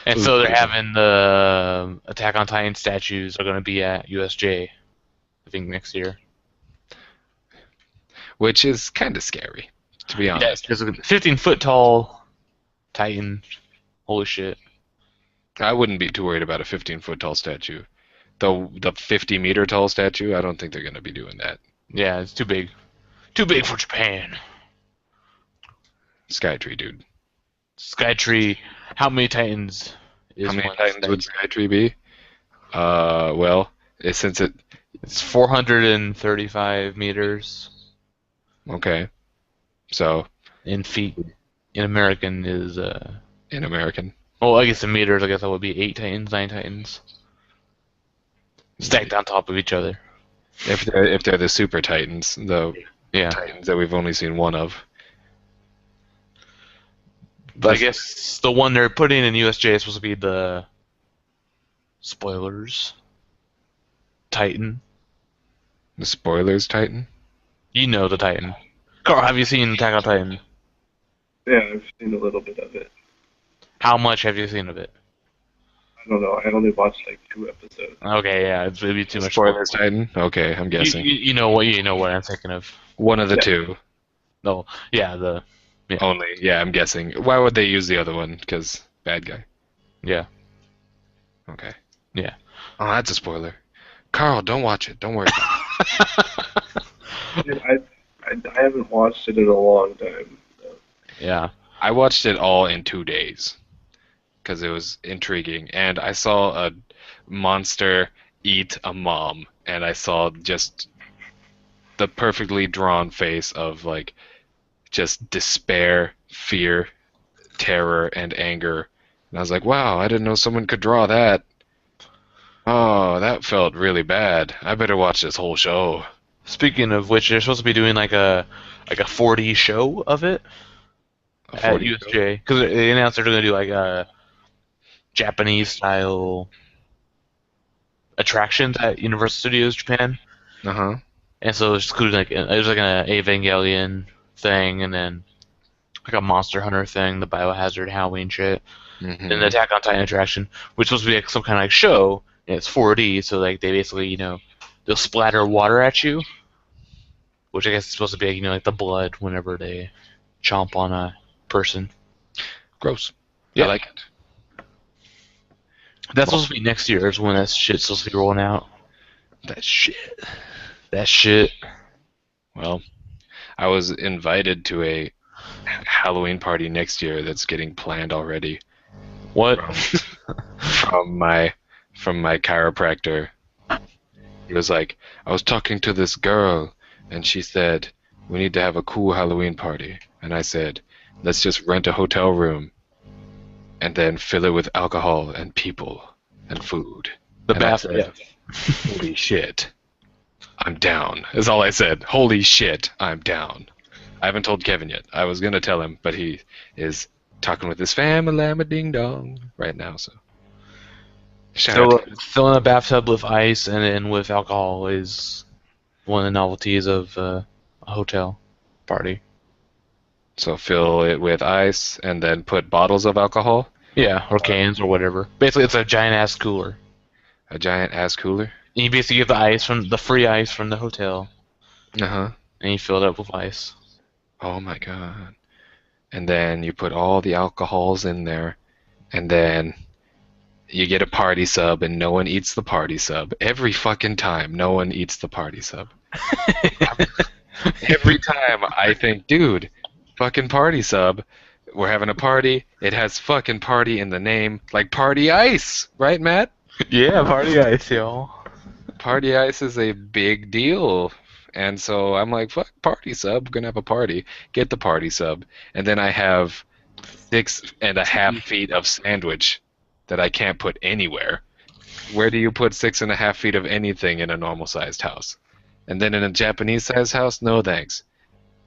And so they're having the Attack on Titan statues are going to be at USJ, I think, next year. Which is kind of scary, to be honest. Yeah, it's a 15-foot tall Titan. Holy shit. I wouldn't be too worried about a 15-foot tall statue. The 50-meter tall statue, I don't think they're going to be doing that. Yeah, it's too big. Too big for Japan. Skytree, dude. Skytree. How many Titans is How many one Titans would Skytree? Skytree be? Well, since it... It's 435 meters Okay. So, in feet. In American is in American. well, I guess in meters, I guess that would be 8 Titans, 9 Titans. Stacked on top of each other. If they're the Super Titans, the Yeah. Titans that we've only seen one of. But I guess the one they're putting in USJ is supposed to be the spoilers Titan. The spoilers Titan? You know the Titan. Carl, have you seen Attack on Titan? Yeah, I've seen a little bit of it. How much have you seen of it? I don't know. I only watched like 2 episodes. Okay, yeah, it's maybe too much. Spoilers Titan? Okay, I'm guessing. You know what I'm thinking of. One of the Yeah. two. No, yeah, Yeah. Only. Yeah, I'm guessing. Why would they use the other one? Because bad guy. yeah. Okay. Yeah. Oh, that's a spoiler. Carl, don't watch it. Don't worry about it. I haven't watched it in a long time. So. Yeah. I watched it all in 2 days because it was intriguing, and I saw a monster eat a mom, and I saw just the perfectly drawn face of like just despair, fear, terror, and anger. And I was like, wow, I didn't know someone could draw that. Oh, that felt really bad. I better watch this whole show. Speaking of which, they're supposed to be doing like a 4D show of it A at 40 USJ because they announced they're going to do like a Japanese style attractions at Universal Studios Japan, Uh-huh. and so it's including like there's like an Evangelion thing, and then like a Monster Hunter thing, the Biohazard Halloween shit, and the Mm-hmm. Attack on Titan attraction, which is supposed to be like some kind of like show, and it's 4D, so like they basically they'll splatter water at you, which I guess is supposed to be like, like the blood whenever they chomp on a person. Gross. Yeah. I like it. That's supposed to be next year is when that shit's supposed to be rolling out. That shit. That shit. Well, I was invited to a Halloween party next year that's getting planned already What? from my chiropractor. He was like, I was talking to this girl, and she said, we need to have a cool Halloween party. And I said, let's just rent a hotel room and then fill it with alcohol and people and food. The And I bath. said, Yeah. holy shit, I'm down. Is all I said. Holy shit, I'm down. I haven't told Kevin yet. I was going to tell him, but he is talking with his family ding dong right now, so. Shout out to Fill in a bathtub with ice and then with alcohol is one of the novelties of a hotel party. So fill it with ice and then put bottles of alcohol. Yeah, or cans or whatever. Basically, it's a giant ass cooler. A giant ass cooler. And you basically get the free ice from the hotel, Uh-huh. and you fill it up with ice. Oh my god. And then you put all the alcohols in there, and then you get a party sub, and no one eats the party sub. Every fucking time, no one eats the party sub. Every time I think, dude, fucking party sub. We're having a party. It has fucking party in the name, like party ice, right, Matt? Yeah, party ice, y'all. Party ice is a big deal. And so I'm like, fuck, party sub. We're going to have a party. Get the party sub. And then I have 6.5 feet of sandwich that I can't put anywhere. Where do you put 6.5 feet of anything in a normal sized house? And then in a Japanese sized house, no thanks.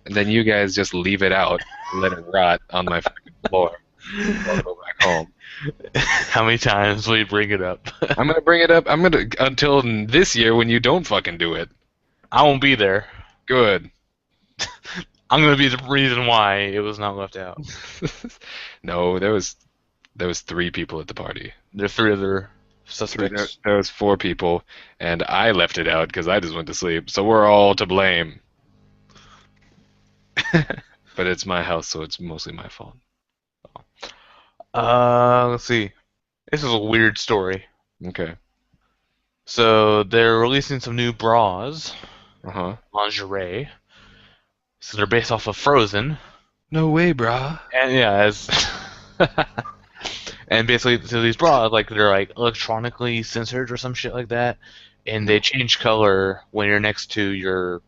And then you guys just leave it out and let it rot on my fucking floor. I'll go back home. How many times will you bring it up? I'm gonna bring it up. Until this year when you don't fucking do it. I won't be there. Good. I'm gonna be the reason why it was not left out. No, there was 3 people at the party. There's 3 other suspects. There was 4 people, and I left it out because I just went to sleep. So we're all to blame. But it's my house, so it's mostly my fault. Let's see. This is a weird story. Okay. So they're releasing some new bras, Uh-huh. lingerie. So they're based off of Frozen, No way, brah. and yeah, as and basically, so these bras they're like electronically censored or some shit like that, and they change color when you're next to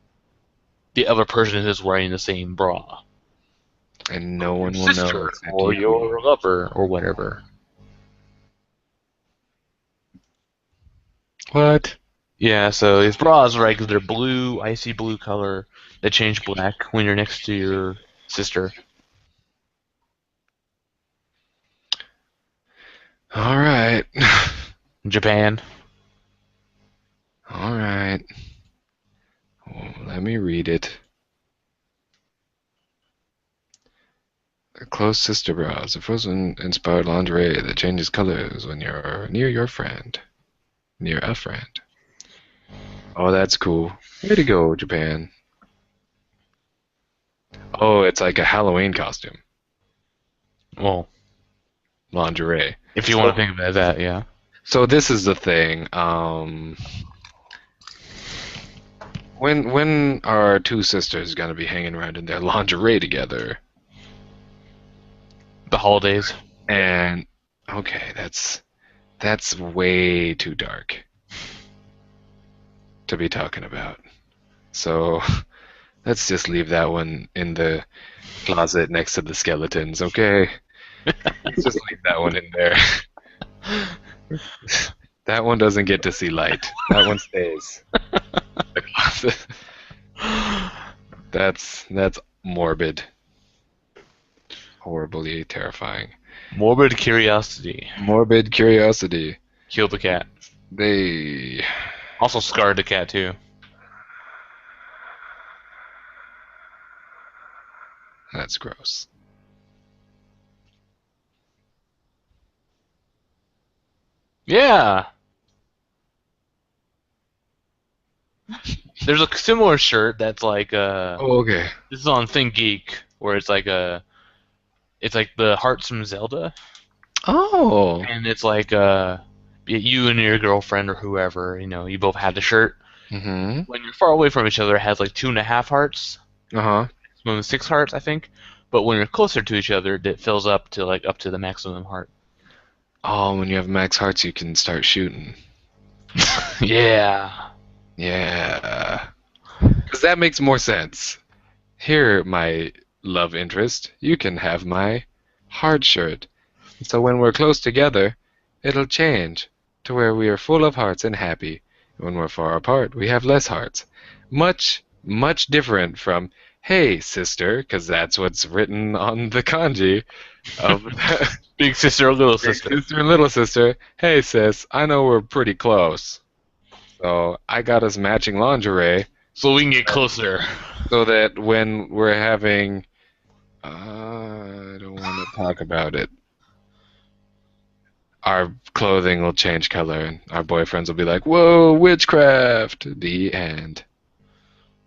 the other person who's wearing the same bra. And no one will know. Sister except or you. your lover or whatever. What? Yeah, so these bras are they're blue, icy blue color. They change black when you're next to your sister. All right. Japan. All right. Well, let me read it. Close sister bras, a Frozen-inspired lingerie that changes colors when you're near your friend. Near a friend. Oh, that's cool. Way to go, Japan. Oh, it's like a Halloween costume. Well, Lingerie. if you want to think of it as that, yeah. So this is the thing. When are 2 sisters gonna be hanging around in their lingerie together? The holidays. And okay, that's way too dark to be talking about. So let's just leave that one in the closet next to the skeletons, okay? Let's just leave that one in there. That one doesn't get to see light. That one stays in the closet. That's morbid. Horribly terrifying. Morbid curiosity. Morbid curiosity. Killed the cat. They... Also scarred the cat too. That's gross. Yeah. There's a similar shirt that's like Oh, okay. this is on ThinkGeek where it's like it's like the hearts from Zelda, Oh. and it's like you and your girlfriend or whoever, you both have the shirt. Mm-hmm. When you're far away from each other, it has like 2.5 hearts, Uh-huh. maximum 6 hearts, I think. But when you're closer to each other, it fills up to the maximum heart. Oh, when you have max hearts, you can start shooting. Yeah. Yeah. Because that makes more sense. Here, my love interest, you can have my heart shirt. So when we're close together, it'll change to where we are full of hearts and happy. When we're far apart, we have less hearts. Much, much different from, hey, sister, because that's what's written on the kanji of Big sister or little big sister. sister and little sister. Hey, sis, I know we're pretty close. So I got us matching lingerie So we can get closer. so that when we're having... I don't want to talk about it. Our clothing will change color, and our boyfriends will be like, whoa, witchcraft! The end.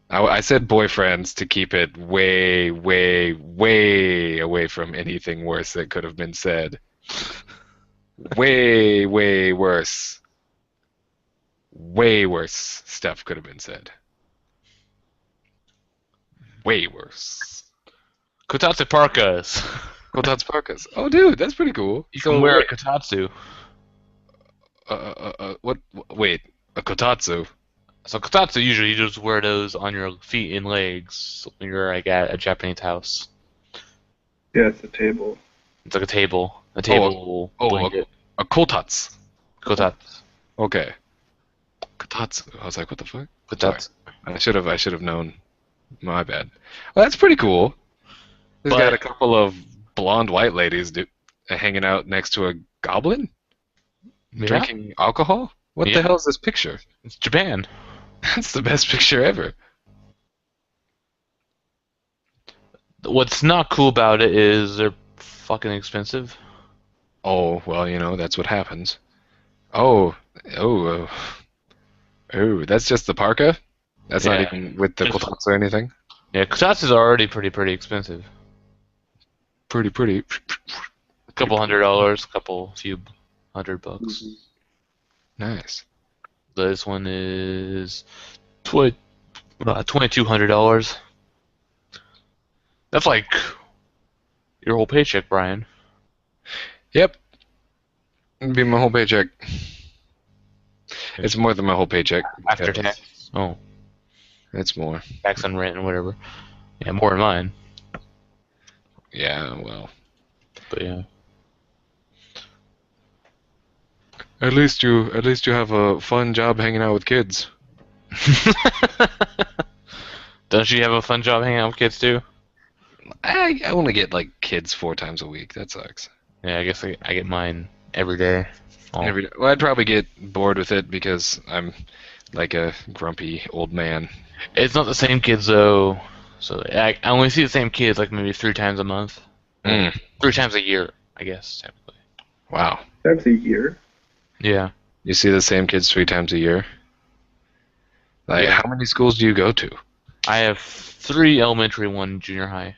I said boyfriends to keep it way, way, way away from anything worse that could have been said. Way, way worse. Way worse stuff could have been said. Way worse. Kotatsu parkas. Kotatsu parkas. Oh, dude, that's pretty cool. You So can wear wait, a kotatsu. what? Wait, a kotatsu. So kotatsu, usually you just wear those on your feet and legs when you're like at a Japanese house. Yeah, it's a table. It's like a table. A table blanket. A kotatsu. Kotatsu. Okay. Kotatsu. I was like, what the fuck? Kotatsu. I should have known. My bad. Well, that's pretty cool. He's got a couple of blonde white ladies hanging out next to a goblin? Yeah. Drinking alcohol? What the hell is this picture? It's Japan. That's the best picture ever. What's not cool about it is they're fucking expensive. Oh, well, that's what happens. Oh, that's just the parka? That's not Yeah. even with the Just- kotatsu or anything? Yeah, kotatsu's are already pretty expensive. Pretty. A couple $100, few $100. Nice. This one is $2,200. That's like your whole paycheck, Brian. Yep. It'd be my whole paycheck. It's more than my whole paycheck. After because tax. Oh, It's more. tax on rent and whatever. Yeah, more than mine. Yeah, well. But yeah. At least you have a fun job hanging out with kids. Don't you have a fun job hanging out with kids too? I only get like kids 4 times a week. That sucks. Yeah, I guess I get mine every day. Oh. Every day. Well, I'd probably get bored with it because I'm like a grumpy old man. It's not the same kids though. So I only see the same kids like maybe 3 times a month. 3 times a year, I guess, technically. Wow. Times a year. Yeah. You see the same kids 3 times a year? Like, Yeah. how many schools do you go to? I have 3 elementary, 1 junior high.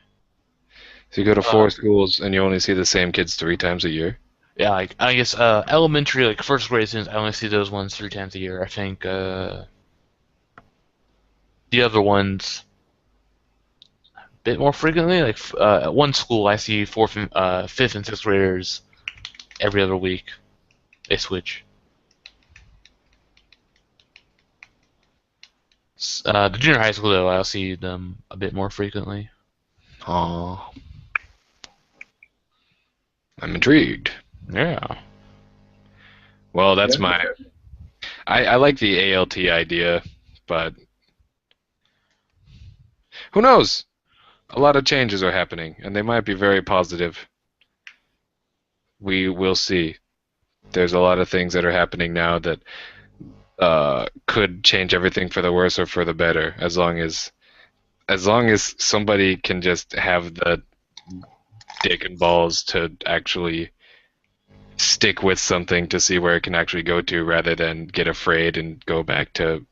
So you go to 4 schools and you only see the same kids 3 times a year? Yeah, like I guess elementary, like first grade students, I only see those ones 3 times a year. I think the other ones a bit more frequently. Like at one school, I see 4th and 5th and 6th graders every other week. They switch. The junior high school though, I'll see them a bit more frequently. Oh. I'm intrigued. Yeah. Well, that's Yeah. my... I like the ALT idea, but... Who knows? A lot of changes are happening, and they might be very positive. We will see. There's a lot of things that are happening now that could change everything for the worse or for the better, as long as somebody can just have the dick and balls to actually stick with something to see where it can actually go to, rather than get afraid and go back to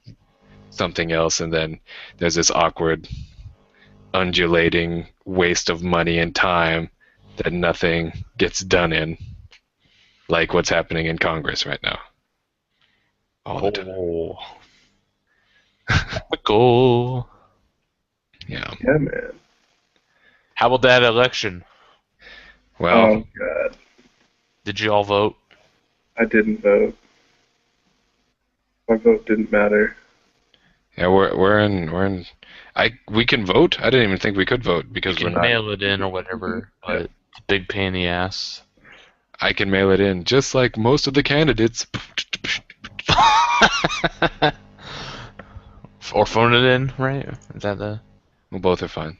something else, and then there's this awkward undulating waste of money and time that nothing gets done in, like what's happening in Congress right now. All the time. Oh. Go. Yeah. Yeah, man. How about that election? Well, Oh god, Did you all vote? I didn't vote. My vote didn't matter. yeah, we're in. We can vote. I didn't even think we could vote because You we're can not. mail it in or whatever, but it's a big pain in the ass. I can mail it in, just like most of the candidates. Or phone it in, right? Is that the... Well, both are fine.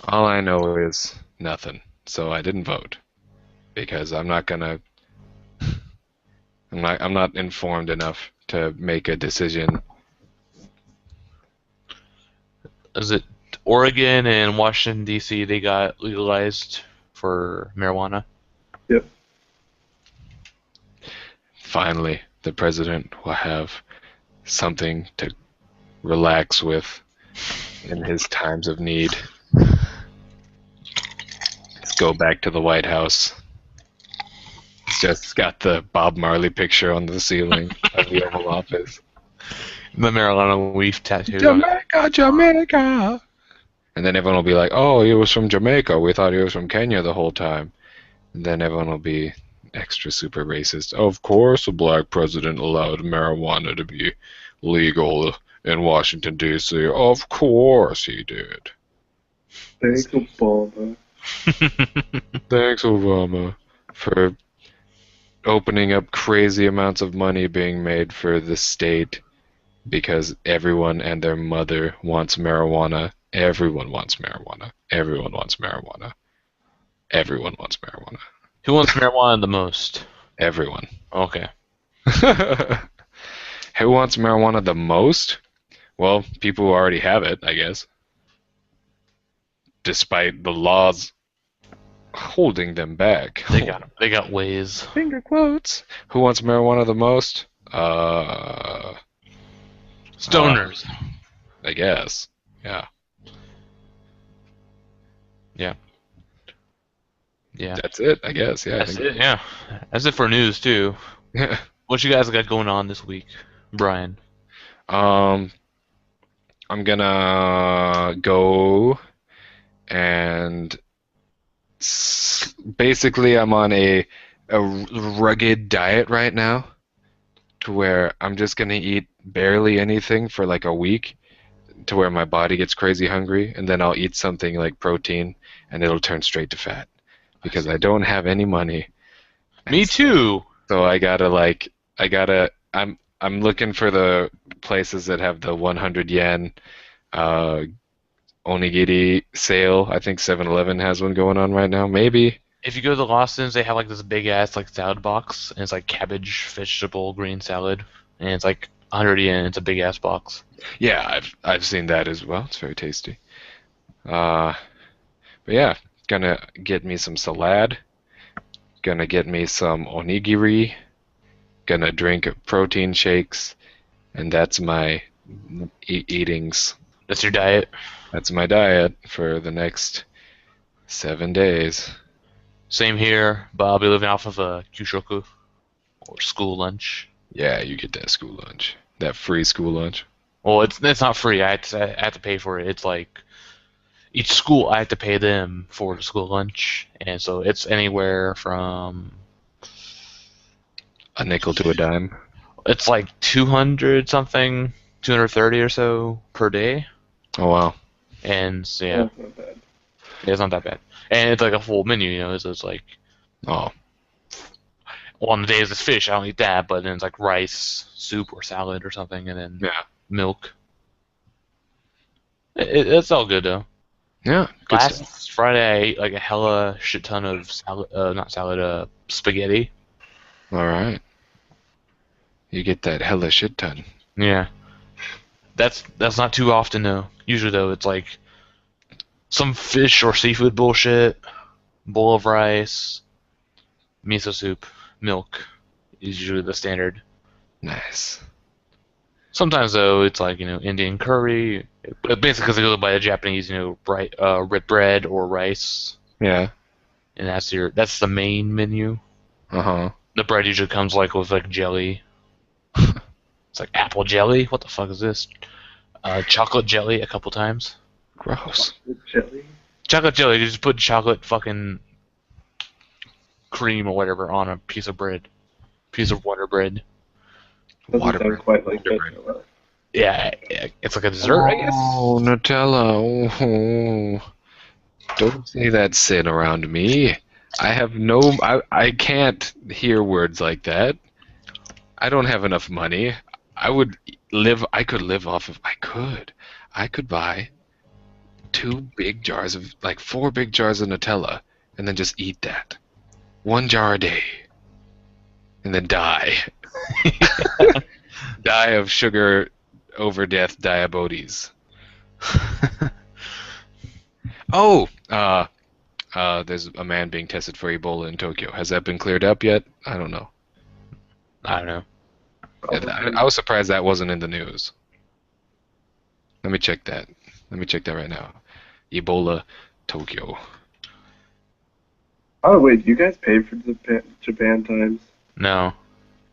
All I know is nothing, so I didn't vote because I'm not gonna. I'm not informed enough to make a decision. Is it Oregon and Washington, D.C., they got legalized for marijuana? Yep. Finally, the president will have something to relax with in his times of need. Let's go back to the White House. It's just got the Bob Marley picture on the ceiling of the Oval Office. The marijuana leaf tattoo. Jamaica, Jamaica! And then everyone will be like, oh, he was from Jamaica. We thought he was from Kenya the whole time. And then everyone will be extra super racist. Of course, a black president allowed marijuana to be legal in Washington, D.C. Of course he did. Thanks, Obama. Thanks, Obama, for opening up crazy amounts of money being made for the state because everyone and their mother wants marijuana. Everyone wants marijuana. Everyone wants marijuana. Everyone wants marijuana. Who wants marijuana the most? Everyone. Okay. Who wants marijuana the most? Well, people who already have it, I guess. Despite the laws holding them back. They got ways. Finger quotes. Who wants marijuana the most? Stoners. I guess. Yeah. Yeah. That's it, I guess. Yeah. That's it, yeah. That's it for news, too. Yeah. What you guys got going on this week, Brian? I'm gonna go and basically I'm on a rugged diet right now, to where I'm just gonna eat barely anything for like a week, to where my body gets crazy hungry, and then I'll eat something like protein, and it'll turn straight to fat, because I don't have any money. Me too. So I'm looking for the places that have the 100 yen onigiri sale. I think 7-Eleven has one going on right now. Maybe. If you go to the Lawson's, they have like this big ass like salad box, and it's like cabbage, vegetable, green salad, and it's like 100 yen. It's a big ass box. Yeah, I've seen that as well. It's very tasty. But yeah, gonna get me some salad. Gonna get me some onigiri. Gonna drink protein shakes, and that's my eatings. That's your diet. That's my diet for the next 7 days. Same here, but I'll be living off of a kyushoku, or school lunch. Yeah, you get that school lunch. That free school lunch. Well, it's not free. I have to pay for it. It's like each school I have to pay them for the school lunch, and so it's anywhere from A nickel to a dime. it's like 200 something, 230 or so per day, Oh wow. and so, yeah, That's not bad. it's not that bad. And it's like a full menu, you know. So it's like, Oh. well, on the days it's fish, I don't eat that, but then it's like rice, soup, or salad or something, and then Yeah. milk. It's all good though. Yeah, good stuff. Last Friday, I ate like a hella shit ton of salad, not salad, spaghetti. All right. You get that hella shit ton. Yeah, that's not too often though. Usually though, it's like some fish or seafood bullshit, bowl of rice, miso soup, milk is usually the standard. Nice. Sometimes though, it's like Indian curry, but basically because they go by the Japanese, red bread or rice, Yeah. and that's the main menu. Uh-huh. The bread usually comes like with like jelly. It's like apple jelly. What the fuck is this? Chocolate jelly a couple times. Gross. Jelly. Chocolate jelly. You just put chocolate fucking cream or whatever on a piece of bread. Piece of water bread. Doesn't Water sound bread. quite like Water that. bread. Yeah, it's like a dessert, I guess. Oh, Nutella. Oh. Don't say that sin around me. I can't hear words like that. I don't have enough money. I could live off of, I could buy 4 big jars of Nutella and then just eat that. 1 jar a day. And then die. Die of sugar over death diabetes. Oh, there's a man being tested for Ebola in Tokyo. Has that been cleared up yet? I don't know. I don't know. I was surprised that wasn't in the news. Let me check that. Let me check that right now. Ebola, Tokyo. Oh wait, do you guys pay for the Japan Times? No.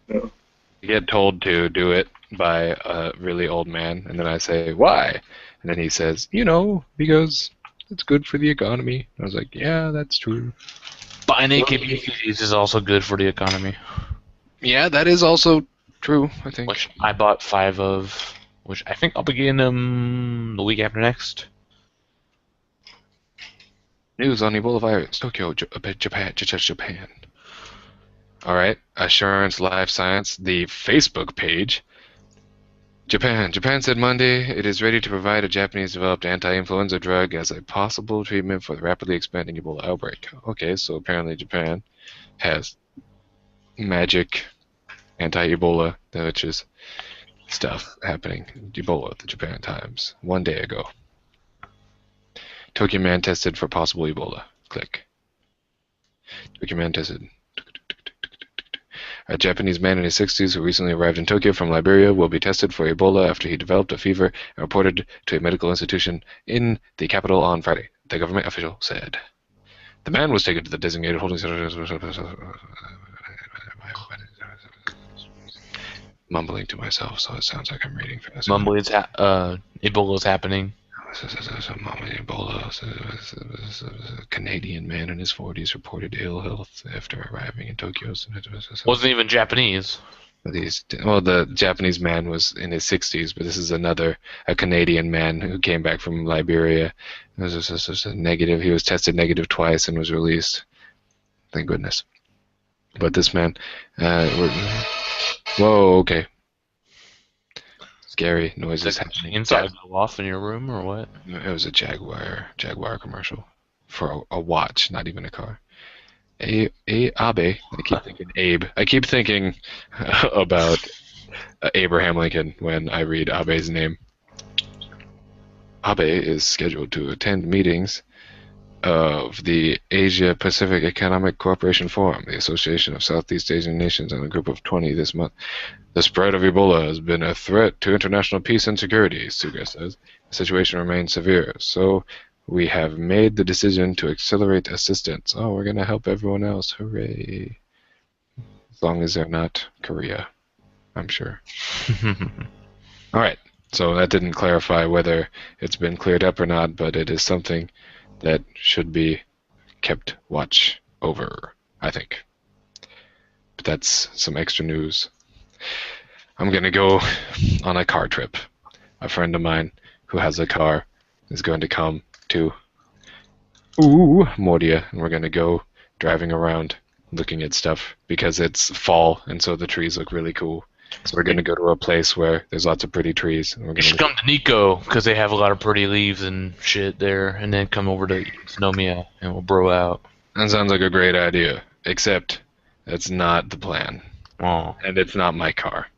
No. You get told to do it by a really old man, and then I say, why? And then he says, because it's good for the economy. I was like, yeah, that's true. Buying AKB CDs is also good for the economy. Yeah, that is also true, I think. Which I bought 5 of, which I think I'll be getting them the week after next. News on Ebola virus, Tokyo, Japan. All right, Assurance Life Science, the Facebook page. Japan said Monday it is ready to provide a Japanese-developed anti-influenza drug as a possible treatment for the rapidly expanding Ebola outbreak. Okay, so apparently Japan has magic anti-Ebola, which is stuff happening. Ebola, the Japan Times, 1 day ago. Tokyo man tested for possible Ebola. Click. Tokyo man tested. A Japanese man in his 60s who recently arrived in Tokyo from Liberia will be tested for Ebola after he developed a fever and reported to a medical institution in the capital on Friday, the government official said. The man was taken to the designated holding center. Mumbling to myself, so it sounds like I'm reading fast. Ebola's happening. A Canadian man in his 40s reported ill health after arriving in Tokyo. Wasn't even Japanese. The Japanese man was in his 60s, but this is a Canadian man who came back from Liberia. It was just a negative. He was tested negative twice and was released. Thank goodness. But this man, whoa, okay. Scary noises happening. Inside go off in your room or what? It was a Jaguar commercial for a watch, not even a car. Abe. I keep thinking Abe. I keep thinking about Abraham Lincoln when I read Abe's name. Abe is scheduled to attend meetings of the Asia Pacific Economic Cooperation Forum, the Association of Southeast Asian Nations, and a group of 20 this month. The spread of Ebola has been a threat to international peace and security, Suga says. The situation remains severe, so we have made the decision to accelerate assistance. Oh, we're going to help everyone else. Hooray. As long as they're not Korea, I'm sure. All right, so that didn't clarify whether it's been cleared up or not, but it is something that should be kept watch over, I think. But that's some extra news. I'm going to go on a car trip. A friend of mine who has a car is going to come to Mordia, and we're going to go driving around looking at stuff because it's fall, and so the trees look really cool. So we're gonna go to a place where there's lots of pretty trees. And we're You should gonna. come to Nico because they have a lot of pretty leaves and shit there, and then come over to Sonomia and we'll bro out. That sounds like a great idea. Except that's not the plan, Oh, and it's not my car.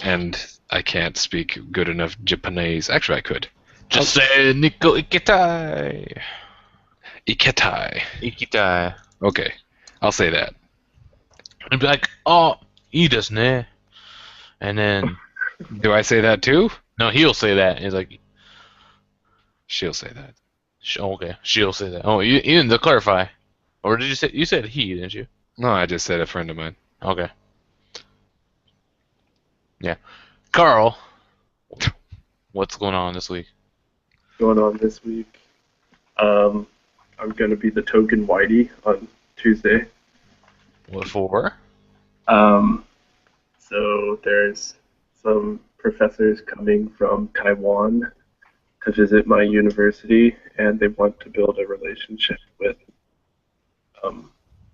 And I can't speak good enough Japanese. Actually, I could. just say Nico Ikitai. Iketai. Ikitai. Okay, I'll say that. And be like, oh, ii desu ne. And then, Do I say that too? no, he'll say that. He's like, She'll say that. okay, she'll say that. Oh, you didn't to clarify. Or did you say, you said he, didn't you? No, I just said a friend of mine. Okay. Yeah. Carl, what's going on this week? Going on this week. I'm gonna be the token Whitey on Tuesday. What for? So there's some professors coming from Taiwan to visit my university, and they want to build a relationship with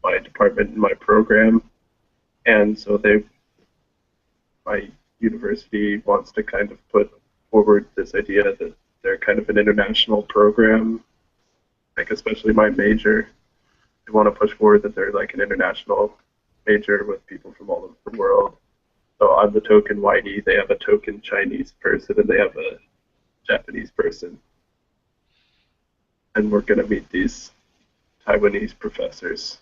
my department and my program. And so my university wants to kind of put forward this idea that they're kind of an international program, like especially my major. They want to push forward that they're like an international major with people from all over the world. So I'm the token Whitey, they have a token Chinese person, and they have a Japanese person. And we're going to meet these Taiwanese professors.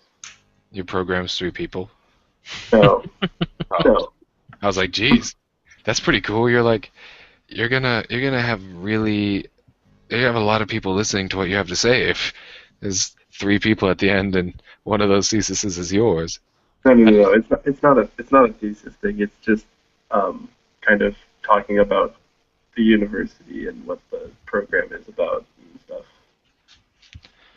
Your program's 3 people. No, Oh. no. I was like, geez, that's pretty cool. You're gonna have you have a lot of people listening to what you have to say if there's 3 people at the end and one of those theses is yours. No. It's not a thesis thing. It's just kind of talking about the university and what the program is about and stuff.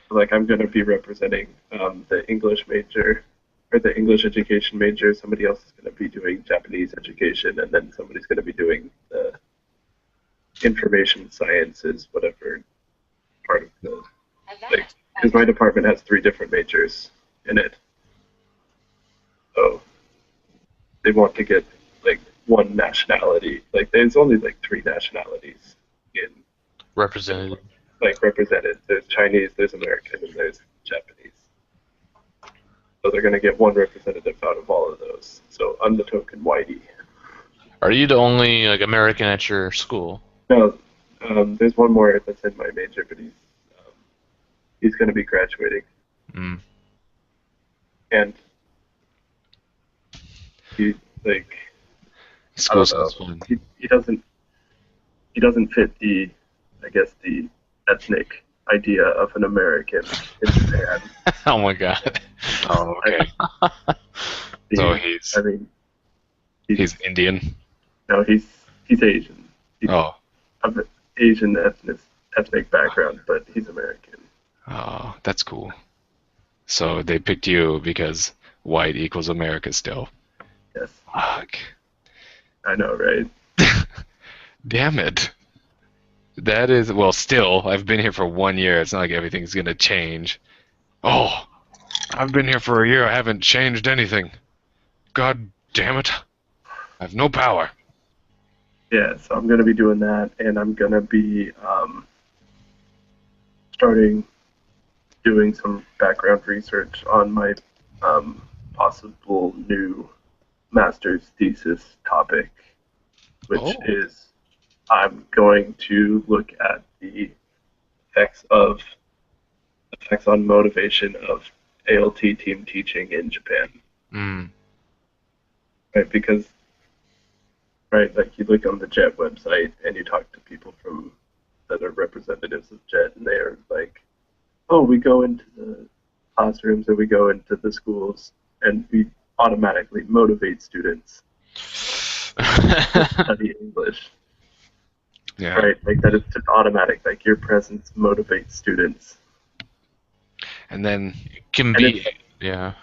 Like I'm going to be representing the English major or the English education major. Somebody else is going to be doing Japanese education, and then somebody's going to be doing the information sciences, whatever part of the like. Because my department has 3 different majors in it, so they want to get like one nationality. Like there's only like 3 nationalities in Represented. like represented. There's Chinese, there's American, and there's Japanese. So they're going to get one representative out of all of those. So I'm the token Whitey. Are you the only like American at your school? No, there's one more that's in my major, but he's going to be graduating, Mm. and he like I School don't know. sounds fun. He doesn't fit the ethnic idea of an American in Japan. Oh my god. Oh, okay. So he's I mean, he's Indian. no, he's Asian. He's Oh, of Asian ethnic background, but he's American. oh, that's cool. So they picked you because white equals America still. Yes, Fuck. I know, right? Damn it. That is, well, still, I've been here for 1 year. It's not like everything's gonna change. Oh, I've been here for a year. I haven't changed anything. God damn it. I have no power. Yeah, so I'm gonna be doing that, and I'm gonna be starting doing some background research on my possible new master's thesis topic, which Oh. is I'm going to look at the effects on motivation of ALT team teaching in Japan, Mm. right? Because right, like you look on the JET website and you talk to people that are representatives of JET, and they are like, oh, we go into the classrooms and we go into the schools and we automatically motivate students to study English. Yeah. Right, like that is just automatic. Like your presence motivates students, And then, Can And be. Yeah.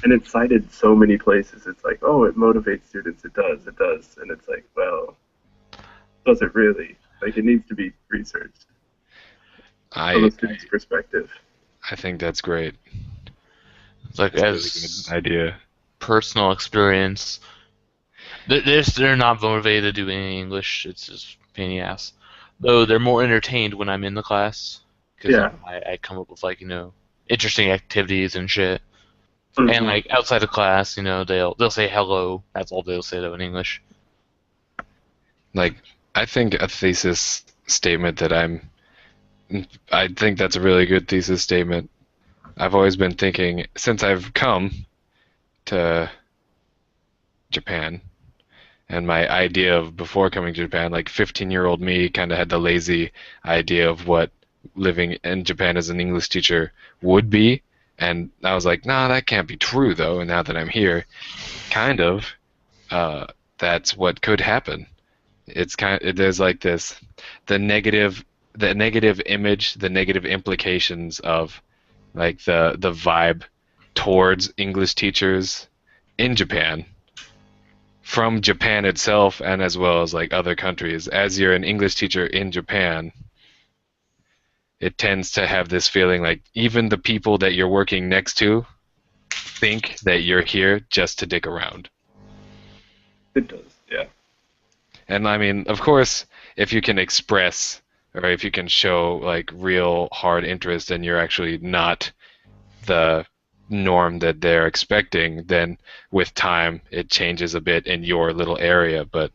and it's cited so many places. It's like, oh, it motivates students. It does, and it's like, well, does it really? Like it needs to be researched from I a student's perspective. I think that's great. It's like That's a as really good idea. personal experience, They're not motivated to do any English. It's just a pain in the ass. Though they're more entertained when I'm in the class because Yeah. I come up with like interesting activities and shit. And Mhm. like outside of class, they'll say hello. That's all they'll say though in English. Like, I think a thesis statement that I think that's a really good thesis statement. I've always been thinking, since I've come to Japan, and my idea of before coming to Japan, like 15-year-old me kind of had the lazy idea of what living in Japan as an English teacher would be. And I was like, nah, that can't be true though. And now that I'm here, kind of, uh, that's what could happen. It's there's like this, the negative, the negative image, the negative implications of like the vibe towards English teachers in Japan from Japan itself and as well as like other countries. As you're an English teacher in Japan, it tends to have this feeling like even the people that you're working next to think that you're here just to dick around. It does. Yeah. And I mean, of course, if you can express or if you can show like real hard interest and you're actually not the norm that they're expecting, then with time it changes a bit in your little area. But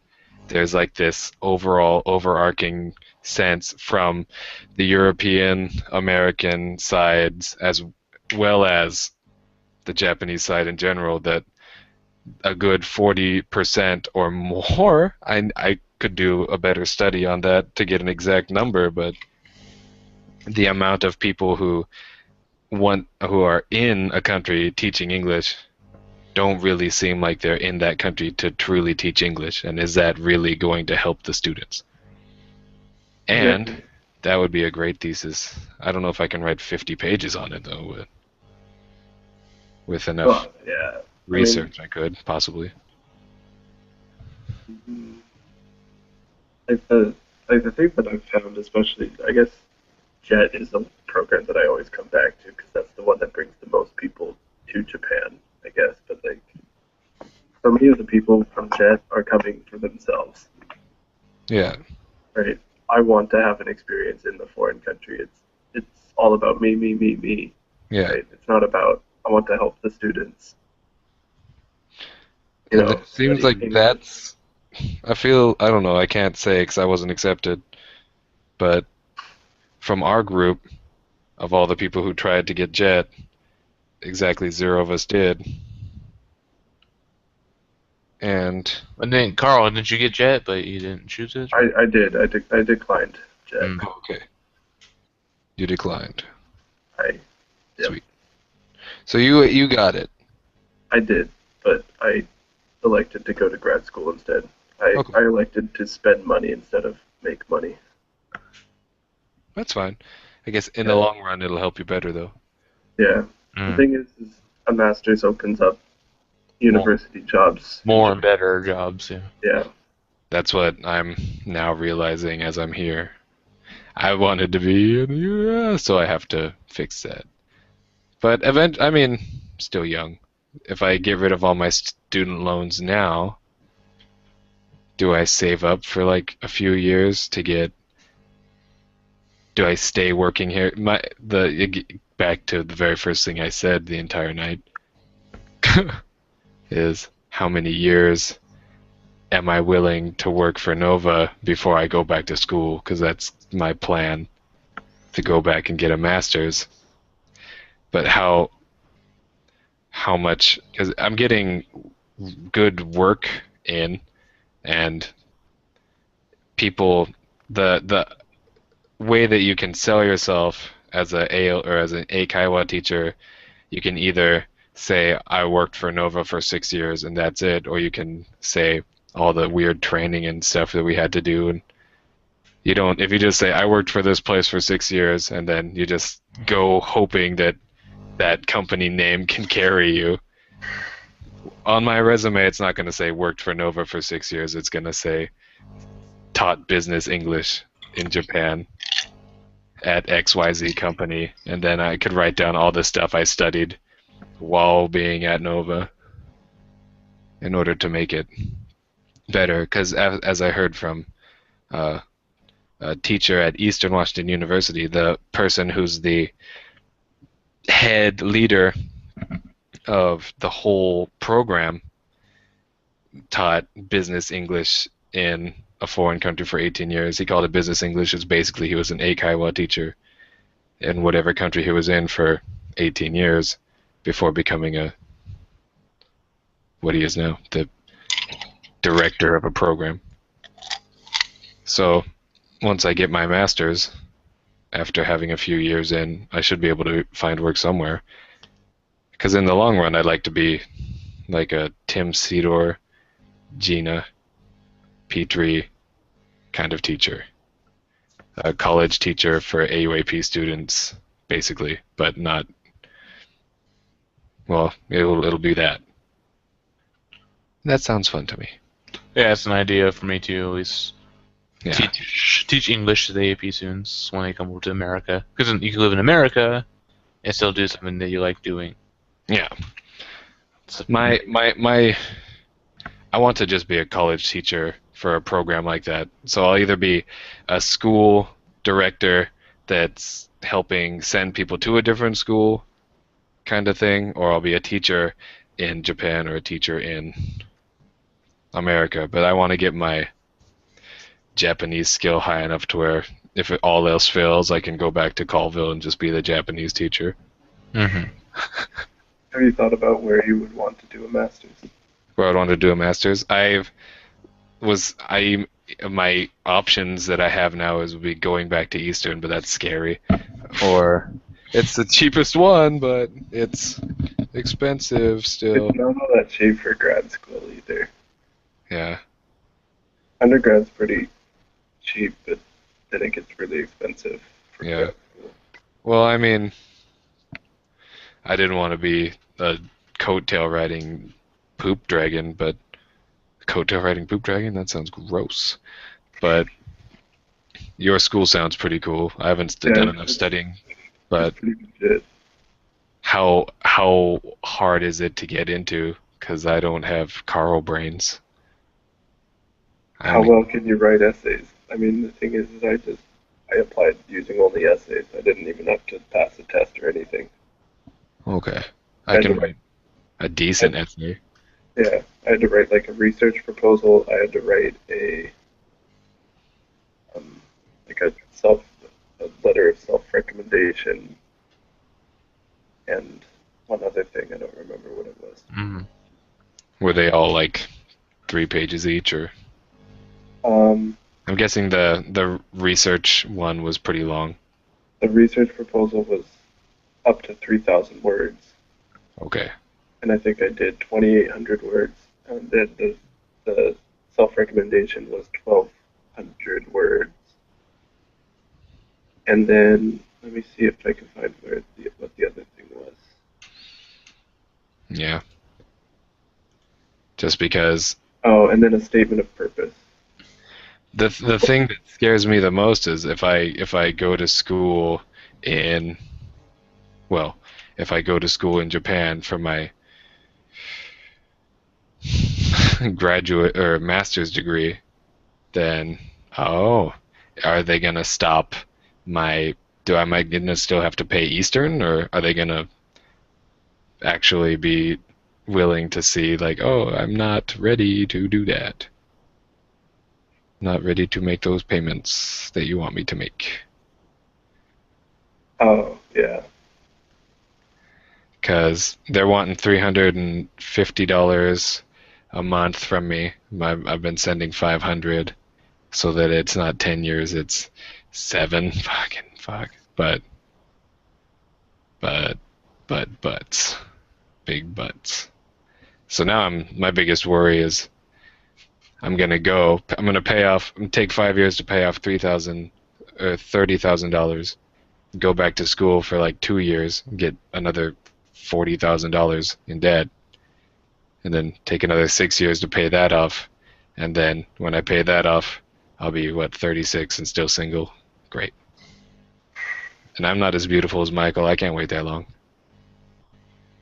there's like this overall overarching sense from the European American sides as well as the Japanese side in general that a good 40% or more, I could do a better study on that to get an exact number, but the amount of people who are in a country teaching English don't really seem like they're in that country to truly teach English, and is that really going to help the students? And Exactly. that would be a great thesis. I don't know if I can write 50 pages on it though, but with enough Well, yeah. research I could possibly. Mm, like the thing that I've found, especially, I guess, JET is the program that I always come back to because that's the one that brings the most people to Japan, I guess. But like, so many of the people from JET are coming for themselves, Yeah. right? I want to have an experience in the foreign country. It's all about me, me, me, me, Yeah. right? It's not about I want to help the students, And it seems study like English. I don't know, I can't say because I wasn't accepted, but from our group of all the people who tried to get JET, exactly 0 of us did. And And then Carl, didn't you get Jet, but you didn't choose it? I did. I declined JET. Mm. okay, you declined. I Yep. Sweet. So you got it. I did, but I elected to go to grad school instead. Okay. I elected to spend money instead of make money. That's fine. I guess in the Yeah. long run it'll help you better though. Yeah. The Mm. thing is a master's opens up university jobs. More and better jobs, yeah. Yeah. That's what I'm now realizing as I'm here. I wanted to be in the US, so I have to fix that. But I mean, still young. If I get rid of all my student loans now, do I save up for like a few years to get? Do I stay working here? Back to the very first thing I said the entire night is how many years am I willing to work for Nova before I go back to school? Because that's my plan, to go back and get a master's. But how much? Because I'm getting good work in, and people, the way that you can sell yourself as as an Eikaiwa teacher, you can either say I worked for Nova for 6 years and that's it, or you can say all the weird training and stuff that we had to do. And you don't, if you just say I worked for this place for 6 years and then you just go hoping that that company name can carry you. On my resume, it's not going to say worked for Nova for 6 years. It's going to say taught business English in Japan at XYZ company, and then I could write down all the stuff I studied while being at Nova in order to make it better because as I heard from uh, a teacher at Eastern Washington University, the person who's the head leader of the whole program taught business English in a foreign country for 18 years. He called it business English. It's basically he was an Eikaiwa teacher in whatever country he was in for 18 years before becoming what he is now, the director of a program. So once I get my master's, after having a few years in, I should be able to find work somewhere. Because in the long run, I'd like to be like a Tim Cedar, Gina, Petrie kind of teacher. A college teacher for AUAP students, basically, but not, well, it'll be that. That sounds fun to me. Yeah, it's an idea for me to at least Yeah. teach English to the AP students when they come over to America. Because you can live in America and still do something that you like doing. Yeah. So, I want to just be a college teacher for a program like that. So I'll either be a school director that's helping send people to a different school kind of thing, or I'll be a teacher in Japan or a teacher in America. But I want to get my Japanese skill high enough to where if all else fails, I can go back to Colville and just be the Japanese teacher. Mm-hmm. Have you thought about where you would want to do a master's? Where I'd want to do a master's, my options that I have now is be going back to Eastern, but that's scary. Or it's the cheapest one, but it's expensive still. It's not all that cheap for grad school either. Yeah. Undergrad's pretty cheap, but then it gets really expensive for Yeah. grad school. Well, I mean, I didn't want to be a coattail riding poop dragon, but coattail riding poop dragon? That sounds gross. But your school sounds pretty cool. I haven't done enough studying, but It's pretty legit. how hard is it to get into? Because I don't have Carl brains. How well can you write essays? I mean, the thing is I applied using only essays. I didn't even have to pass a test or anything. Okay. I can write a decent essay. Yeah, I had to write like a research proposal. I had to write a letter of self-recommendation, and one other thing. I don't remember what it was. Mm-hmm. Were they all like 3 pages each, or? I'm guessing the research one was pretty long. The research proposal was up to 3,000 words, Okay. and I think I did 2,800 words. And then the self-recommendation was 1,200 words. And then let me see if I can find what the other thing was. Yeah. Just because Oh, and then a statement of purpose. the thing that scares me the most is if I go to school in Japan for my graduate or master's degree, then are they gonna stop am I gonna still have to pay Eastern, or are they gonna actually be willing to see like, oh, I'm not ready to do that. Not ready to make those payments that you want me to make. Oh, yeah. Because they're wanting $350 a month from me. I've been sending 500, so that it's not 10 years, it's 7. Fuck. But, big butts. So now my biggest worry is I'm gonna take 5 years to pay off $3,000 or $30,000, go back to school for like 2 years, get another $40,000 in debt, and then take another 6 years to pay that off, and then when I pay that off, I'll be 36 and still single. Great. And I'm not as beautiful as Michael. I can't wait that long.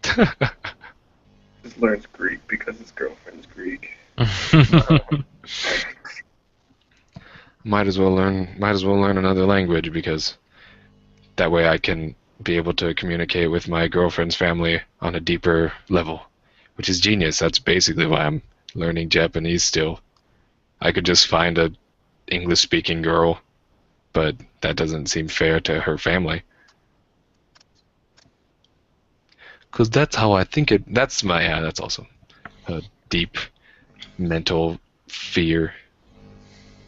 Just learns Greek because his girlfriend's Greek. Might as well learn another language because that way I can be able to communicate with my girlfriend's family on a deeper level, which is genius. That's basically why I'm learning Japanese still. I could just find a English-speaking girl, but that doesn't seem fair to her family. Because that's how I think it. That's also a deep mental fear.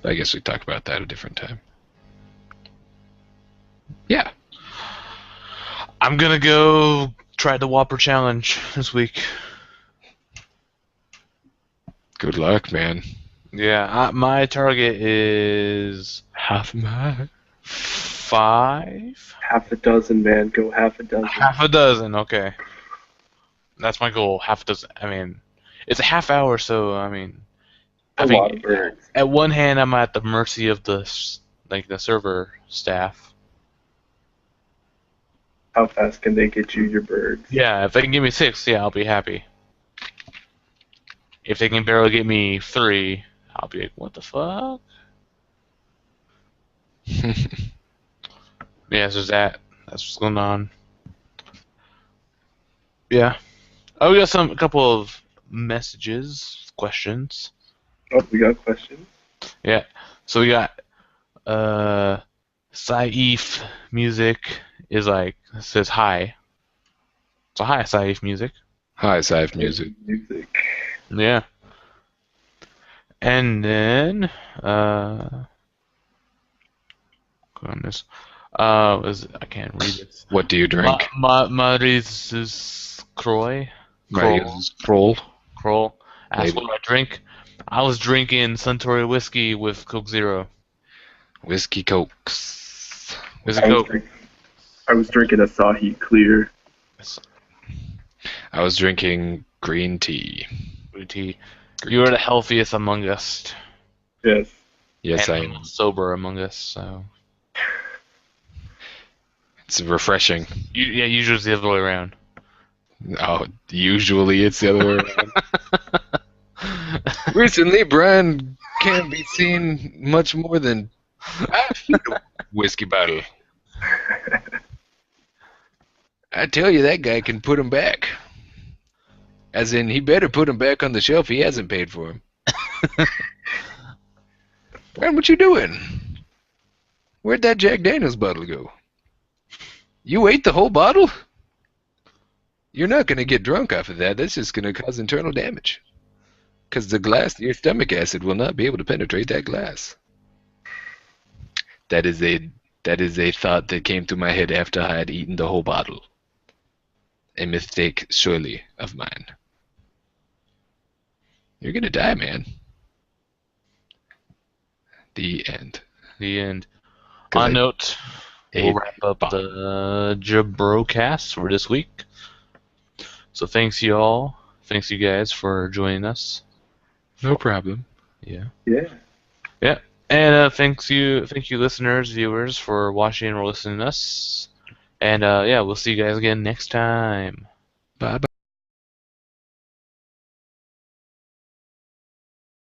I guess we talk about that a different time. Yeah. I'm gonna go try the Whopper challenge this week. Good luck, man. Yeah, my target is Half my. 5. Half a dozen, man. Go half a dozen. Half a dozen, okay. That's my goal. Half a dozen. I mean, it's a half hour, so I mean, I A lot of think birds. at one hand I'm at the mercy of the server staff. How fast can they get you your birds? Yeah, if they can give me 6, yeah, I'll be happy. If they can barely get me 3, I'll be like, what the fuck? Yeah, so that. That's what's going on. Yeah. Oh, we got a couple of messages, questions. Oh, we got questions. Yeah. So we got Saif Music is like says hi. So hi Saif Music. Hi, Saif Music. Music. Yeah. And then goodness. I can't read it. What do you drink? Maris Croy. Maria's Kroll. Kroll. Asked Maybe. what I drink. I was drinking Suntory whiskey with Coke Zero. Whiskey Cokes. Is it I was, Coke? I was drinking Asahi Clear. I was drinking green tea. Blue tea. You are the healthiest among us. Yes. Yes, and I the am. most sober among us. So It's refreshing. usually it's the other way around. Oh, usually it's the other way around. Recently, Brian can't be seen much more than 5 feet of whiskey bottle. I tell you, that guy can put 'em back. As in, he better put 'em back on the shelf. He hasn't paid for 'em. Brian, what you doing? Where'd that Jack Daniels bottle go? You ate the whole bottle? You're not going to get drunk off of that. That's just going to cause internal damage. Because the glass, your stomach acid will not be able to penetrate that glass. That is a thought that came to my head after I had eaten the whole bottle. A mistake, surely, of mine. You're going to die, man. The end. The end. 'Cause On I note, we'll ate wrap up bomb. the JABROcast for this week. So thanks you all. Thanks you guys for joining us. No problem. Yeah. Yeah. Yeah. And thank you listeners, viewers, for watching or listening to us. And yeah, we'll see you guys again next time. Bye-bye.